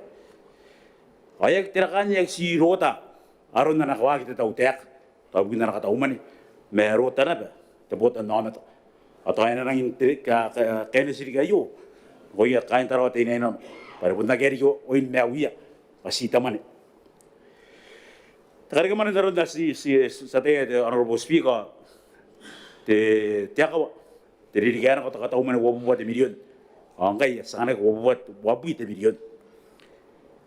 ayak tera kanye si rota aron na nakwa kita tau tek tau gina ka tau mani me rota na ba te bota namet atau yang orang intrik kene siri kayu, goya kain taruh ti neno, pada pun tak kiri yo, oin mewia, pasti tamane. Takarika man naroon na sa te Honorable Speaker, te tiakawa, te ririgyan ako takataw man wabubuat milyon. Ang kay sa kanay wabubuat wabuit milyon.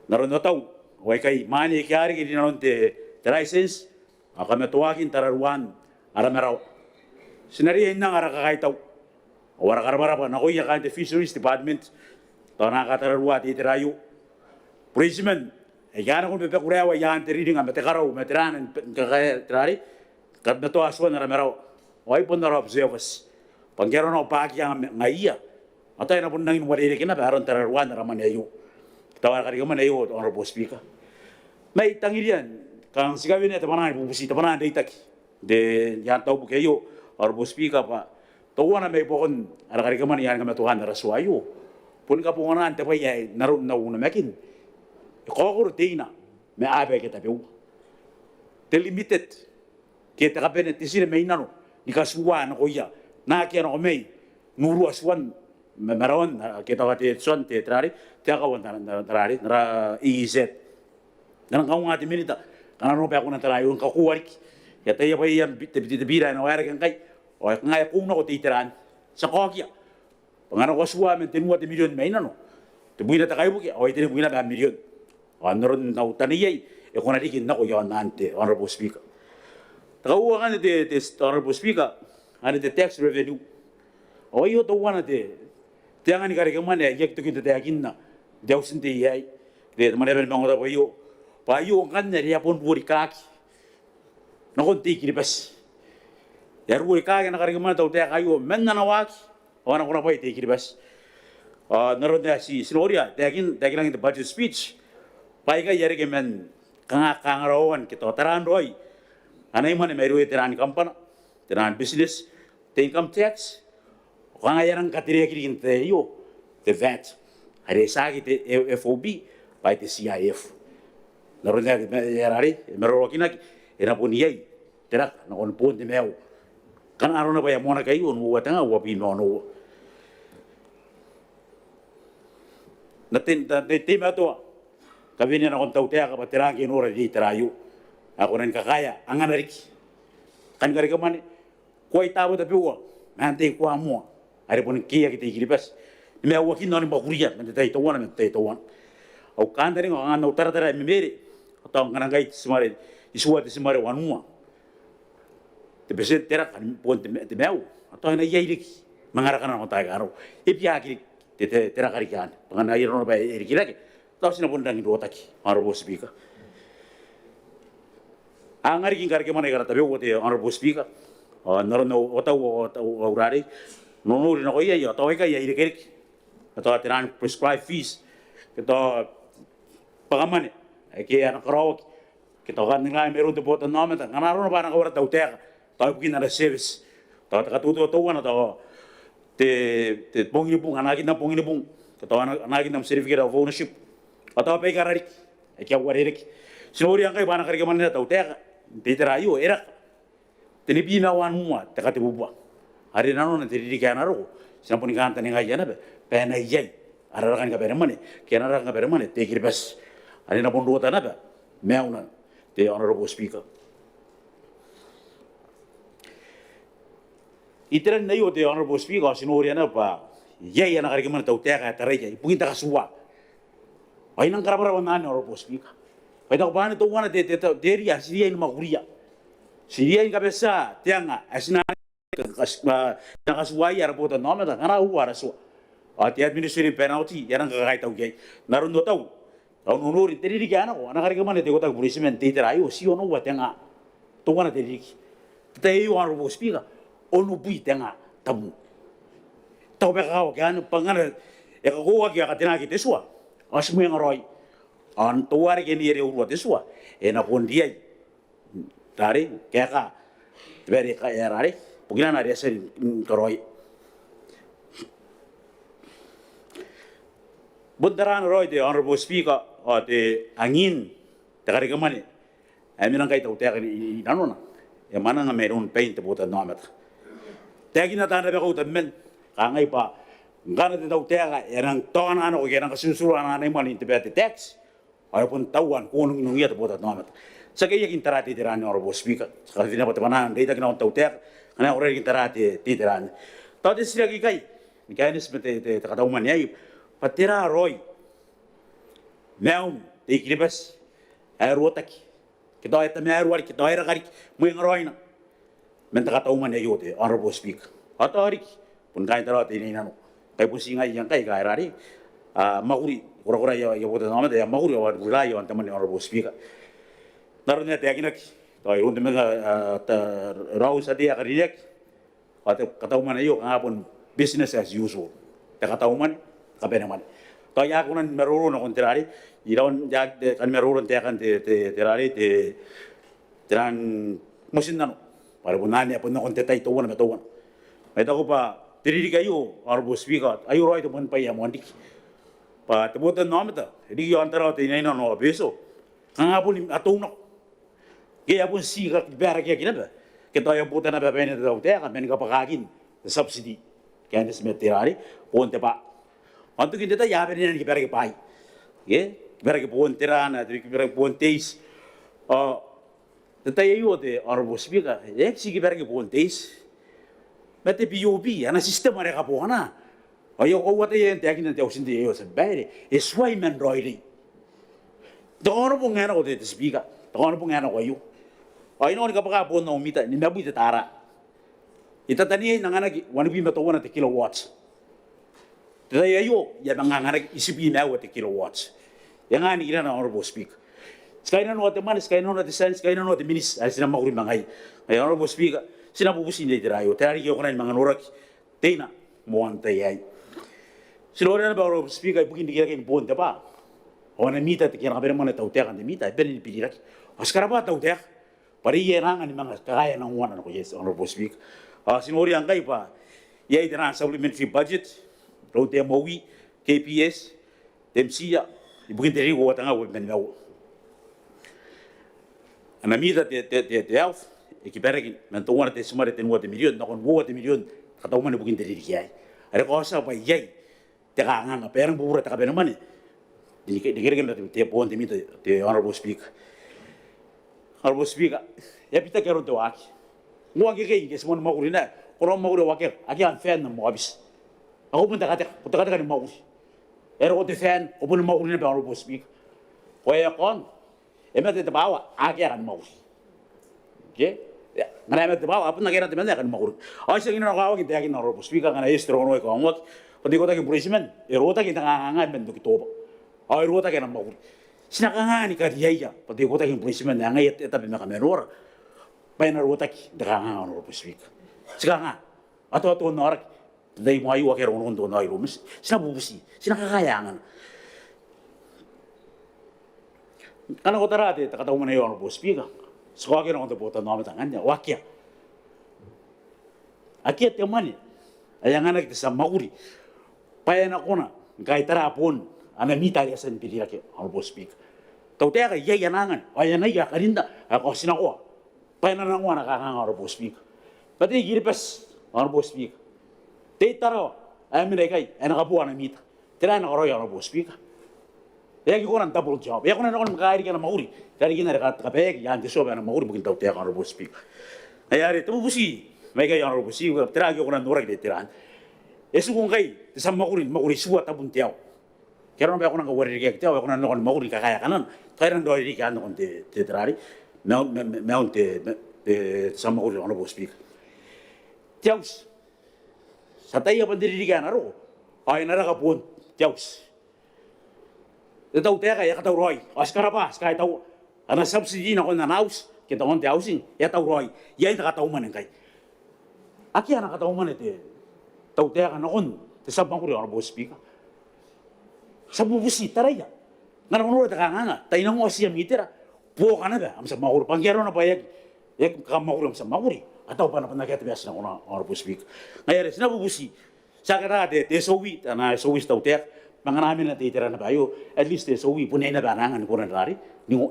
Naroon na taw, way kay mani kiyari kini naroon te license, kami tuwakin tararuan, arameraw. Sinarihin nang arakakaitaw. Wala karabara na kuya kan te Fisheries Department, taw nakatararuat itirayo. Policeman, yan kung pepekurewa yan te reading ang matekaraw, materanan kakayarari, kat na to aswan arameraw. Way pun na observers. Panggero na pagi ang ngaiya. Atay na pun nangin waririkin na pero tararuan araman ayo. Tawar ka rin man ayo, Honorable Speaker. May tangilian, kang sigawin na tapanan, pupusita pa na daytaki. De, yan tao po kayo, Honorable Speaker pa. Tawa na may pokon, arakari ka man yan kami tuhan na raswayo. Pun ka po nga na, tapay ay naroon na una mekin. Ikokoro tina, may abe kita piw. Delimited, kita ka penetisin may nano, ni kasuwa na kuya, nakiyan ako may, nuru aswan, marawan kita ka son tetrari tiaka wan tarari nara iizet nan kau ngati minita kana no pa ko na tarayo ka kuwarik ya tayo pa yan bira na wala kan kay o ngaya kung no titran sa kokya pangano ko suwa men tinwa te milyon may nano te buina ta kayo buki o ite buina ba milyon o naron na utaniyay e ko na dikin na ko yon ante Honorable Speaker tawa kan te Honorable Speaker ane te tax revenue o yo to wana te tiangan ni kari kemana ya gitu kita tiakin na jauh sendiri ya de mana ben Maungatabu payo kan dari apun buri kaki nakon tiki bas ya buri kaki na kari kemana tahu tiak ayo men na nawaki orang orang payo tiki bas naron dia si Sinoria tiakin lang itu budget speech payo ka yari kemen kangarawan kita taran roi anai mana meru teran kampana teran business income tax Kung ayarang katiriya kirikin tayo, the VAT, hari sagi te FOB, pa te CIF. Naroon na yarari, meron kinak, ina po niyay, terak, nakon po ni meo. Kan araw na ba yung muna kayo, nuwa tanga, wapin mo nuwa. Natin ito, kabi niya nakon tau teya kapatirahan kinura di terayo. Ako rin kakaya, ang anarik. Kan kari kamani, kuway tabo tapi uwa, nanti kuwa mo. Ada pun kia kita ikiribas. Ini awak ini orang bakuriat, menjadi tahuan, menjadi tahuan. Aku kan dari orang utara memeri, atau orang kait semari, isuat semari wanua. Tapi saya terak kan pun temeu, atau hanya ia irik mengarahkan orang tahu karo. Ipi akhir terak karikan, pengen air orang bayi irik lagi. Tahu sih pun dangin dua taki, Honorable Speaker. Angari kingkar kemana kara tapi waktu Honorable Speaker, naron otaw urari. Nunuri na ko iya yo tawai ka iya irik atau atiran prescribed fees kita pangaman kaya na karaw kita kan nilai meron te botan naman kan naroon na parang kawara tawtek tayo pukin na service tayo katututuan atau te pongilipong anagin na pongilipong kita anagin na certificate of ownership atau pa ikararik kaya waririk sinuri ang kayo parang karikaman na tawtek titirayo erak tinipinawan mo at takatibubuan hari nano nanti di kaya naro, siapa pun ikan tani ngaya nabe, pena ijai, ada rakan kabar mana, kian ada rakan kabar mana, tekir bas, hari napa pun dua tanah nabe, meauna, te Honorable Speaker. Iteran nayo te Honorable Speaker, sinuri na pa, yai anak hari kemana tahu teka tareja, pugin tak suwa, ay nang karabarawan na Honorable Speaker, ay tak paano to wana te deria, siya ini makuria, siya ini kabesa, tianga, asna nakasuway ara po tanong na kana uwara so at administrative penalty yan ang kakay taw gay naroon do taw taw nunuri tiridigan ako anakari ka man ito ko tag policeman titirayo si ono wat nga tunga na tiriki tayo Honorable Speaker ono bui tenga tabu taw ba ka kan pangan e ko wa ka tinagi teswa asmo yang roy an tuwar ke ni re urwa teswa e na pon dia tari kaya beri ka yarari Pugilan ada seri koroi. Bundaran roy de Honorable Speaker o de angin takari kamani. Ay minang kay taw takari inano na. Ya mana nga meron paint buta nomet. Tagi na tanda ba ko tamen kangay pa. Ngana de taw taka yanang ton ano ko yanang kasusuran na nay malin tibet tax. Ay pun tawan kuno nung iya buta nomet. Sa kaya kin tarati tirani Honorable Speaker. Sa kaya patawanan data kina on tautek kana ore kin tarati tirani. Tao de sila kai. Mekanisme te katauman yai patira roy. Meum te kiribas aerotaki. Kita eta me aerwari kita era kari mui ngaroina. Men ta katauman yai yote Honorable Speaker. Atari pun kai tarati ni nanu. Kai pusinga yang kai kai rari. Maguri kura ya bote nama ya maguri wa gulai wa teman Honorable Speaker. Narunya te akinak toy unte mega rau sadia kariek katauman ayo ngapun business as usual te katauman kapenaman to ya kunan meruru no kontrari iraon ya kan meruru te akan te terari te tran musin nano para bunani apun no konte tai to wana to wana mai to pa tiriri kayo Honorable Speaker ayo roi to mon pa ya mondik pa te botan nomata ri yo antara te nei no beso ngapun atong Kaya pun si berak kaya kina kita yang putar na bapene tahu teh kan mereka pakakin subsidi kaya ni semeterari pun tepa untuk kita ya beri ni berak pai ye berak pun terana tu berak pun teis tetapi yo te Honorable Speaker ye si berak pun teis mete PUB ana sistem mereka pun ana ayo kau wat ye teh kina teh usin teh yo sebere eswai men roiri dono pun ngana ko te Speaker dono pun ngana ko yo ay no ni kapag po no mita ni nabu ita tara ita tani nanganag wani bi mato wana te kilowatts tata yayo ya nanganag isipi na wa te kilowatts yang ani ina na Honorable Speaker sky na no te man sky no te sense sky no te minis ay sina makuri mangay ay Honorable Speaker sina bubusin ni tirayo tari ko kanan mga norak tena mo ante ay silora na ba Honorable Speaker bukin di kira kay ponte pa ona mita te kira kabere man tau te kan de mita ben ni pidirak askara ba tau te Pari ye nang ani mga kaya ng wana ko yes Honorable Speaker. Sinori ang kay pa ye itinan supplementary budget rote MOE KPS TMCA ibukin teri ko tanga wo benau. Anamita te elf ikibergin mento wana te sumare te nuwa te milyon na kon wo te milyon kataw man ibukin teri kiyai. Are ko sa pa ye te ka nga perang bubura ta kabena man. Dikirgen te pon te mito te Honorable Speaker. Honorable Speaker, ya pita kero te waki. Ngwa kike ke semua maguri na, kono maguri wakir, aki an fan na mabis. Ako pun takate kan maguri. Ero ko te fan, ko pun maguri na Honorable Speaker. Ko ya kon, emate te bawa, aki kan maguri. Okay? Ngana emate bawa, apun na kera te mena kan maguri. Ay sa gina ko kita yakin Honorable Speaker kana estro no ko ngwak. Pati ko ta ki policeman, ero ta ki tanga men do kitoba. Ay ero ta kana maguri. Sinakangani ka diya pati ko taking policeman na ngayat etapi na kamenor bay na rotaki dakanga Honorable Speaker sika nga ato norak dai mo ayu akero non do na irumis sinabubusi sinakakayangan kana ko tarate takataw man ayo Honorable Speaker so akero on to bota no matangan ya wakya akia te mani ayangana kita sa maguri paya na kona ngai tarapon ana mita ya san pili ke Honorable Speaker tau te ka ye yanangan ay na ya karinda ako sinako pa na nang wana ka Honorable Speaker pati giripes Honorable Speaker te taro ay mi kay ana ka buwan na mita tira na roy Honorable Speaker ya ki ko nan double job ya ko na kon makairi ka na mauri dari gina ka kapek yan de soba na mauri bugin tau te ka Honorable Speaker ayari tu busi may kay Honorable Speaker tira ki ko na nurak de tiran esu kung kay sa mauri suwa tabun tiaw kaya naman ako nang kawari kaya ako nang nakon mauri kakaya kanan kaya nang doy kaya nakon te terari meon te sa mauri Honorable Speaker tiaws sa tayo pa diri kaya naro ay narakapun tiaws tetaw te kaya kataw roy askara pa kaya taw ana subsidy na kon nanaus kita on tiawsin ya taw roy ya ita kataw man kay aki ana kataw man te taw te kana kon te sa mauri Honorable Speaker sa bubusi taraya ngana menurut kakanga tayo mo siya mitera po kana ba am sa mauri pangyaro na bayag ek ka mauri am sa mauri atau pa na panakita bias na ona Honorable Speaker ngayari sina bubusi sa kana de sowi na sowi taw te mga namin na titira na bayo at least de sowi punay na banangan ko na dari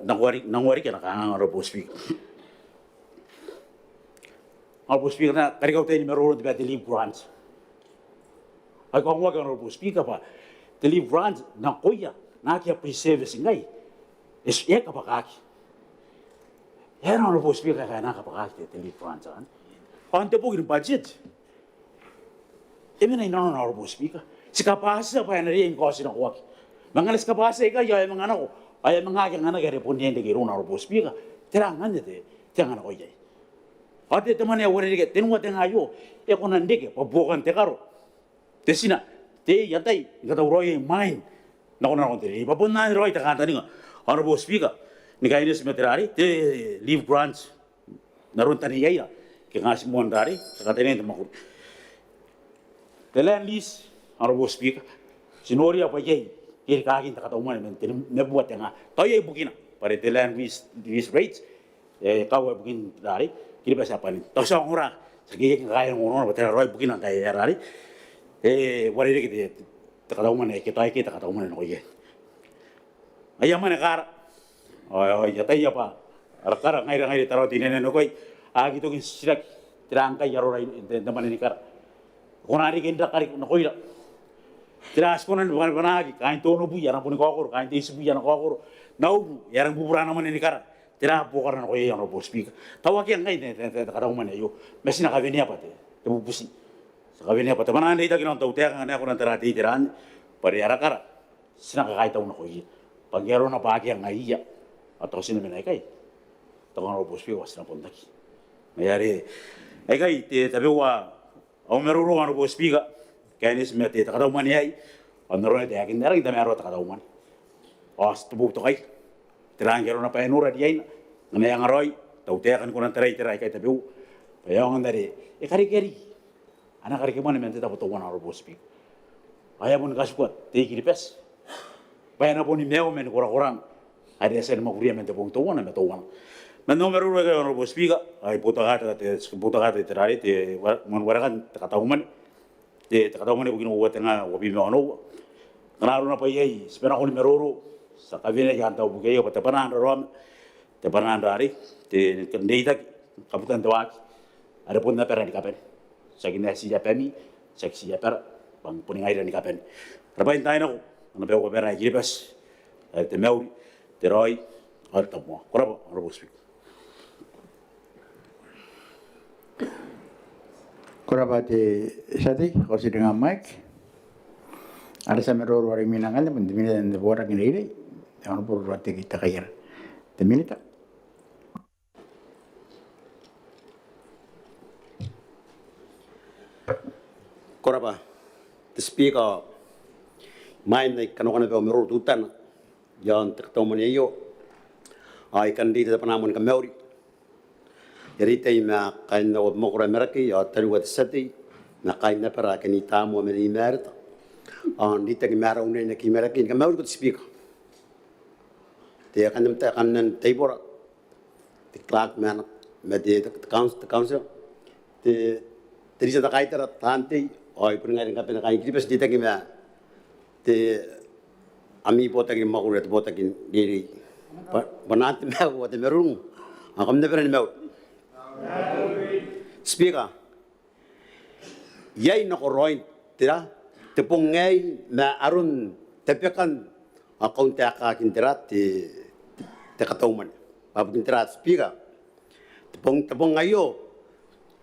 nangwari ka na kakanga Honorable Speaker Honorable Speaker na karikaw tayo ni meron diba the leave grants ay kung wag Honorable Speaker pa the leave grants na kuya na kaya pre-service ngay is ya kapakaki Honorable Speaker, kaya nakapakakit the leave grants on. On the book budget. Even I know Honorable Speaker. Si kapasa pa na rin ko sinakuha. Mga alas kapasa ka, yung mga anak ko. Ay mga aking anak ay respondiente kay Honorable Speaker. Tirangan nito, tirangan ako yay. Ate teman ya wala dige, tinunga tengayo. E ko nandige, pabukan te karo. Te sina, te yatay, ikata uroy mine. Nako na konti. Ipapun na roy ta kanta ninga. Honorable Speaker. Ni kaya ni meterari te leave grants. Naron tani yaya. Kaya nga si Mondari, sa katayin ito makul. The land lease, Honorable Speaker, sinori apa yay, kiri kakin ta katauman men nebuat nga. Tayo ay bukina para the land lease rates. Kau bukin dari, kiri pa sa panin. Tayo sa ora, sa kaya kaya ngono ba tera roy bukina tayo dari. Wala rin kiti ta katauman ay kita katauman no yay. Ayaman kara. Oy, yatay pa. Arakara ngai taro tinene no koy. Agi to kin sirak tirangkay yaro rai naman ni kara. Kunari kinda kari na koy. Tiras ko nan bukan banagi kain tono bu yaran pun kokor kain tisu bu yaran kokor. Nau yaran bubura naman ni kara. Tira po kara na koy yang robo speaker. Tawa kyan ngai kara man yo. Mesi na kavenia pa te. Tebu pusi. Sa kavenia pa te manan ita kinon tau te kan ako nan terati tiran. Pare yara kara. Sina kai tau na koy. Pagyaro na pagi ang ngai. Atau sino menai kai. Tawa robo speaker was na pondaki. Mayari, ay kay tabi wa ang meruro ano po speaker kaya ni smete ta kadaw man yai ang meron ite akin darang ita mero ta kadaw man os tubo to kay tirang gero na pa enura di ay na may ngaroy tawtekan ko ng tiray kay tabi payo ang dari kari ana kari mo ni mente ta to one hour po speaker aya mo nagasukat te kilipes paya na po ni meo men kurang ada sen mo kuriya mente po to one na to one. Na numero uno kaya Honorable Speaker, ay puta kata terari te warakan takatahuman te bukin nga wabi mo ano. Kanaro na pa yay, spera ko numero uno sa kabine yan tao bukayo patapanan rom tapanan dari te kandida kabutan tawak. Ada pun na pera ni kapen. Sa kinasi ya pemi, sa kisi ya pera pang puningay ni kapen. Rabain tayo na ko, ano pa ko pera gilipas. Te meuri, te roy, al tamo. Korabo Honorable Speaker. Kurabati sati kosi dengan mic. Ada samero wari minangan pun dimina dan orang ini yang perlu rati kita kaya. Diminita. Koraba, the speaker, main na kanokana pa mero tutan, yan taktoman iyo, ay kandida pa naman ka meuri. Yarita ima kain na mokura meraki ya taruat sati na kain na para kanita mo meri merta. Dita kimara unay na kimeraki ka meuri ko speaker. Te kanam ta kanan table. The clerk man the council. Te terisa ta kaitara tanti oi pringai ka pena kain kipes dita kima. Te ami bota ki makura bota ki diri. Banat me wa te merung. Akam na pera ni meuri. Speaker, yay na koroy tira tepung ngay na arun tepekan akong teka kintira ti tekatoman pabugin tira speaker tepung ngayo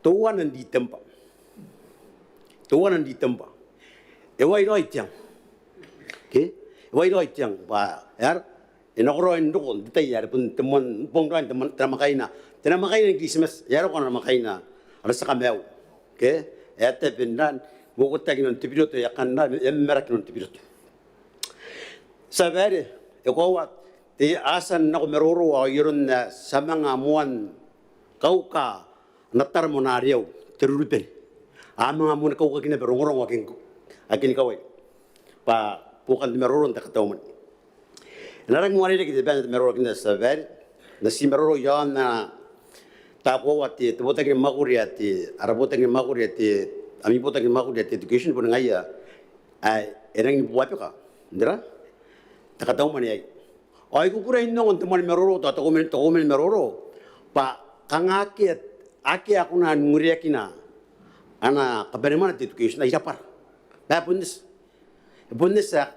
tuwan ang ditempa eway roy tiang okay eway roy tiang ba yar inakoroy ndukol ditay yar pun temon pong roy temon tramakay na tinamakain ng Christmas, yaro ko na makain na, alas sa kamyaw. Okay? Ete pindan, bukod tayo ng tipiloto, yakan na, merak ng tipiloto. Sabi, ikaw, ti asan na kumeruro, yun na sa mga amuan, kau ka, natar mo na ariyaw, tirulupin. Mga amuan kau ka kinaberongorong, akin ikaw pa, pukan meruro, takataw man. Narang mo rin kita ba, meruro kina sabi, na si meruro yan na, tapo ati tebotang makuri ati arabotang makuri ati ami botang makuri ati education pun ngaya ai erang buat ka ndra takataw man ay ay kukura hinno on teman meroro to komel meroro pa kangaki aki aku na nguriakina ana kabaremana ati education ay sapar ba bundes sa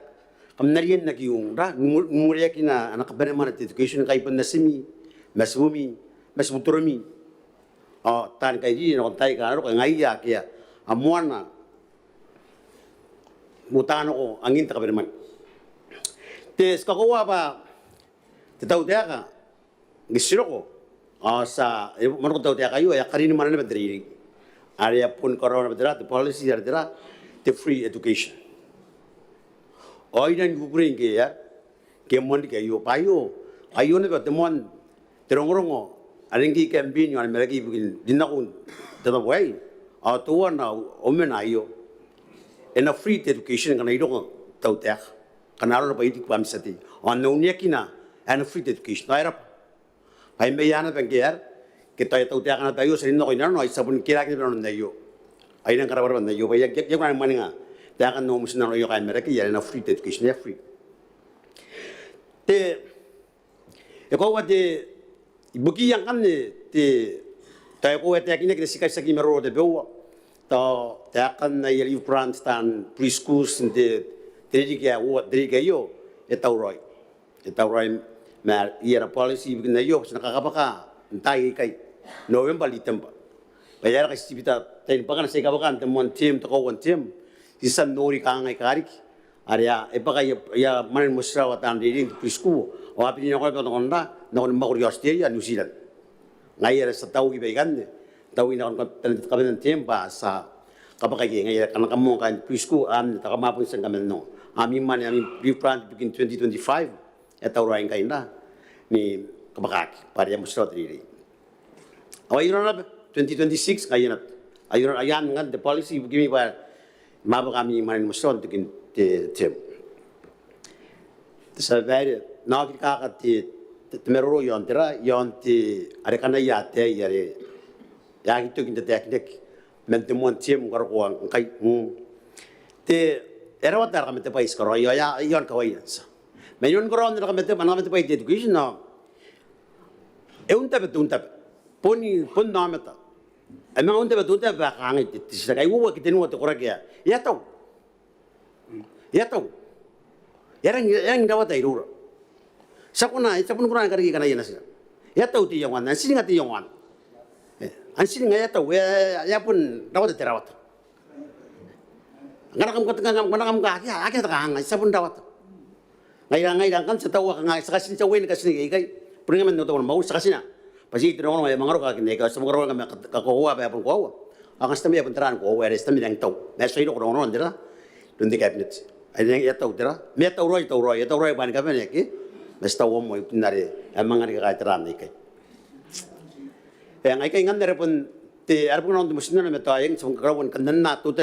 kamnarian na kiyong ra nguriakina ana kabaremana ati education kay pandasimi masumi mas muturami tan kai ji no tai ka ro ngai ya kia amuana mutano ko angin ta kaberman te ska ko ba te tau te ka gisiro ko sa man ko tau te ka yo ya karini man na bedri area pun corona bedra the policy bedra the free education oidan gugring ke ya ke mon ke yo payo ayo ne ba temon terongrongo aringi campaign yo mereki bugin dinakun tata boy tuwa na omen ayo ena free education kana ido tau te kana ro ba idik pam sati on no nekina and free education naira ai me yana bengiar kita tau te kana tayo serin no ina no ai sabun kira ki no nayo ai nang kara bar nayo ba yak yak maninga ta kan no musna no yo kai mereki ya ena free education ya free te ko wa de buki yang kan te ta ko te kini ke sikai saki mero de bewa ta ta kan na yeli brand stan preschools de triga wo triga yo etauroi ma era policy na yo na kakapaka ntai kai november litemba bayar ka sibita ten pakan se kabakan temon team to ko team isan nori ka ngai karik area epaka ya manen musra watan di preschool o api ni ko to onda no ma ko Australia New Zealand ngai era sa tau ibe gande tau ina ko kaben tempa sa kapaka ngai kan kamu kan preschool am ta kamapun sang kamen no ami man ami plan begin 2025 etaura ngai na ni kapaka para ya musra tri awai ro 2026 kayana ayan ngan the policy gimi ba mabak kami manen musra begin tem sa very na kita kati temero yontera yonti are kana yate yare ya itu kita teknik mentemon tem garko kai te era watar kami te pais karo ya yon kawai sa menyon karo ndra kami te manam te pais education na unta pon nameta ama unta betunta ba kangi te sa kai wo kitenu to korakia ya tau yang dapat irura sakuna kurang kari kana yana sila ya tau ti yongan ansin ngati yongan ansin ngaya tau ya pun dapat terawat ngana kam ka ya ta kanga sapun dapat ngai kan setawa ngai sakasin cawen kasini kai puringa men no mau sakasina pasti tinono ya mangaro ka kine ka semangaro ka ko wa ba pun ko ang stamia pun teran ko wa stamia yang tau na so ino ko no ndira dundi cabinet ai ya tau dira me tau roi ban ka bene ki mes tau mo nare amang ari ka teran ni kai ngai kai ngan dere pun te arpun on musna me ta yang song krawon kan na tu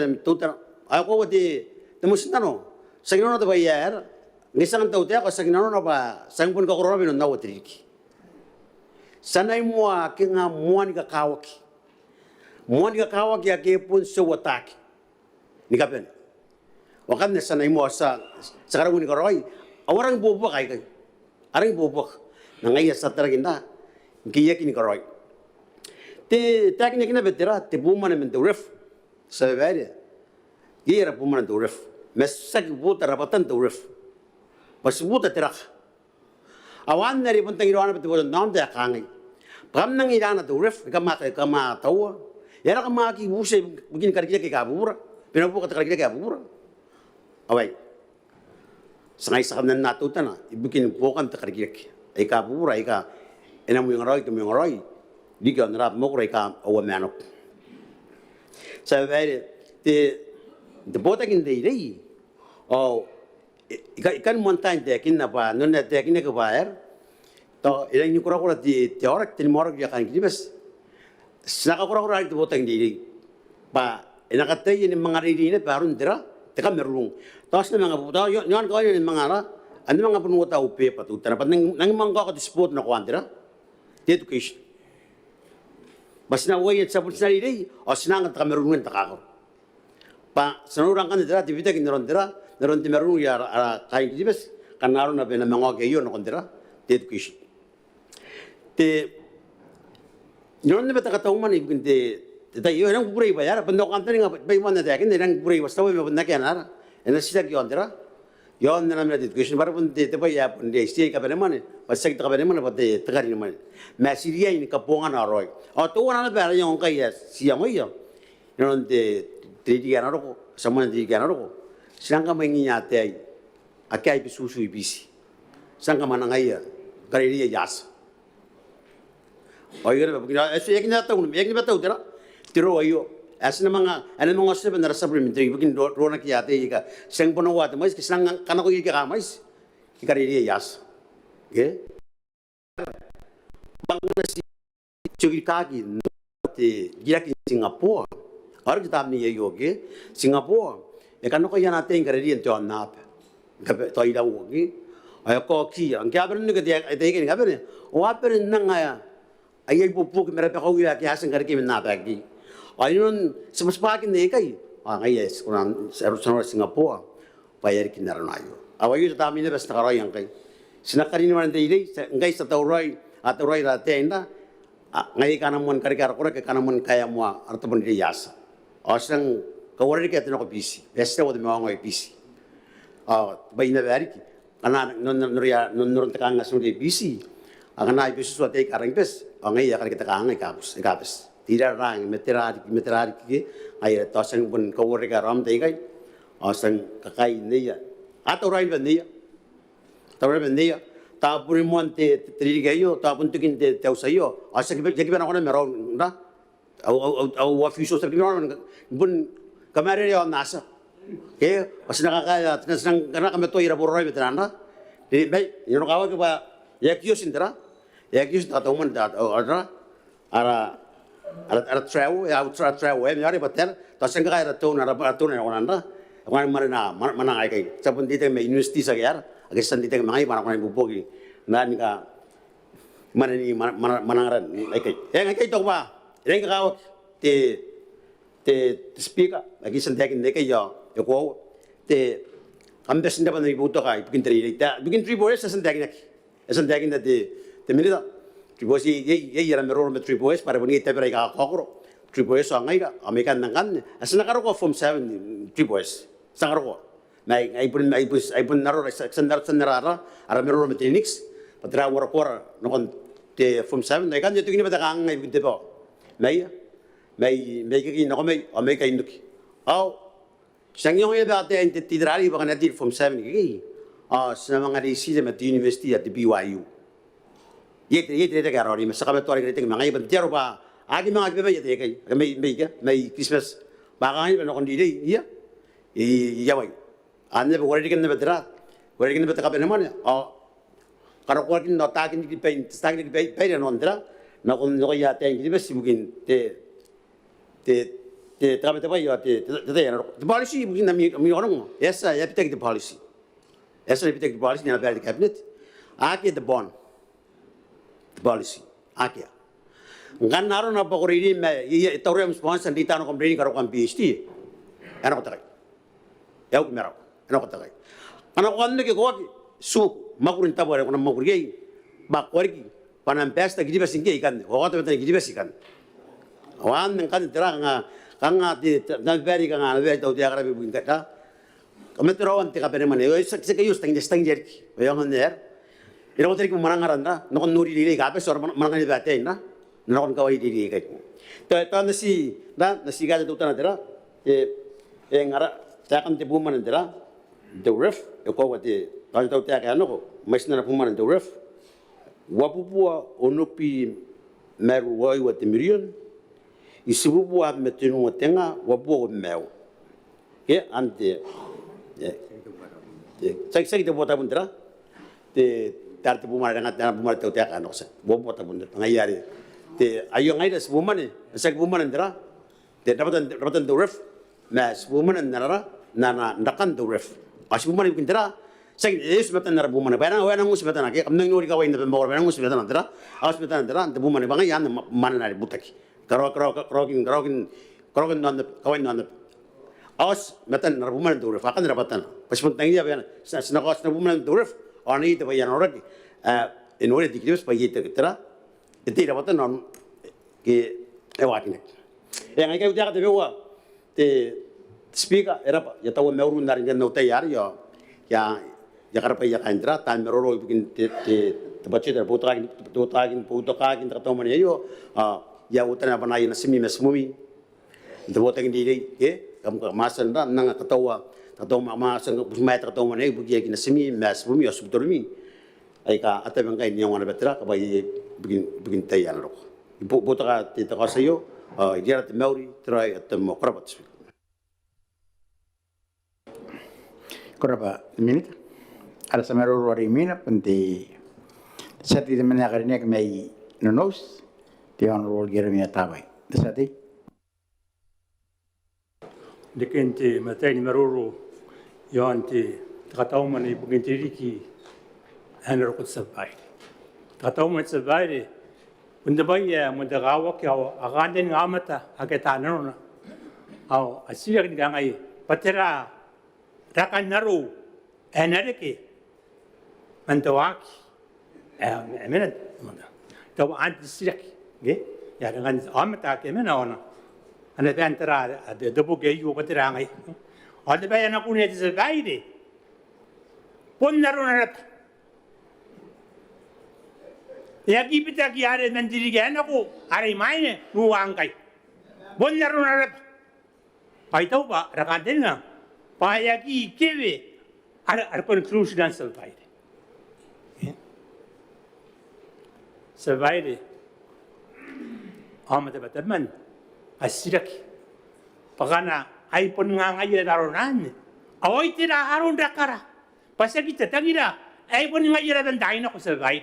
ako di musna no sagino to bayar ngisang tau te ako sagino no ba sang pun ka korona binon na wotriki sanai mo ki nga muan ka kawaki ake pun so wataki ni ka ben wakan na sanay mo sa karawin ka roy awarang bubak ay arang bubak na ngayon sa talaginda kiya kini ka roy te teknik na betera te buman men to ref sa bere gira buman to ref mesak buta rapatan to ref pas buta terak awan na ri puntang irwana betu nam te kangai pam nang irana to ref kama tawa yara kama ki buse begin karkiya ke kabura pinabuka karkiya ke kabura awai sangai sakam nan natuta na ibukin bukan takargirek ay ka pura ay ka enam yung roy di ka narap mo kay ka awa manok sa very the botakin day oh ikan montagne tekin na pa non na tekin ka bayar to ilang yung kura di teorik tin morag ya kan kibes saka kura di botakin day pa inakatay yung mga ridina parun dira teka merung tas na mga puta yon ko yung mga ara ano mga punuta upe patuta na nang mangga ko dispute na kwantira education bas na way sa pulsa ri o sinang ta merung ta ka pa sanurang kan dira tibita kin naron ti merung ya kain dibes kanaro na bena mga ke yon kondira education te yon na beta katauman ibin tayo nang buray bayar pendok anteng nga bay man na dakin nang buray basta way mabunda kaya nara ena sila gyondra yon na namin dito question para pun te pa ya pun de sti ka bene mane pasag ta bene mane pa te tagari mane ma siria ini ka ponga na roi o to na ba yon ka ya sia mo yo non te tridi ga na ro sama di ga na ro sanga mangi nya te ai akai bi susu ibisi sanga mananga ya kari ya yas o yere ba kira es ek na ta un ek ni ba ta utera tiro ayo asna mga sebe na supplementary bikin rona ki ate ka seng pono wa te mais ki sang kana ko ka mais ki kari yas ge bangladesh chugi ka ki te gira ki singapore har ki tam ni yo ge singapore e kana ko yana te kari ri to na ka to ida wo ge ay ko ki ang ka ben ni ke te ke ga ben o aper nanga ya ay po ki mera pa ko ya ki hasan kari ki na pa ki ayun semaspakin ne kai yes kurang seharusnya Singapura bayar kinara nayo awayu tamine bes tagara yang kai sinakari ni man dei ngai sataurai aturai rate inda ngai kana mon kari kara kora ke kana mon kaya mo arto bon ri yasa asang kawari ke teno ko bisi beste wod me wangai bisi bayina bari ki kana non tekanga suri bisi agana bisi suate karang bes ngai ya kari kita kangai kapus tidak rang meterari ki ay tosang pun kawari ka ram dei kai asang kakai niya atau rai benia ta puri monte tri gayo ta pun tukin te usayo asang jadi bana kona mero na au wafiso sa bina bun kamare yo nasa ke asna kaya asang kana kameto ira boroi betrana di bai yono kawa ke ba yakyo sindra yakyo ta man da ara travel ya travel ya ari bater ta sanga kaya to na onanda wan mana ai kai sabun dite me university sa yar agesan dite mai mana kana bubogi nan ka manangaran ai kai ngai to ba reng ka te speaker agesan dek ne kai yo ko te amdes nda ban ibuto kai bikin tri boys sa dek nek esan dek nda te minida Tribosi ye yara meror me triboes para boni te pera ka kokro triboes so ngai ka american nangan asna karo ko from 7 triboes sangaro ko nai ai pun naro sendar ara meror me clinics patra wor kor no kon te from 7 nai kan je tukini bata kang ngai binte po mai ki no mai america induki au sangyong ye ba te tidrari ba kana from 7 ki sa mga resi de met university at BYU Yete karori mas kami tuari kita mengai bentar apa agi mengai bebe yete kai mai Christmas bagai beno kondi dei iya wai ane be wari kena betera kapan mana kalau kau kini nota kini di pain stang di pain non tera na kon no ya te kini besi mungkin te kami te bai ya te policy mungkin mi orang esa ya pitek di policy ni na beri cabinet agi the bond policy akia ngan naro na pakuri me itorem sponsor di tano komplain karo kan PhD ana kotai yau mero ana kotai ana konne ke ko su makurin tabore kono makuri ba korki panan pesta gidi besinge ikan ko to betan gidi besikan wan kan terang kanga di dan beri kanga be to dia karabe buin kata kametro ante ka pere mane se ke yus tang jerki yo ngoner ira ko trik manangaranda no kon nuri dili ka pe sor manangani bate na no kon kawai dili ka to nasi ga tu tana dera ngara ta kan te buman dera the ref ko wate ta ta ta ka no ko masna na buman the ref wapupua onopi meru wai wate million isibupua metinu tenga wapu meu ke ante sai te bota bundra te tarte bumar dengan tanah bumar tau tiak anak saya, bobo tak bunda pengayari, te ayo ngai das buman ni, saya buman ndera, te dapatan tu ref, mas buman ndera, nana ndakan tu ref, as buman ibu ndera, saya es betan ndera buman, bayang ngus betan lagi, kamneng nuri kawin ndera bawar, bayang ngus betan ndera, as betan ndera, te buman bangai yan mana nari butaki, krokin nanda kawin nanda, as betan ndera buman tu ref, akan dapatan, pas pun tangi dia bayang, senakas buman tu ref. Orang itu bayar orang in order to give us by itu kita, itu tidak betul non ke ewakin. Yang saya ucapkan itu bahwa the speaker era ya tahu meurun dari yang nota ya ya karpa ya kaindra tan meroro bikin te bache ter putagin ta to mani yo ya utana banai na simi mesmumi de boteng di ke kam ka masan ra nang ka tawa masan mai ta to mani bugi ya na simi mesmumi asubdurmi ai ka ate bang kai niang betra ka bai bikin tayan ro botaka te ta kasayo dia te mauri trai at mo krabat Korapa minute. Ada sama rori mina penting. Saat itu mana kerana kami nonos, dia on roll kira mina tabai. Desati. Dekente matai ni maruru yon te takatau mana ibu kente riki anu rokut sabai. Takatau mana sabai unda baya munda gawa kau aganden ngamata ageta nona. Au asira kini gangai patera rakan naru energi mantawaki emena manda tahu anti sirak ge ya dengan amata ke mena ona ana tentara ada debu ge yu patera ngai ada bayana kune di segaide pon naru narat ya kipita ki are mandiri ge anaku are maine nuangkai pon naru narat pai tahu pak rakan denga paya ki kewe ada conclusion dan selesai. Selesai. Amat betul asirak. Pagana ay pun ngangai darunan. Awai tidak harun dakara. Pasal kita tangira ay pun ngangai dan daina ko selesai.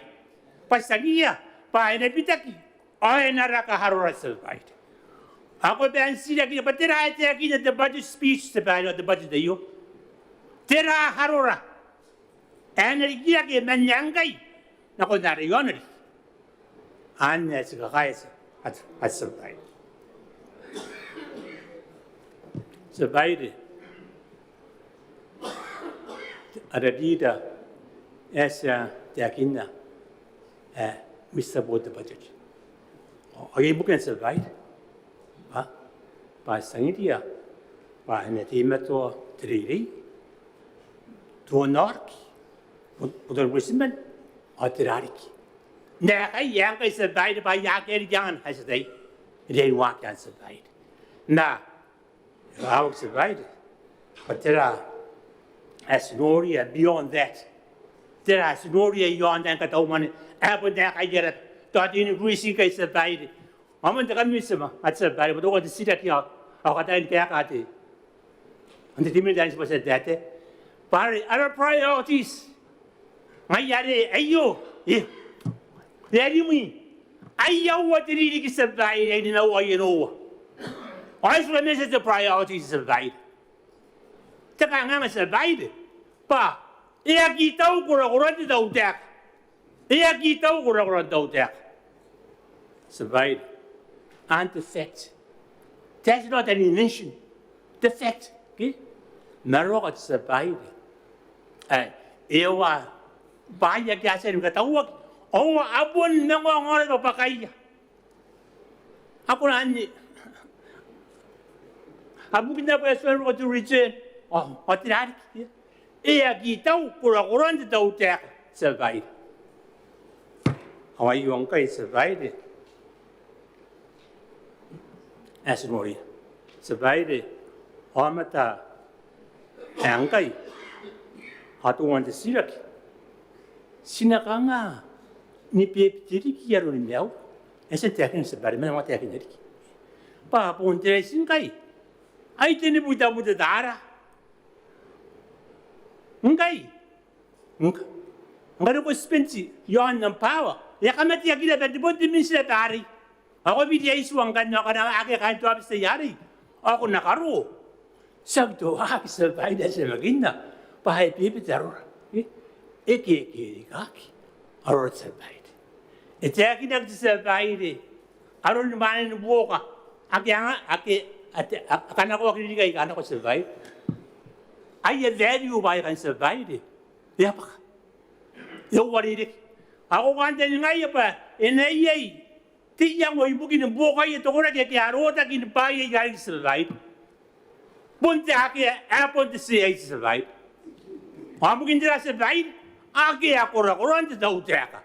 Pasal dia paya nepitaki. Ay naraka harun selesai. Ako ben sirak kita patera ay kita the budget speech sebagai the budget dayo. Tera harora. Energia ke menyangai. Nako nari yonri. Anya sekakais at sebai. Sebai ada dia esa tiakinna misa bote budget. Ay bukan sebai. Pas sangitia. Pa netimeto triri. Tuanarki, udah bersih atirariki. Nah, yang kau sebaik apa yang kau jangan hasilnya, dia wakan sebaik. Nah, awak sebaik, patera asnoria beyond that. Tera asnoria beyond that kata orang apa yang kau jerat, tadi ini ruisi kau sebaik. Aman tak kami semua, sebaik. Betul kau tidak kau, awak kata ini kaya kata. Anda timur dan sebagainya data. Other priorities. Ngayari ayo. Dari mi. Ayo what did he survive and you know what you know. I should miss the priorities survive. Taka nga survive. Pa. Iya kita ukura-ukura di daudak. Iya kita ukura-ukura di daudak. Survive. And the fact. That's not an invention. The fact. Okay? Narokat survive. Ewa banyak jasa yang ketawak. Oh, abun nangong orang pakai. Aku nanya. Abu kita pasal waktu return. Oh, tidak. Iya kita kurang-kurang tahu tak survive. Awak yang kau survive. Asnori survive. Amata angkai. Atuan tersirak. Sinakanga ni peptiri kiaru ni miau. Ese teakin sebar mana mati teakin jadi. Pa pun teresin kai. Ai teni buta dara. Ngai. Ngai ko spensi yon nam power. Ya kamati akila tadi pun dimisila tari. Ako bidia isuang kan kana ake kan tu abis yari. Ako nakaru. Sabdo akisal baida sa magina. Pahai pipi tarur. Eki kaki. Aror survive. Ite aki nak survive. Aror main buka. Aki akan aku akini kai kan aku survive. Ayah value by kan survive. Ya apa? Ya wari dik. Aku kan jadi ngai apa? Ini tiang woi bukin buka itu orang jadi arota kini pai jadi survive. Punte aki apa tu sih survive. Amukin dira se vai, ake akora korante tau teka.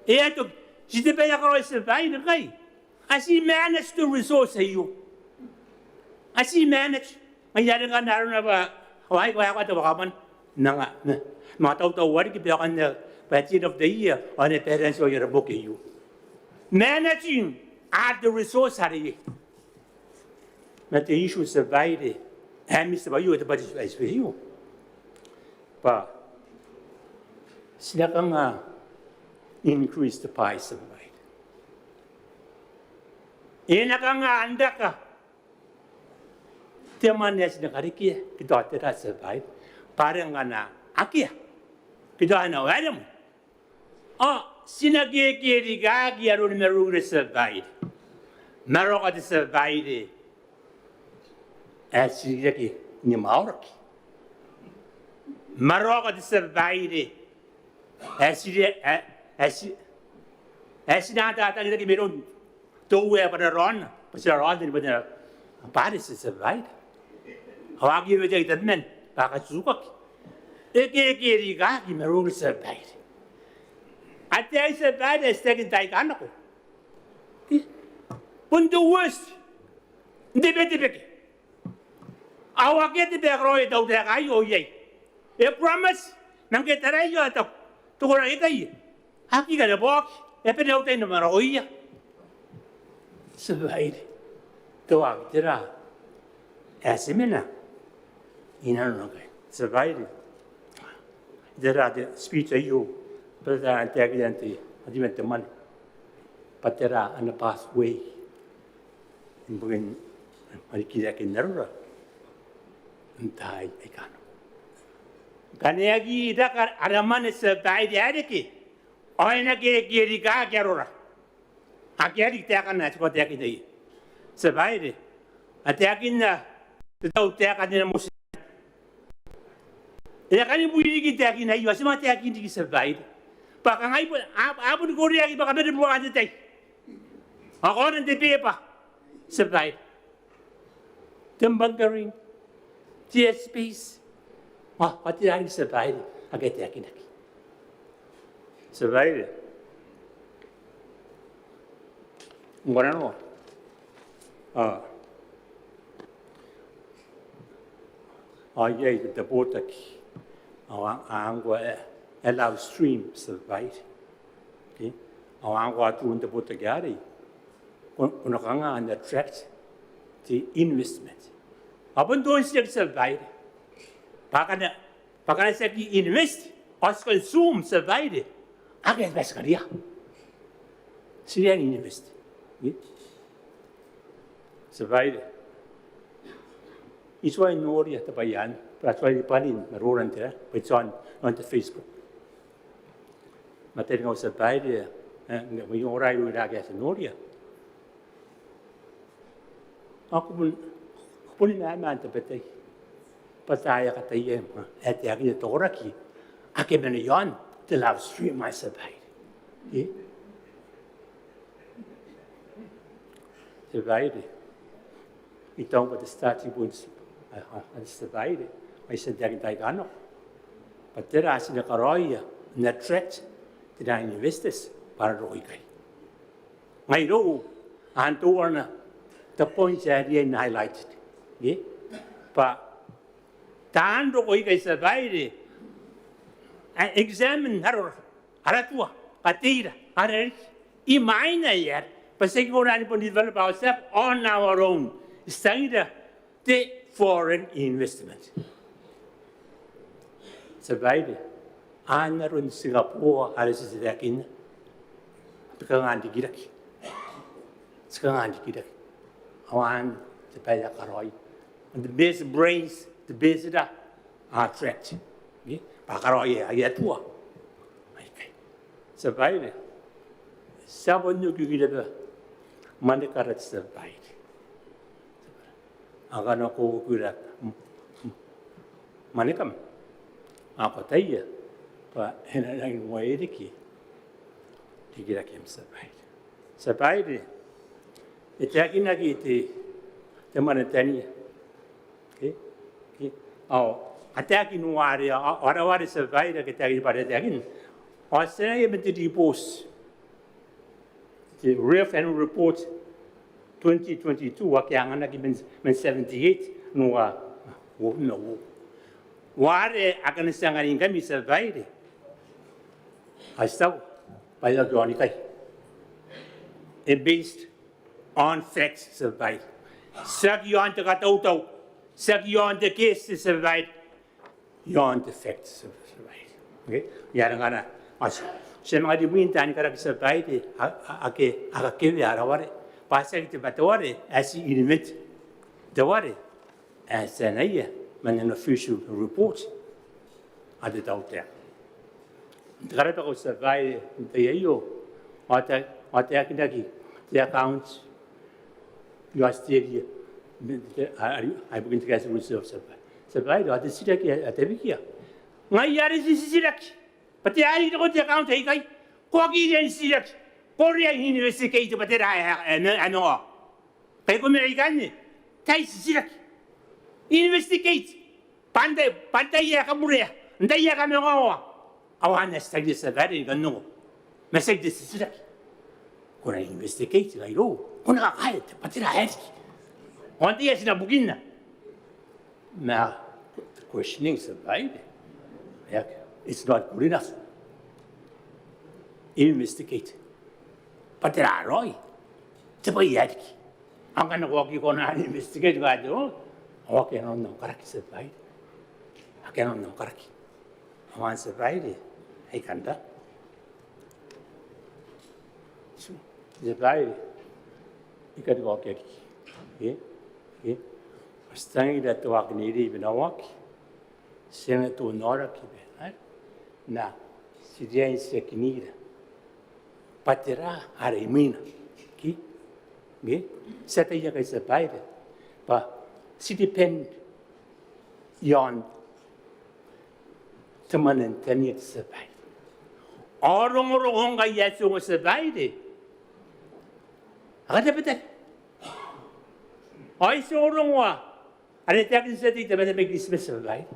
E to, si te pena karo se vai de kai. As he managed to resource you. As he managed, may yari nga naroon na ba, kawai kaya ka tawa kaman, nga, mga tau-tau wari ki kan na Patient of the Year on the parents of your book you. Managing at the resource hari. But the issue survived. And Mr. Bayu at the budget space for you. But sila kang increase the price of right. Ina kang anda ka. Tiyaman niya sinakarikiya. Kita tira survive. Parang na akia. Kita na wala mo. Sinagigiri ka kiyaron meron survive. Meron ka survive. As you ni maurki. Maroka de survive. As not that I get me to wear but a run, but you're on with a Paris is survive. How give it a man, Bakazukak. Egiri gaki maroon survive. I tell you, survive as second Taikanaco. But the worst, the better. Awa get the roy out there, I owe ye. A promise, nang get the radio to go right away. How you got a box, a pen out in the Maroya? Survived. To out there. As a minute. In her survived. There are the speech of you, but I take it I didn't the money. But there are on the pathway. In Buin, Marikizak in Nerva. Entah ikan. Kanegi dakar araman setai diadiki. Oina kiri ka kerora. Akeri tekan na sekolah tekin deh. Sebai deh. Atekin na tahu tekan na musim. Ya kan ibu ini kita tekin na ibu semua tekin di sebai. Pakai ibu apa di Korea kita pakai beri buat aja teh. Aku orang tepi apa? Sebai. Tembang kering. TSPs. What did I survive? I get the Akinaki. Survive. What I know. I the boat. I'm going to allow stream survive. Okay. I'm going to the boat again. When I attract the investment. Apun doon siya survive. Baka siya invest, os consume survive. Agad best kariya. Siya invest. Survive. Iswa inori at bayan, praswa panin maruran tira, it's on the Facebook. Materi ngau survive, may oray ro lagi sa noria. Ako pun naman tapetay. Pataya katayem. At yakin ito oraki. Ake yon to love stream my survive. Survive. Ito ang the starting points. Survive. May sadyang tayo ano. Patira sinakaroya na threat tina investors para roy kay. Ngayon, antuor na the points that he highlighted. But Tando ko ikay survive. Examine haratua, katira, harar. Imay na yan. Pasig ko natin po develop ourselves on our own. Study the foreign investment. Survive. Anaron Singapore halos sa dakin. Sekarang digidak. Awan sa paya karoy. And the best brains, the best are trapped. Pakaroy ay atua. Survive. Sabon nyo kikita manikarat survive. Akan ako kira manikam. Ako tayo pa hinanang wairiki. Kikita kim survive. Survive. Itakin lagi iti teman tanya. Okay. Ataki nuare, Arawari survived the Kataki Paratakin. I say about the post. The Ref Annual Report 2022, Wakangana given 78, no. Ware Afghanistan in Gami survived. I saw by the Johnny. And based on facts survived. Sagion the Gatoto, Sagion the case survived. Yon the facts survived. Okay? Yarangana. Sema di winta ni kara survived. Ake Araware. Passing to Batore as he admit the worry as an aya, man an official report at the out there. The Garata survived the Ayo, what the accounts you are still here. I begin to get reserve survived at the city at the Vikia. My yard is Sirak, but the I don't account a Kogi and Sirak. Korea University, but I know. Take American, Tais Sirak. Investigate. Pantaya Kamuria, and Dayakamawa. Our understanding is a very good no. Message this Sirak. When I investigate, I know. When I hide, but I had 1 year in a beginner. Now, the questioning survived. It's not good enough. Investigate. But there are Roy. Tabayaki. I'm going to walk you on and investigate. I do. I cannot know Karaki survived. I cannot know Karaki. I want to survive. I can't. Survive. You can walk it. I stand that walk need even a walk. Send it to Nora. Now, Syria is second. Patera are a mean. Set a young is a bite. But city pen yon Taman and 10 years survived. All longer yet was survived. I got a I saw wrong. And it happened that it doesn't make dismissal, right?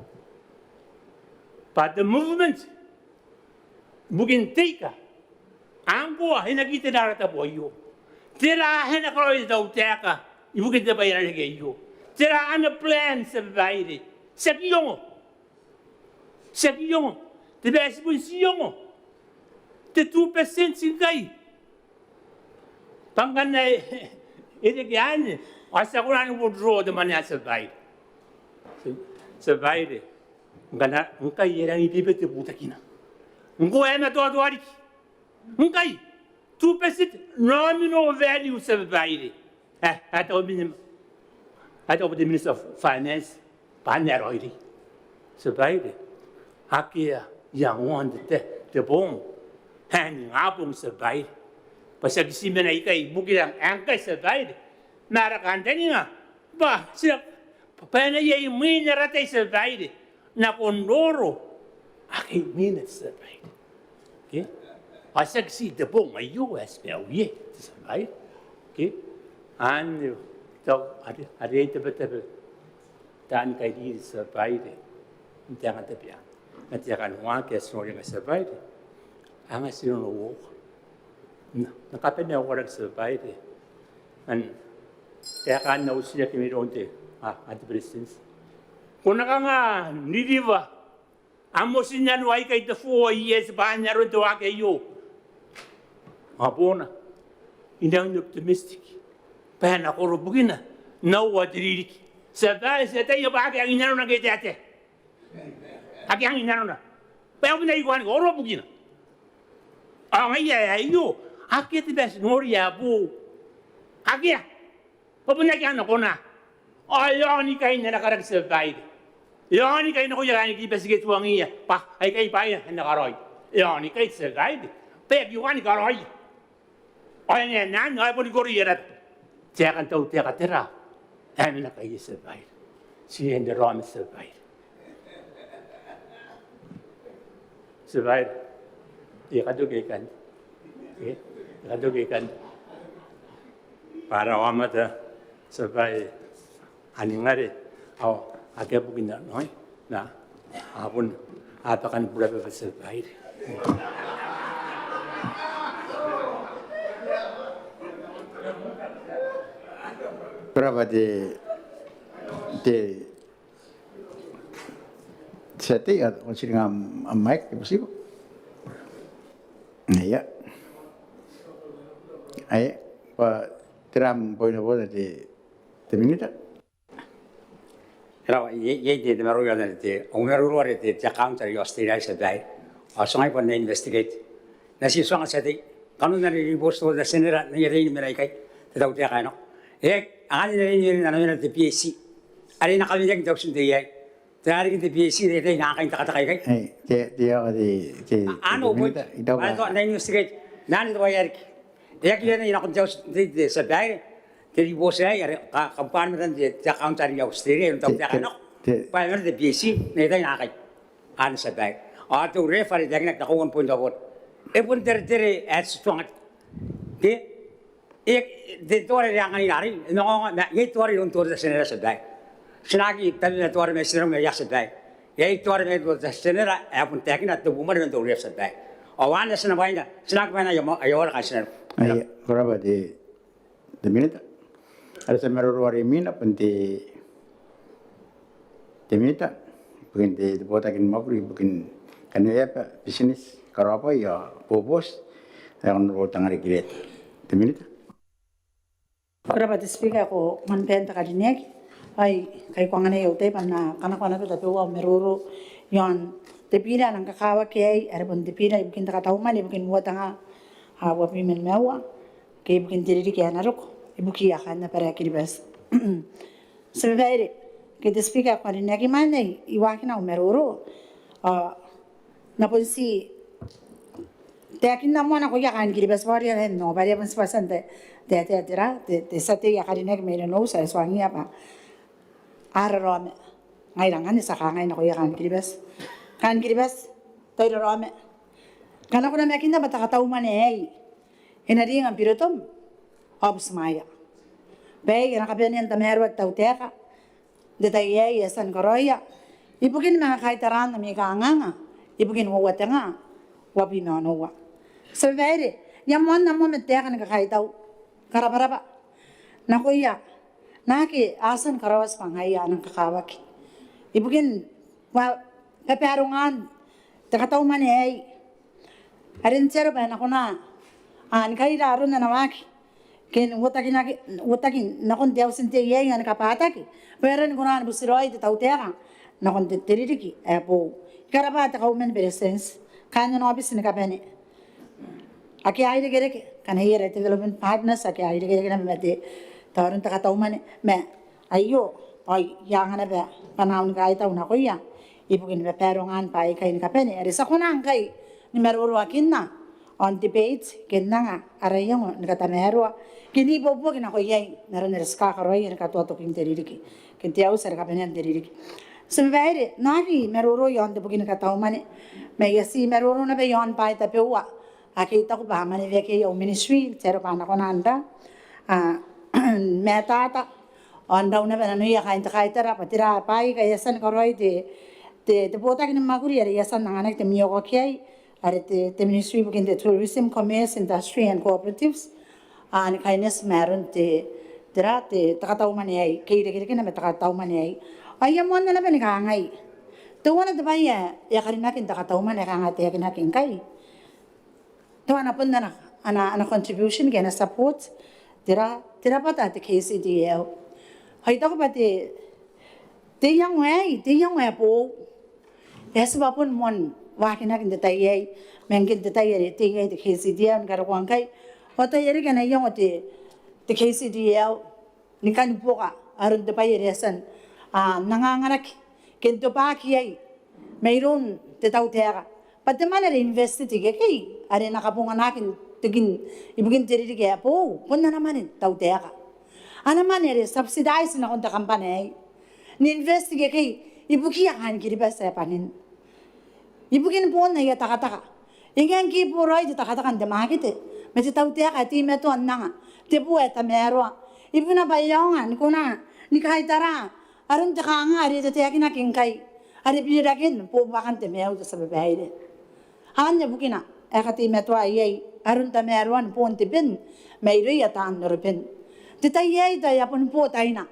But the movement, Bugin Taker. Angko, hinagita na rata po iyo. Tira, hinakroy daw teka. Ibukit na ba yan kayo? Tira, ano plan sa babae? Sa kiyong. Sa kiyong. Diba, sa siyong. The 2% singay. Pangkan na, ito kyan. Asa ko na withdraw the money sa babae. Sa babae. Ang kaya lang ibibit yung puta kina. Ang kuha na doa-doa rin. Okay, 2% nominal value survived. At the Minister of Finance, Paneroidi survived. Hakia, young one, the bone, hanging up on survived. Pasag Simenai, Bukilang, Anka survived. Narakantaninga, but Panay Minerate survived. Nakondoro, I mean it survived. Okay? I succeed the bomb, my US, yeah, right? Okay? And so I didn't have a tan idea survived. At the can walk as snoring as survived. I'm a still no walk. The captain never survived. And there can no see me on the at the presidents. Kunaka, Nidiva. I'm most in the 4 years by Naro to Akayo. Abona, in optimistic. Pana or Bugina, no what did it. Survive, say you back in Narona get at it. Again in Narona. But when they want to go Bugina. Oh, yeah, you. I get the best Noria boo. Agia. Open again, Opona. Oh, you only kind of survive. You only kind of keep us get 1 year. I can't buy it in the Garoy. You only can't survive. Peg you want Garoy. I would go here. Take and tell Terra. And like I survived. She and the Ron survived. Survived. You can do it. You can do it. Para Amata survived. And in it, I kept booking that noise. Now, Apun apa kan berapa besar baik. Berapa di setting atau masih dengan mic masih bu? Iya. Ayo, Pak Tiram poin-poin di minit. Rawa ye de mero ya de o mero ro de ja counter yo stira se dai o songai pon investigate na si songa se de kanu na ri bosto da senera na ye ri mera kai te da utia kai no e ani ne na na de PSC ari na kami jak doksin de ye te ari de PSC de de na kai ta kai kai Dia di ano po ano na investigate na ni do ya ya ki ne na kon jos de se dai jadi bos saya ya kampanye dan dia counter ya Australia untuk dia kan pamer de BC ne dai na kai an sa bai a to refer dia nak takon pun jawab e pun ter at strong de de tore yang ani nari no na ye tore un tore senera sa bai snagi tan na tore me senera me ya sa bai ye tore me do senera e pun tekna to bumar men to re sa bai awan na sna bai na snag bai na yo ayo ka senera Ay, berapa di minit? Ada semeru mina penting di minit. Bukan di botakin mabri, bukan kan ya bisnis kalau apa ya bobos yang nurut tengah rekiret di minit. Berapa di speaker ko man penta kadinek ay kay ko ngane yote panna kana kana to tapo meruru yon tepira nang kakawa kay arbon tepira bukin takataw man bukin mo tanga hawa pimen mewa kay bukin diriri kay narok ibuki akan na para kiribas sebenarnya kita speaker ko rin nagi man ay iwakin na meruru na ponsi Tekin na mo na ko yakan kiribas warrior hen no bari pon pasan de sate yakarin ek mero no sa swangi apa ararome ngai rangan sa kangai na ko yakan kiribas toy rome kana ko na mekin na bata kataw man eh enari ang pirotom obs maya bay na kapian ta mero at tawteka de taye yasan koroya ibukin mga kaitaran na mi kaanganga ibukin mo watanga wabi no wa sebenarnya yamon na mo meteka na kakaitaw karabaraba nakuya naki asan karawas pangaya ng kakawak ibukin wa peperungan takataw man ay arin sero ba na kuna an kai laro na nawaki ken utakin nakon diaw sinte yeng an kapataki pero kuna busiroy de tautera nakon teririki apo karabata ka umen presence kanyo no abis ni kapene aki aire gereke kan here development partners aki aire gereke na mete tarun takataw man me ayo ay yang na ba panahon ka itaw na kuya ibukin ba perongan pa kay ni kapene ari sa kunang kay ni meruro akin na on debate kinna nga arayong nakatamero kini bobo kina ko yai naran reska karoy ka to kin teririki kintiaw sar kapene teririki sebenarnya nari meruro yon de bukin kataw man me yasi meruro na be yon pa ita pewa akita ko ba man veke yo ministry tero pa na ko nanda metata onda una bena no ya kainta kaitara patira pai ka yasan karoy te bota kin maguri ari yasan nangana te miyo ko kai ari te ministry bukin the tourism commerce industry and cooperatives an kindness maron te takataw man ay kire na me takataw man ay ayamon na ben ka ngai to wana de baya ya karina kin takataw man ka ngate ya kinakin kai to ana pun na ana contribution gena support tira pata te KCDL hay to ko pati te yang wei po es ba pun mon wa kinakin de tay mengkin de tay te ngai te KCDL ngar kwang kai o to yeri gena yang te KCDL ni kan poka aron de baya resan nanganganak kento pa kiyay mayroon tetaw tera pati man rin investitige kay ari nakapungan nakin tigin ibugin tiriri kaya po punna naman taw tera ana man rin subsidize na konta kampanya ni investige kay ibukiyakan kiribas sa panin ibugin po na iya takataka ingan ki po roy takatakan damakit may taw tera ti meto annanga ti po eta mero ibuna bayongan kuna ni kahit tara aron ta nga ari ta yakin na kingkay Ari birakin po bakan te meu sa babae. Hanya bukina akati metwa yai arun ta merwan pon te bin mai ri atan norpen. Tita yai ta ya pon po taina.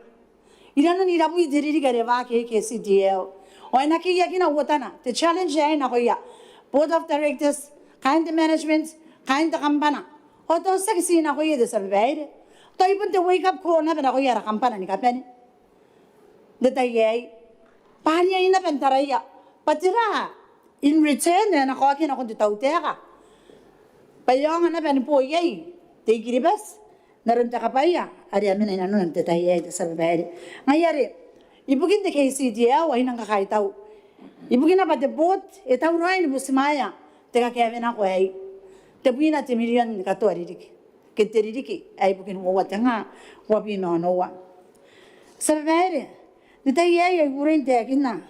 Irana ni rabu diri gare wa ke CDL. O ina ki yakina wotana. The challenge ai na koya. Board of directors, kind management, kind kampana. O to sa kisi na koya de sa babae. To ipon te wake up call na ko yara kampana ni kapeni. Tita yai Panya ina pentaraya. Patira in return na ko akin ako tutautera. Payong na pen po yay. Te kiribas. Naron ta kapaya. Ari amin ina non te tayo sa babae. Ngayari. Ibugin te kay CDL ay nang kakaitaw. Ibugin na pati bot itaw roin busmaya. Te ka Kevin ako ay. Te buina te million kato aririk. Kitiririki ay bugin mo watanga wabi no noa. Sa babae. Dita yai gurin te akinna.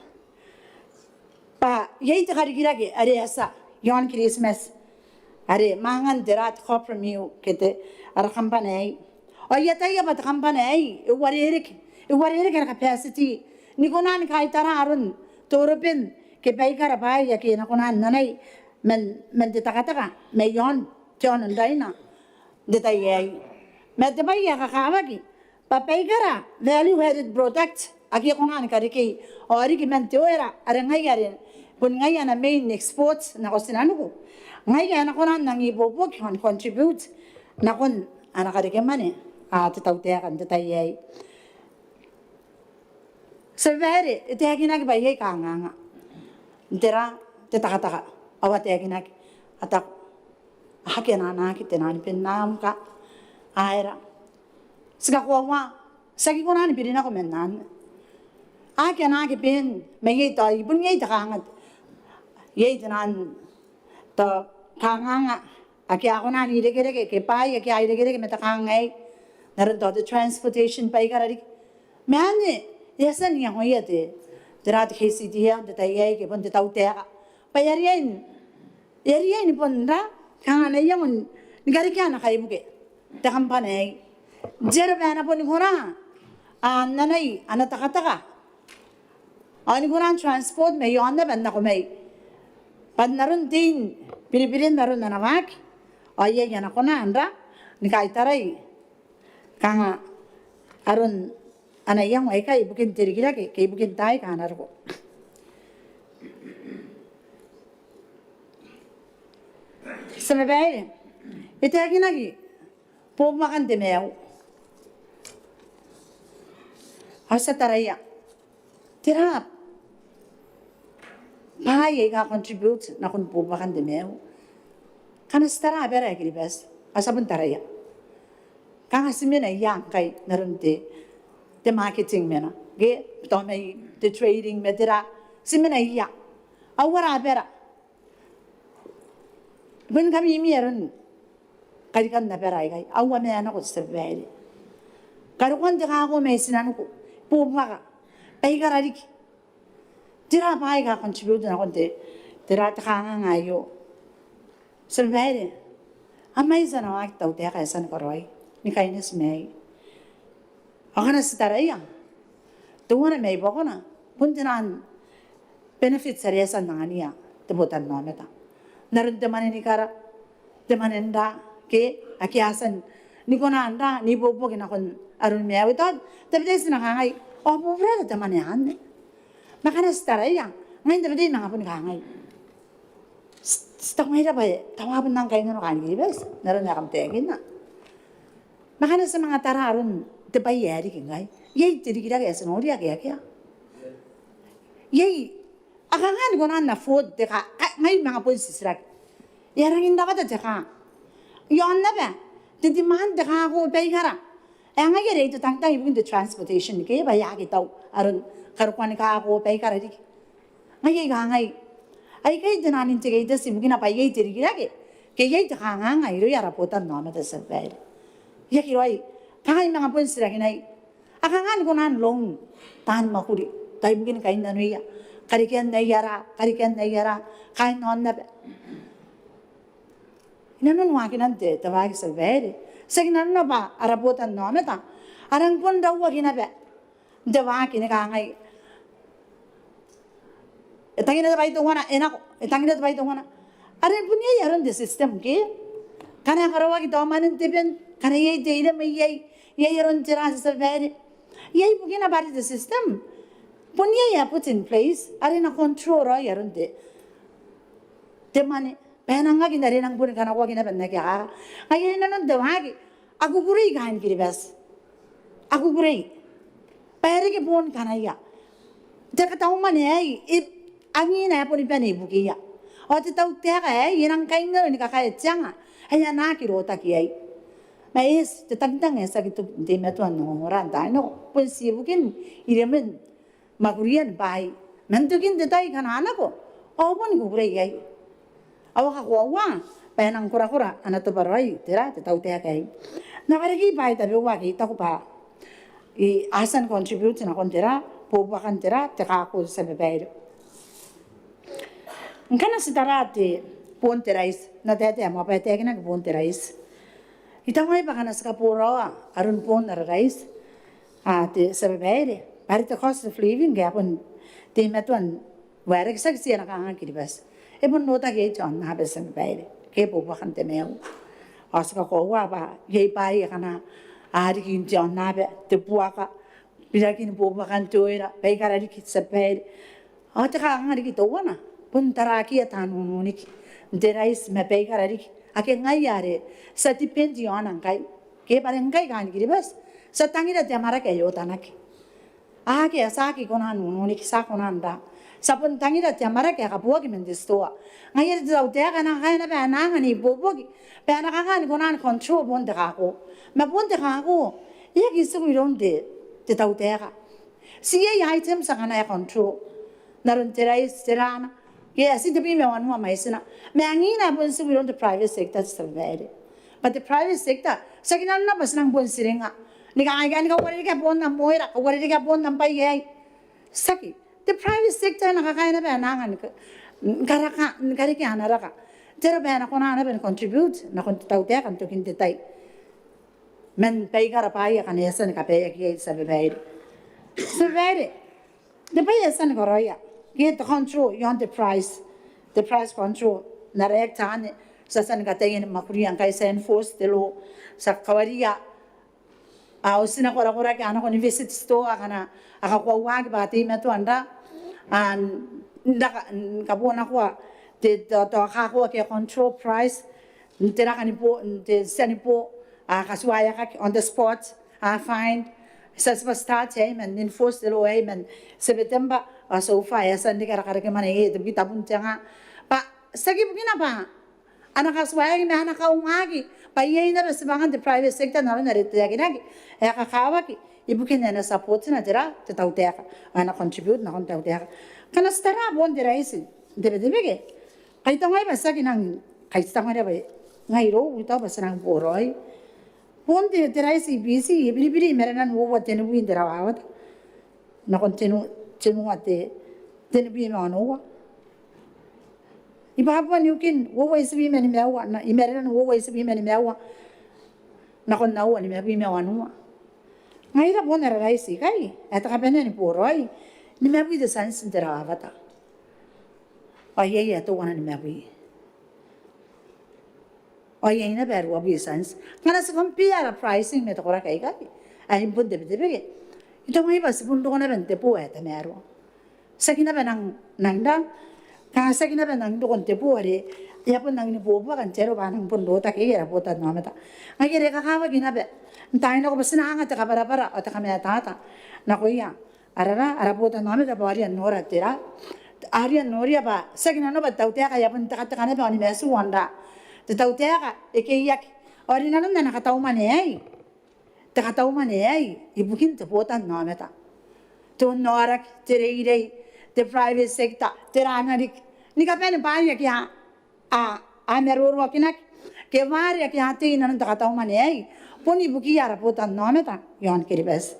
Pa yai te karigirage are asa yon Christmas. Are mangan derat khopra miu kete ara kampanai. O yata ya bat kampanai iwarerik capacity. Nikonan kai tara arun torupin ke baikara ba ya ke nakonan nanai men de takataka me yon tion ndaina. Dita yai. Mete ba ya kakawagi. Pa baikara value added product Aki ko nga ni kariki o ari ki man teora ara ngayarin kun ngaya na main exports na ko sinano ko ngaya na ko nang ibobo kon contribute na kon ana kariki mane tataw te kan tatayay severe te akinag ba yai kanga dera te takataka awate akinag atak hakena na kitenan pinnam ka aira siga ko wa sagi ko na ni pirina ko menan Aki anaki pin may ito ibun ngay takangat yay tanan to kanganga aki ako na nilagirege ke pai aki ay nilagirege metakangay naran to the transportation pai karari mane yasan yang hoyate terat kesi dia detayay ke pun detau teka payarian yarian pun ra kangana yang nigari kana kaibuke takampanay jerabana pun ngora nanay anatakataka Ani kurang transport may yon na benda ko may. Pad naron din pilipirin naron na namak. Ay yan ako na anda ni kay taray. Kanga aron anayang ay kay bukin tirigila kay bukin tay kanar ko. Sa mabay ito ginagi po makan demeo. Asa taraya. Tirap. Pahaya ka contribute na kun po bakan demeo. Kana stara bera kiribas asabun taraya. Kanga simena yang kay narunte the marketing mena. Ge to may the trading medira simena ya. Awara bera. Bun kami miyeron karikan na bera kay awa me ana ko sabere. Karukan de ka ko may sinanu ko po baka pay kararik. Tira pa ka contribute na konti. Tira ta kanga ngayo. Sabere. Amay sa na wak tau te ka san koroi. Ni kainis may. Ako na si taraya. Tuwa na may bako na. Puntinan benefits sa resan ng aniya. Tebutan no meta. Naroon teman ni kara. Teman enda ke akiasan. Ni ko na anda ni bobo kinakon arun may awitod. Tapi dahil sinakangay. Oh, pobre na teman yan. Makanya setara yang ngayon tadi nangapun kangay. Stok mahirap ay tawabon nang kayo ng kanil bes. Naroon na kamtegin na. Makanya sa mga tararon tebay yari kingay. Yay tirikira kaya sa nori kaya kaya. Yay akangan ko na food teka ngayon mga po sisrak. Yarangin daw ka teka. Yon na ba? Titimahan teka ako pay kara. Eh ngayon ito tangtang ibig the transportation kaya ba yaki taw aron karukuan ka ako pay karari. Ngay ngay. Ay kay dinanin tigay da sim gina pay tiri girage. Kay ta nga iro yara potan no mata sa pay. Yaki roi. Kay mga pun sira kinay. Akangan ko nan long tan makuri. Tay bugin kay nanuya. Karikian na yara kay non na. Inanon wakin ante tawag sa pay. Sagnan na ba arapotan no mata. Arang pun daw wag na ba. Dawa kinakangay Etangina da baito wana enako etangina da baito wana are punya yaron de system ke kana karawa ki domanin teben kana ye deide me ye yaron tira sa very ye bugina bari the system punya ya put in place are na control ra yaron de mane benanga ki nare nang pun kana wa ki na benna kya aye na non de wagi aku gurei gain kiri bas aku gurei pere ke bon kana ya Jaka tahu mana angin na pun ipan ibu kia. O te tahu tiaka inang kainga ni kakak janga. Hanya nak kiro tak kiai. Mas te tangtang esa gitu de metuan orang dah no pun si bukan iramen magurian bai. Mentukin te tai kan anak ko. O pun gurei kiai. Awak kawan penang kura-kura anak tu barai tera te tahu tiaka Nakarigi bai tapi wagi tahu pa. I asan contribute na kontera. Pupakan tera teka ako sa bebeiro. Ngkana si tarate ponte rais na tete mo pa teke na ponte rais. Itawai pa kana sa kapurawa arun pon na rais te sa bebeire. Pari te cost of living gapon te metuan wari sa siya na kanga kiribas. Epon nota ke John na be sa bebeire. Ke pupakan te meo. Asa ko wa ba ye pai kana ari kin John na be te puaka Pirakin po makan tuira, pekara di kita seped. Oh, teka ang hari kita wana. Pun taraki at hanunik. Derais me pekara di. Ake ngayare sa tipendi anang kai. Ke parang kai kan kiri bas. Sa tangira jamara kayo tanak. Ake asaki konan hanunik sa konan da. Sa pun tangira jamara kaya kapuagi mendistoa. Ngayare daw teka na kaya na banangan ni bobogi. Pero nakakan konan control pun teka ako. Mapun teka ako. Iya kisu ironde. Te tahu tega. Siya item sa kana ya control. Naron terai serana. Ke asi te bime wanu mai sina. Me angina pun si we don't the private sector sa very. But the private sector sa kinan na bas nang pun siringa. Ni ka ai ka wari ka pon na moira, ka wari ka pon nang pai ai. Saki. The private sector nakakain na ba nangan karaka kariki anaraka. Tera ba na kona na ben contribute na kon tahu tega kan to kin detay. Men pegara paya kan yasan ka paya ki sa bebeire. Sa bebeire. De paya yasan ko roya. Get the control yon the price control. Na reaktane sa san ka tayin makurian kay sa enforce de lo sa kawaria. Usina ko ra ka ano ko visit store kana aka ko wag ba ti meto anda an ndaka kabona ko te to ka ko ke control price. Ntera kan po te sanipo Kasuaya ka on the spot, find sa start and enforce the law and September so far sa hindi ka mani ito bitabun nga pa sagi bugina pa anak kasuaya na anak kaungagi pa iyan na sa mga the private sector na rin narito yaginagi kakawaki ibukin na support na tira tataw teka anak contribute na kung taw teka kana stara bon dira isin debe kahit ngay ba sa ginang kahit sa nga ba ngairo ito ba sa nang poroy Ponte terai si busy, biri merenan wo tenu bin derawat. Na kontinu ate tenu bin manowa. Ibaba niukin wo is bi meni mewa na imerenan wo is bi meni mewa. Na kon nawa ni mebi mewa nuwa. Ngaira bona rai si kai, eta kapena ni poroi. Ni mebi de sans derawata. Ai to wana ni mebi. O yan na pero obvious. Kana sa compare pricing me to kora kai kai. Ay pun de bege. Ito may bas pun do na bente po eta mero. Sa kinabe nang dang kaya sa kinabe nang do konte po are ya pun nang ni po pa kan chero ba nang pun do ta kaya ra po ta no meta. Ay kire ka kawa kinabe. Tayo na ko bas na anga ta para o ta kamya tata. Na ko ya. Ara po ta no meta ba arian nora tira. Arian noria ba sa kinano ba tawte kaya pun ta kana ba ni mesu wanda. Tetaw teka, ikiyak. Ori na nung na nakataw man ay. Takataw man ay. Ibukin te potan no meta. Tun norak, tirei, the private sector, tiranarik. Ni ka pen panya kya meruro kinak. Ke varia kya tin na takataw man ay. Puni buki yara potan no meta. Yon kiribes.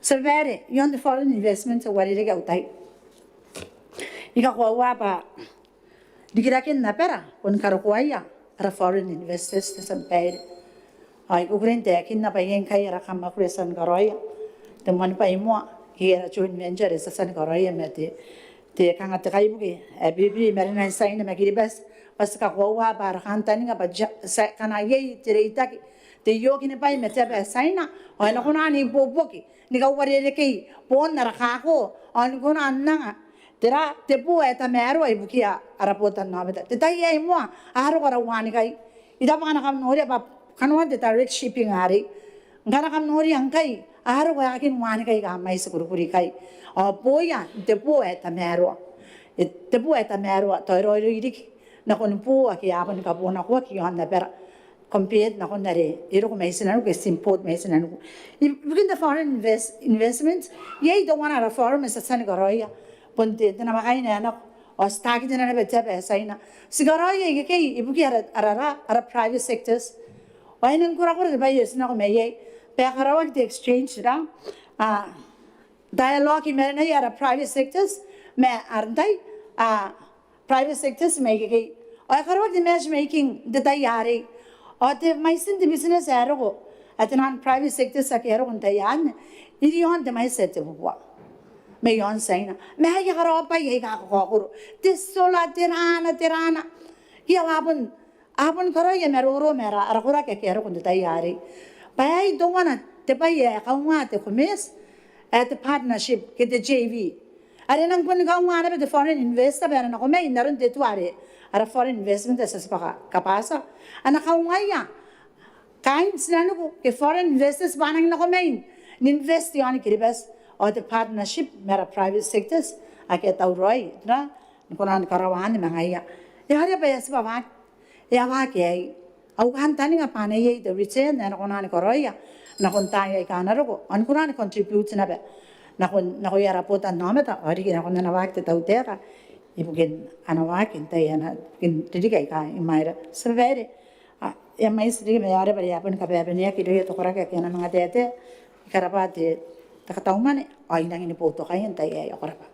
So vere, yon the foreign investments wari ga utay. Ika kwa pa. Dikirakin na pera kun karukuaya. Ara foreign investors na sampay. Ay kukurente akin na payen kay ara kamakuresan karoya. Teman pa imo hira joint venture sa san karoya mete te kanga te kai buki e bibli merina sai na makiribas pas ka kwa bar khantani nga ba kana ye te reitaki te yogi ne pai mete ba sai na o na kuna ni boboki ni ka warere kei pon na rakha ko on kuna annanga tera te pu eta mero ai buki arapota na beta te tai ai mo aro kara wani kai ida pa na kam nore ba kanwan te direct shipping ari ngana kam nori angkai aro ga akin wani kai ga mai se kurukuri kai o poia te pu eta mero te pu eta mero to ro iri na kon pu aki apan ka pu na ko ki on na per compared na kon nare iro ko mai se na ko import mai se na ko begin the foreign investments ye don't want a foreign is a senegaroya ponte na makai na o staki na beta be saina sigaroya ye ke ibu ki ara private sectors why nang kura kura ba yes na ko mai pe karawa the exchange ra dialogue में नहीं यार private sectors में आरंताई private sectors में के और अगर वो match making देता यार है और ते माइसन ते business यार हो अतनान private sectors का यार होता यार ने इरी हों ते माइस सेट हुआ मैं यों सही ना मैं ये करो पाई ये का करो ते सोला तेराना ये आपन करो ये मेरा अरकुरा के यार होता देता यार है पाई दो वाना ते पाई ये काउंगा ते खुमेस at the partnership ke the JV are nang pun ka ngana be the foreign investor be na ko me naron te tuare ara foreign investment as pa kapasa ana ka ngaya kain sinano ko ke foreign investors banang na ko me invest yani kiribas or the partnership mera private sectors ake tau roi na ko nan karawan mangaya ya hare be as ba ya wa ke au kan tani nga pane ye the return na ko nan koroya na kon tayo ay kanaro ko an kuran contribute na be na ko yara pota nometa ori na kon na wakte tautera ibugin anawakin tayana kin tidikai ka imaira severe ya mais ri me yare bari apun ka be ne ki re to kora ka kana mga tete karapate takataumane ay nang ini poto kayan tay ay korapa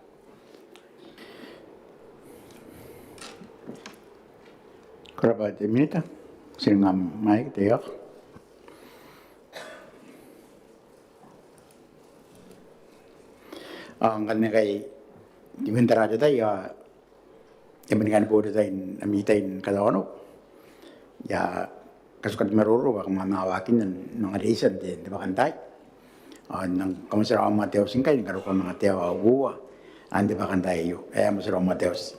Korapate minita singam mai teok ang kan kay dimentara jada ya mendingan bodo tain amitain kalono ya kasukat maruro bak mamawakin ng mga reason din di ba kantay nang kamusara ang Mateos singkay ngaro ko mga teo awa andi ba kantay yo masara ang Mateos